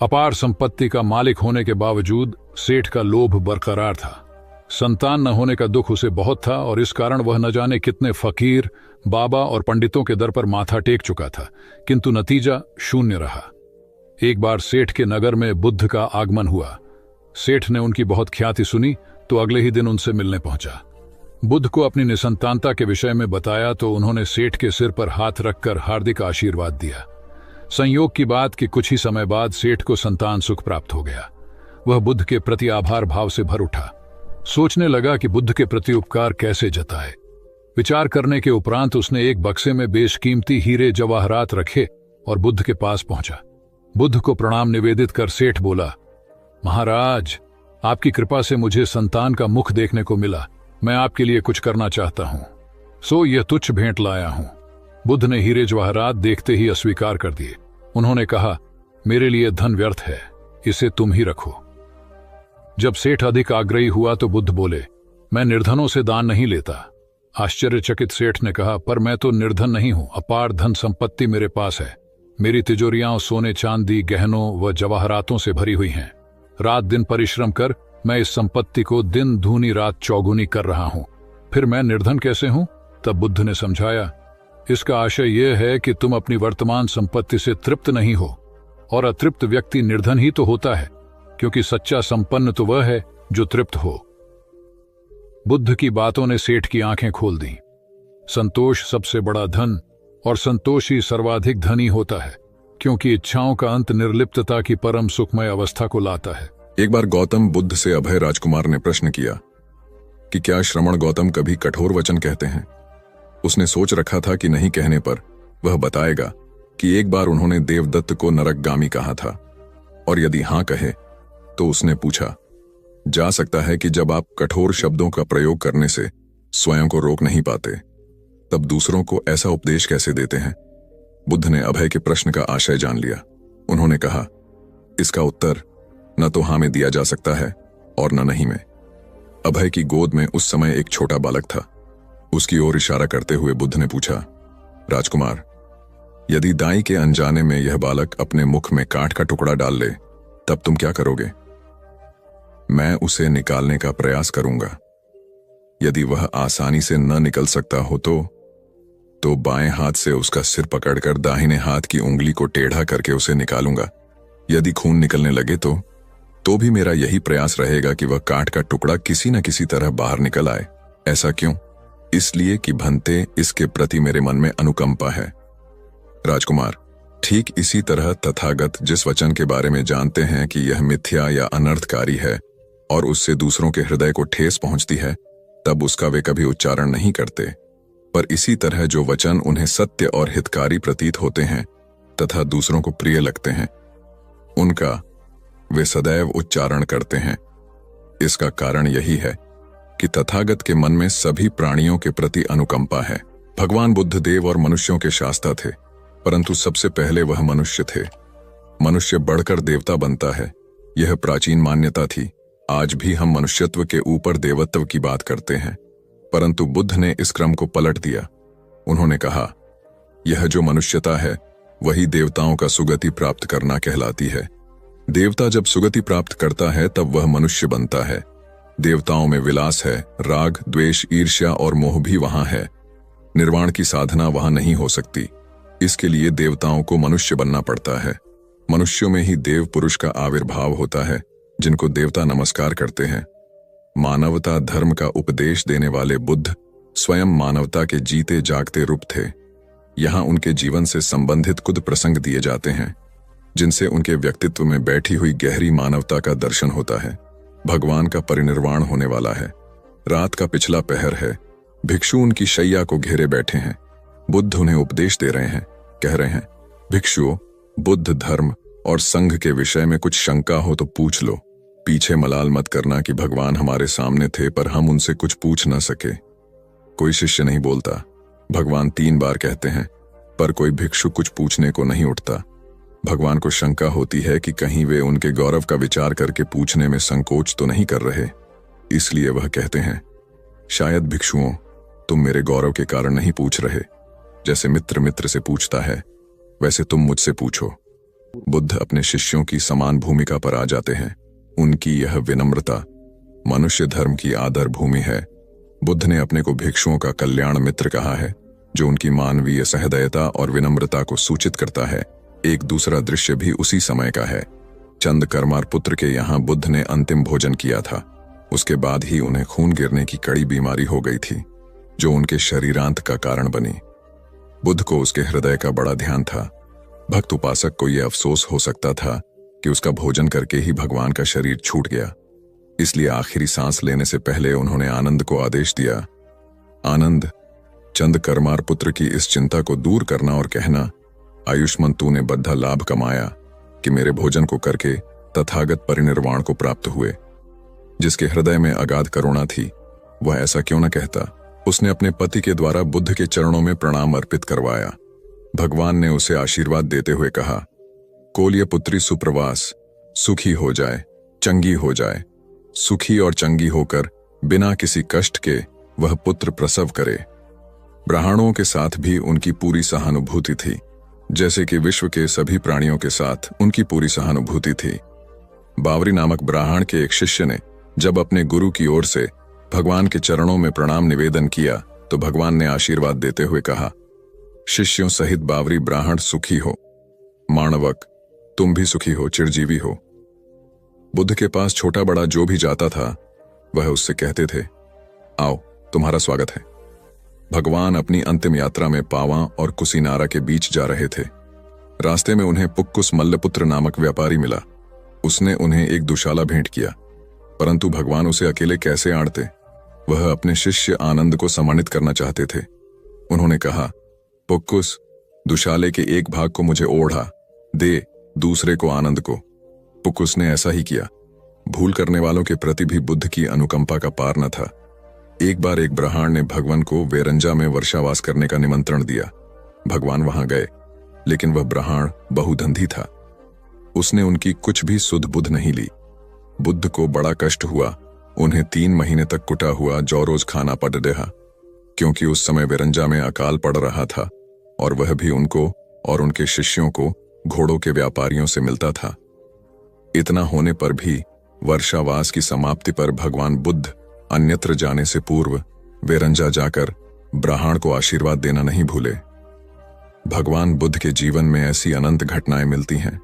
अपार संपत्ति का मालिक होने के बावजूद सेठ का लोभ बरकरार था। संतान न होने का दुख उसे बहुत था और इस कारण वह न जाने कितने फकीर, बाबा और पंडितों के दर पर माथा टेक चुका था, किंतु नतीजा शून्य रहा। एक बार सेठ के नगर में बुद्ध का आगमन हुआ। सेठ ने उनकी बहुत ख्याति सुनी तो अगले ही दिन उनसे मिलने पहुंचा। बुद्ध को अपनी निसंतानता के विषय में बताया तो उन्होंने सेठ के सिर पर हाथ रखकर हार्दिक आशीर्वाद दिया। संयोग की बात कि कुछ ही समय बाद सेठ को संतान सुख प्राप्त हो गया। वह बुद्ध के प्रति आभार भाव से भर उठा। सोचने लगा कि बुद्ध के प्रति उपकार कैसे जताए। विचार करने के उपरांत उसने एक बक्से में बेशकीमती हीरे जवाहरात रखे और बुद्ध के पास पहुंचा। बुद्ध को प्रणाम निवेदित कर सेठ बोला, महाराज, आपकी कृपा से मुझे संतान का मुख देखने को मिला। मैं आपके लिए कुछ करना चाहता हूं, सो यह तुच्छ भेंट लाया हूं। बुद्ध ने हीरे जवाहरात देखते ही अस्वीकार कर दिए। उन्होंने कहा, मेरे लिए धन व्यर्थ है, इसे तुम ही रखो। जब सेठ अधिक आग्रही हुआ तो बुद्ध बोले, मैं निर्धनों से दान नहीं लेता। आश्चर्यचकित सेठ ने कहा, पर मैं तो निर्धन नहीं हूं, अपार धन संपत्ति मेरे पास है। मेरी तिजोरियां सोने चांदी, गहनों व जवाहरातों से भरी हुई हैं। रात दिन परिश्रम कर मैं इस संपत्ति को दिन दूनी रात चौगुनी कर रहा हूं, फिर मैं निर्धन कैसे हूं? तब बुद्ध ने समझाया, इसका आशय यह है कि तुम अपनी वर्तमान संपत्ति से तृप्त नहीं हो, और अतृप्त व्यक्ति निर्धन ही तो होता है, क्योंकि सच्चा संपन्न तो वह है जो तृप्त हो। बुद्ध की बातों ने सेठ की आंखें खोल दी। संतोष सबसे बड़ा धन और संतोष ही सर्वाधिक धनी होता है, क्योंकि इच्छाओं का अंत निर्लिप्तता की परम सुखमय अवस्था को लाता है। एक बार गौतम बुद्ध से अभय राजकुमार ने प्रश्न किया कि क्या श्रमण गौतम कभी कठोर वचन कहते हैं। उसने सोच रखा था कि नहीं कहने पर वह बताएगा कि एक बार उन्होंने देवदत्त को नरकगामी कहा था, और यदि हां कहे तो उसने पूछा, जा सकता है कि जब आप कठोर शब्दों का प्रयोग करने से स्वयं को रोक नहीं पाते, तब दूसरों को ऐसा उपदेश कैसे देते हैं। बुद्ध ने अभय के प्रश्न का आशय जान लिया। उन्होंने कहा, इसका उत्तर न तो हां में दिया जा सकता है और न नहीं में। अभय की गोद में उस समय एक छोटा बालक था। उसकी ओर इशारा करते हुए बुद्ध ने पूछा, राजकुमार, यदि दाई के अनजाने में यह बालक अपने मुख में काठ का टुकड़ा डाल ले, तब तुम क्या करोगे? मैं उसे निकालने का प्रयास करूंगा। यदि वह आसानी से न निकल सकता हो तो बाएं हाथ से उसका सिर पकड़कर दाहिने हाथ की उंगली को टेढ़ा करके उसे निकालूंगा। यदि खून निकलने लगे तो भी मेरा यही प्रयास रहेगा कि वह काट का टुकड़ा किसी न किसी तरह बाहर निकल आए। ऐसा क्यों? इसलिए कि भंते इसके प्रति मेरे मन में अनुकंपा है। राजकुमार, ठीक इसी तरह तथागत जिस वचन के बारे में जानते हैं कि यह मिथ्या या अनर्थकारी है और उससे दूसरों के हृदय को ठेस पहुंचती है, तब उसका वे कभी उच्चारण नहीं करते। पर इसी तरह जो वचन उन्हें सत्य और हितकारी प्रतीत होते हैं तथा दूसरों को प्रिय लगते हैं, उनका वे सदैव उच्चारण करते हैं। इसका कारण यही है कि तथागत के मन में सभी प्राणियों के प्रति अनुकंपा है। भगवान बुद्ध देव और मनुष्यों के शास्ता थे, परंतु सबसे पहले वह मनुष्य थे। मनुष्य बढ़कर देवता बनता है, यह प्राचीन मान्यता थी। आज भी हम मनुष्यत्व के ऊपर देवत्व की बात करते हैं, परंतु बुद्ध ने इस क्रम को पलट दिया। उन्होंने कहा, यह जो मनुष्यता है वही देवताओं का सुगति प्राप्त करना कहलाती है। देवता जब सुगति प्राप्त करता है तब वह मनुष्य बनता है। देवताओं में विलास है, राग, द्वेष, ईर्ष्या और मोह भी वहां है। निर्वाण की साधना वहां नहीं हो सकती। इसके लिए देवताओं को मनुष्य बनना पड़ता है। मनुष्यों में ही देव पुरुष का आविर्भाव होता है, जिनको देवता नमस्कार करते हैं। मानवता धर्म का उपदेश देने वाले बुद्ध स्वयं मानवता के जीते जागते रूप थे। यहाँ उनके जीवन से संबंधित कुछ प्रसंग दिए जाते हैं, जिनसे उनके व्यक्तित्व में बैठी हुई गहरी मानवता का दर्शन होता है। भगवान का परिनिर्वाण होने वाला है। रात का पिछला पहर है। भिक्षु उनकी शैया को घेरे बैठे हैं। बुद्ध उन्हें उपदेश दे रहे हैं। कह रहे हैं, भिक्षुओं, बुद्ध धर्म और संघ के विषय में कुछ शंका हो तो पूछ लो। पीछे मलाल मत करना कि भगवान हमारे सामने थे पर हम उनसे कुछ पूछ न सके। कोई शिष्य नहीं बोलता। भगवान 3 बार कहते हैं, पर कोई भिक्षु कुछ पूछने को नहीं उठता। भगवान को शंका होती है कि कहीं वे उनके गौरव का विचार करके पूछने में संकोच तो नहीं कर रहे। इसलिए वह कहते हैं, शायद भिक्षुओं, तुम मेरे गौरव के कारण नहीं पूछ रहे। जैसे मित्र मित्र से पूछता है, वैसे तुम मुझसे पूछो। बुद्ध अपने शिष्यों की समान भूमिका पर आ जाते हैं। उनकी यह विनम्रता मनुष्य धर्म की आदर भूमि है। बुद्ध ने अपने को भिक्षुओं का कल्याण मित्र कहा है, जो उनकी मानवीय सहृदयता और विनम्रता को सूचित करता है। एक दूसरा दृश्य भी उसी समय का है। चंद कर्मार पुत्र के यहाँ बुद्ध ने अंतिम भोजन किया था। उसके बाद ही उन्हें खून गिरने की कड़ी बीमारी हो गई थी, जो उनके शरीरांत का कारण बनी। बुद्ध को उसके हृदय का बड़ा ध्यान था। भक्त उपासक को यह अफसोस हो सकता था कि उसका भोजन करके ही भगवान का शरीर छूट गया। इसलिए आखिरी सांस लेने से पहले उन्होंने आनंद को आदेश दिया, आनंद, चंद कर्मार पुत्र की इस चिंता को दूर करना और कहना, आयुष्मान तूने बद्धा लाभ कमाया कि मेरे भोजन को करके तथागत परिनिर्वाण को प्राप्त हुए। जिसके हृदय में अगाध करुणा थी, वह ऐसा क्यों न कहता। उसने अपने पति के द्वारा बुद्ध के चरणों में प्रणाम अर्पित करवाया। भगवान ने उसे आशीर्वाद देते हुए कहा, कोल्य पुत्री सुप्रवास, सुखी हो जाए, चंगी हो जाए। सुखी और चंगी होकर बिना किसी कष्ट के वह पुत्र प्रसव करे। ब्राह्मणों के साथ भी उनकी पूरी सहानुभूति थी, जैसे कि विश्व के सभी प्राणियों के साथ उनकी पूरी सहानुभूति थी। बावरी नामक ब्राह्मण के एक शिष्य ने जब अपने गुरु की ओर से भगवान के चरणों में प्रणाम निवेदन किया तो भगवान ने आशीर्वाद देते हुए कहा, शिष्यों सहित बावरी ब्राह्मण सुखी हो। माणवक, तुम भी सुखी हो, चिरजीवी हो। बुद्ध के पास छोटा बड़ा जो भी जाता था, वह उससे कहते थे, आओ, तुम्हारा स्वागत है। भगवान अपनी अंतिम यात्रा में पावा और कुसीनारा के बीच जा रहे थे। रास्ते में उन्हें पुक्कुस मल्लपुत्र नामक व्यापारी मिला। उसने उन्हें एक दुशाला भेंट किया, परंतु भगवान उसे अकेले कैसे आड़ते। वह अपने शिष्य आनंद को सम्मानित करना चाहते थे। उन्होंने कहा, पुक्कुस, दुशाले के एक भाग को मुझे ओढ़ा दे, दूसरे को आनंद को। पुक्कुस ने ऐसा ही किया। भूल करने वालों के प्रति भी बुद्ध की अनुकंपा का पार न था। एक बार एक ब्राह्मण ने भगवान को वेरंजा में वर्षावास करने का निमंत्रण दिया। भगवान वहां गए, लेकिन वह ब्राह्मण बहुधंधी था। उसने उनकी कुछ भी सुध बुध नहीं ली। बुद्ध को बड़ा कष्ट हुआ। उन्हें 3 महीने तक कुटा हुआ जौ रोज खाना पड़ रहा, क्योंकि उस समय वेरंजा में अकाल पड़ रहा था और वह भी उनको और उनके शिष्यों को घोड़ों के व्यापारियों से मिलता था। इतना होने पर भी वर्षावास की समाप्ति पर भगवान बुद्ध अन्यत्र जाने से पूर्व वे रंजा जाकर ब्राह्मण को आशीर्वाद देना नहीं भूले। भगवान बुद्ध के जीवन में ऐसी अनंत घटनाएं मिलती हैं।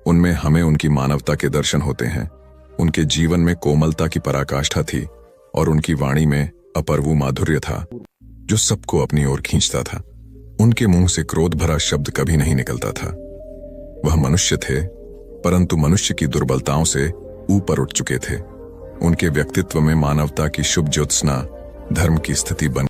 उनमें हमें उनकी मानवता के दर्शन होते हैं। उनके जीवन में कोमलता की पराकाष्ठा थी और उनकी वाणी में अपर्वु माधुर्य था जो सबको अपनी ओर खींचता था। उनके मुंह से क्रोध भरा शब्द कभी नहीं निकलता था। वह मनुष्य थे, परंतु मनुष्य की दुर्बलताओं से ऊपर उठ चुके थे। उनके व्यक्तित्व में मानवता की शुभ ज्योत्सना धर्म की स्थिति बन